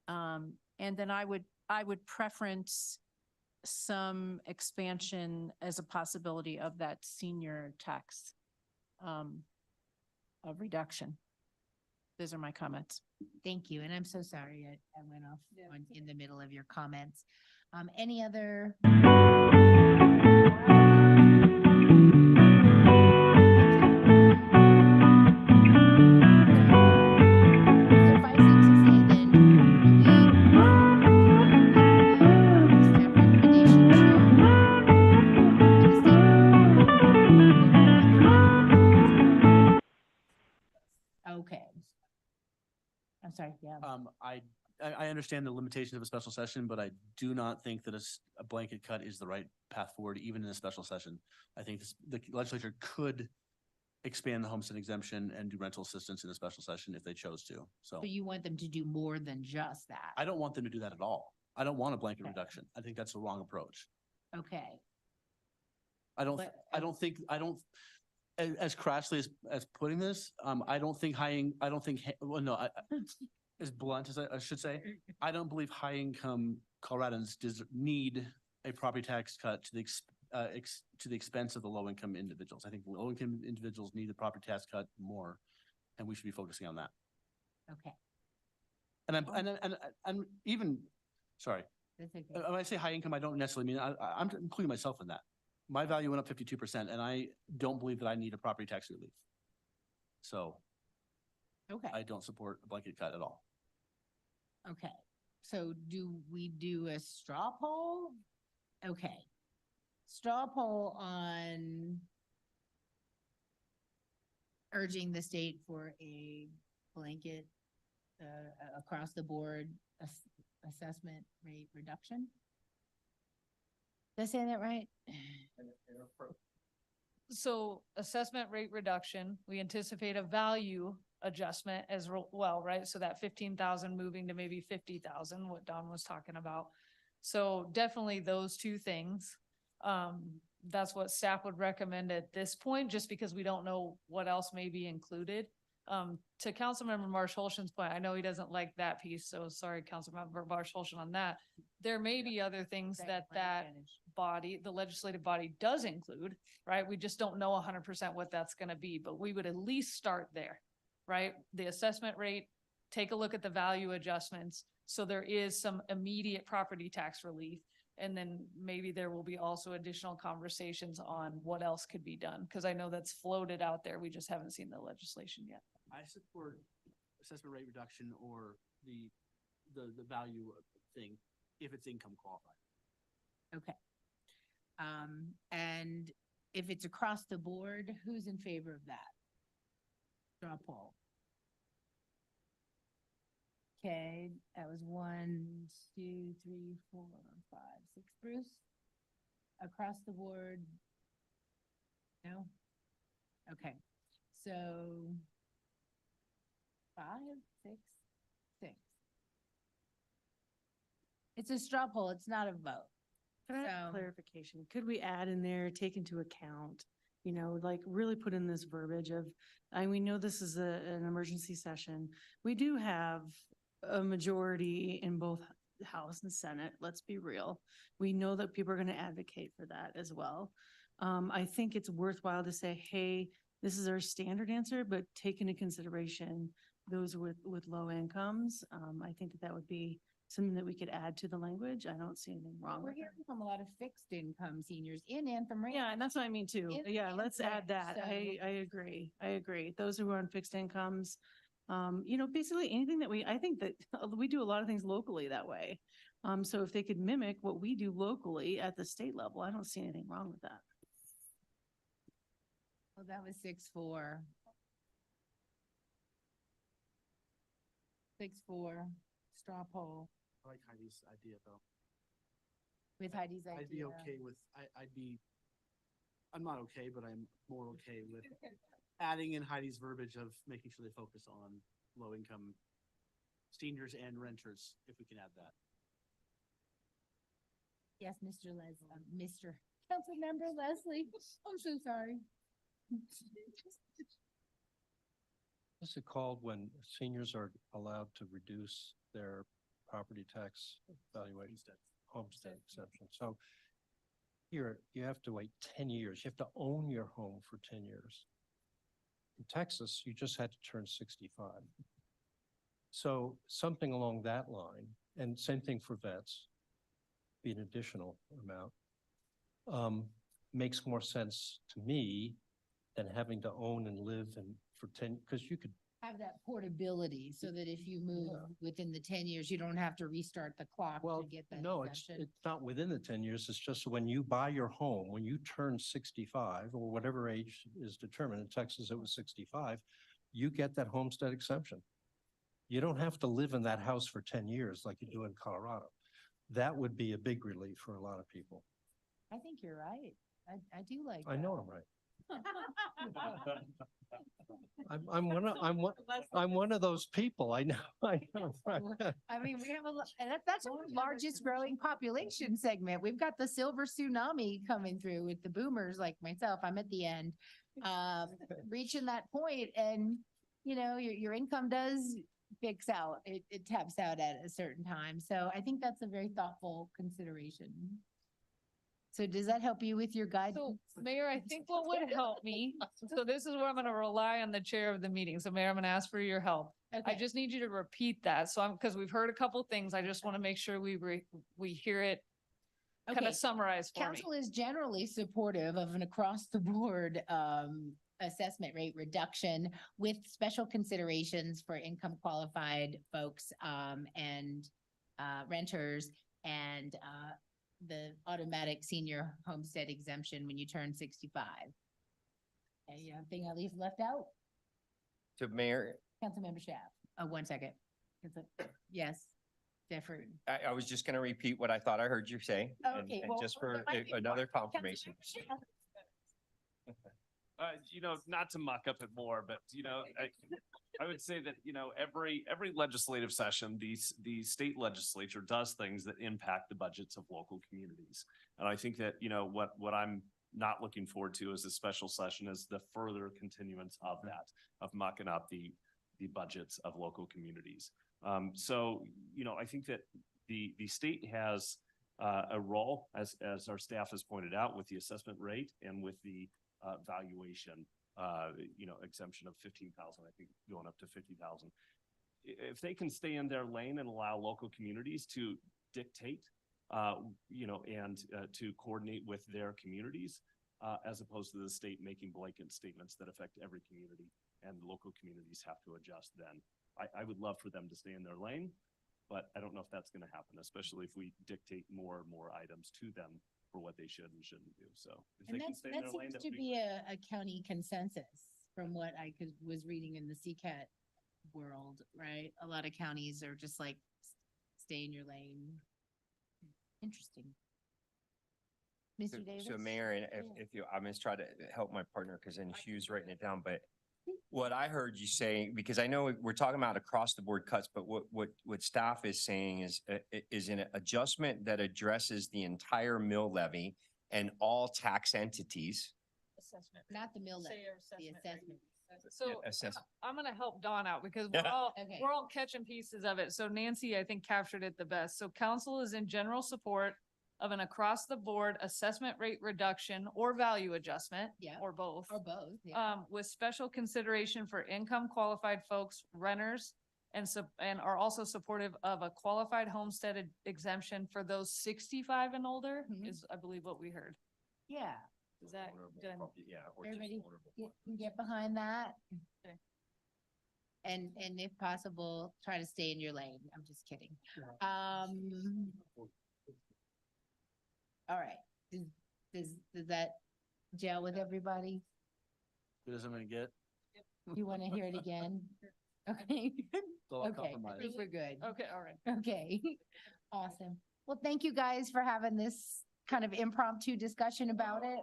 And then I would preference some expansion as a possibility of that senior tax of reduction. Those are my comments. Thank you, and I'm so sorry I went off in the middle of your comments. Any other? Okay. I'm sorry, yeah. I understand the limitations of a special session, but I do not think that a blanket cut is the right path forward, even in a special session. I think the legislature could expand the homestead exemption and do rental assistance in a special session if they chose to. So But you want them to do more than just that? I don't want them to do that at all. I don't want a blanket Okay. reduction. I think that's the wrong approach. Okay. As crassly as putting this, as blunt as I should say, I don't believe high income Coloradans need a property tax cut to the expense of the low income individuals. I think low income individuals need the property tax cut more, and we should be focusing on that. Okay. And I'm even, sorry, That's okay. when I say high income, I don't necessarily mean, I'm including myself in that. My value went up 52%, and I don't believe that I need a property tax relief. So Okay. I don't support a blanket cut at all. Okay, so do we do a straw poll? Okay. Straw poll on urging the state for a blanket across the board assessment rate reduction? Did I say that right? So assessment rate reduction, we anticipate a value adjustment as well, right? So that 15,000 moving to maybe 50,000, what Don was talking about. So definitely those two things. That's what staff would recommend at this point, just because we don't know what else may be included. To Councilmember Marsh Holshin's point, I know he doesn't like that piece, so sorry, Councilmember Marsh Holshin on that. There may be other things that body, the legislative body does include, right? We just don't know 100% what that's gonna be, but we would at least start there, right? The assessment rate, take a look at the value adjustments. So there is some immediate property tax relief. And then maybe there will be also additional conversations on what else could be done, because I know that's floated out there. We just haven't seen the legislation yet. I support assessment rate reduction or the value thing if it's income qualified. Okay. And if it's across the board, who's in favor of that? Straw poll. Okay, that was 1, 2, 3, 4, 5, 6. Bruce? Across the board? No? Okay, so 5, 6, 6. It's a straw poll, it's not a vote. Can I have So- clarification? Could we add in there, take into account, you know, like really put in this verbiage of, we know this is an emergency session. We do have a majority in both House and Senate, let's be real. We know that people are going to advocate for that as well. I think it's worthwhile to say, hey, this is our standard answer, but take into consideration those with low incomes. I think that would be something that we could add to the language. I don't see anything wrong We're with it. hearing from a lot of fixed income seniors in Anthem Ranch. Yeah, and that's what I mean too. In Yeah, let's Anthem add that. Ranch, so- I agree. I agree. Those who are on fixed incomes, you know, basically anything that I think that we do a lot of things locally that way. So if they could mimic what we do locally at the state level, I don't see anything wrong with that. Well, that was 6-4. 6-4, straw poll I like Heidi's idea though. with Heidi's idea. I'd be okay with, I'm not okay, but I'm more okay with adding in Heidi's verbiage of making sure they focus on low income seniors and renters, if we can add that. Yes, Mr. Mr. Councilmember Leslie, I'm so sorry. What's it called when seniors are allowed to reduce their property tax valuation? Homestead exemption. So here, you have to wait 10 years. You have to own your home for 10 years. In Texas, you just had to turn 65. So something along that line, and same thing for vets, be an additional amount, makes more sense to me than having to own and live and for 10, because you could, Have that portability so that if you move within the 10 years, you don't have to restart the clock to get that no, it's exemption. not within the 10 years. It's just when you buy your home, when you turn 65 or whatever age is determined. In Texas, it was 65, you get that homestead exemption. You don't have to live in that house for 10 years like you do in Colorado. That would be a big relief for a lot of people. I think you're right. I do like I that. know I'm right. I'm one of those people. I know, I know. right. I mean, we have that's our largest growing population segment. We've got the silver tsunami coming through with the boomers like myself. I'm at the end, reaching that point, and you know, your income does fix out. It taps out at a certain time. So I think that's a very thoughtful consideration. So does that help you with your guidance? So Mayor, I think what would help me, so this is where I'm gonna rely on the chair of the meeting. So Mayor, I'm gonna ask for your help. I Okay. just need you to repeat that. So because we've heard a couple things, I just want to make sure we hear it kind Okay. of summarized for me. Council is generally supportive of an across-the-board assessment rate reduction with special considerations for income qualified folks and renters and the automatic senior homestead exemption when you turn 65. Anything I leave left out? So Mayor, Councilmember Shaft. Oh, 1 second. Yes, Jeffrey. I was just gonna repeat what I thought I heard you say. and- Okay, and well, just for there might be another more. confirmation. Councilmember Shaft. Not to muck up it more, but I would say that, every legislative session, the state legislature does things that impact the budgets of local communities. And I think that, what I'm not looking forward to as a special session is the further continuance of that, of mucking up the budgets of local communities. So, I think that the state has a role, as our staff has pointed out, with the assessment rate and with the valuation, exemption of 15,000, I think going up to 50,000. If they can stay in their lane and allow local communities to dictate and to coordinate with their communities, as opposed to the state making blanket statements that affect every community and local communities have to adjust then. I would love for them to stay in their lane, but I don't know if that's going to happen, especially if we dictate more and more items to them for what they should and shouldn't do. So if And they can that's, stay in that their lane, seems that to would be be a county consensus from what was reading in the CCAT world, right? A lot of counties are just like, stay in your lane. Interesting. Mr. Davis? So Mayor, and Yeah. if you, I'm just trying to help my partner because then she was writing it down, but what I heard you say, because I know we're talking about across the board cuts, but what staff is saying is an adjustment that addresses the entire mill levy and all tax entities. Assessment. Not the mill levy, Say your the assessment rate. assessment. So Assess- I'm gonna help Dawn out because Okay. we're all catching pieces of it. So Nancy, I think, captured it the best. So council is in general support of an across-the-board assessment rate reduction or value adjustment. Yeah. Or both. Or both, yeah. With special consideration for income qualified folks, renters, and are also supportive of a qualified homestead exemption for those 65 and older Mhm. is, I believe, what we heard. Yeah. Is that done? Yeah. or just Everybody vulnerable. can get behind that. Okay. And if possible, try to stay in your lane. I'm just kidding. All right. Does that gel with everybody? Good as I'm gonna get. You want to hear it again? Okay. So I'll Okay, I compromise. think we're good. Okay, all right. Okay, awesome. Well, thank you guys for having this kind of impromptu discussion about it.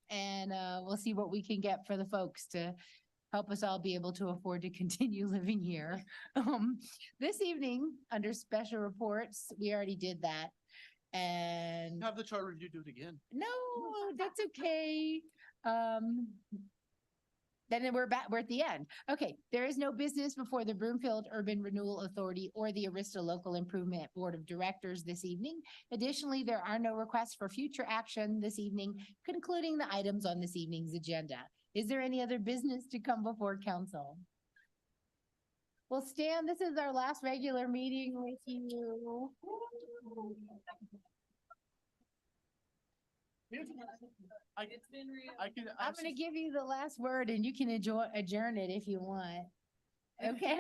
And we'll see what we can get for the folks to help us all be able to afford to continue living here. This evening, under special reports, we already did that. And Have the charter review do it again. no, that's okay. Then we're back, we're at the end. Okay, there is no business before the Broomfield Urban Renewal Authority or the Arista Local Improvement Board of Directors this evening. Additionally, there are no requests for future action this evening, concluding the items on this evening's agenda. Is there any other business to come before council? Well, Stan, this is our last regular meeting with you. I'm gonna give you the last word and you can adjourn it if you want. Okay?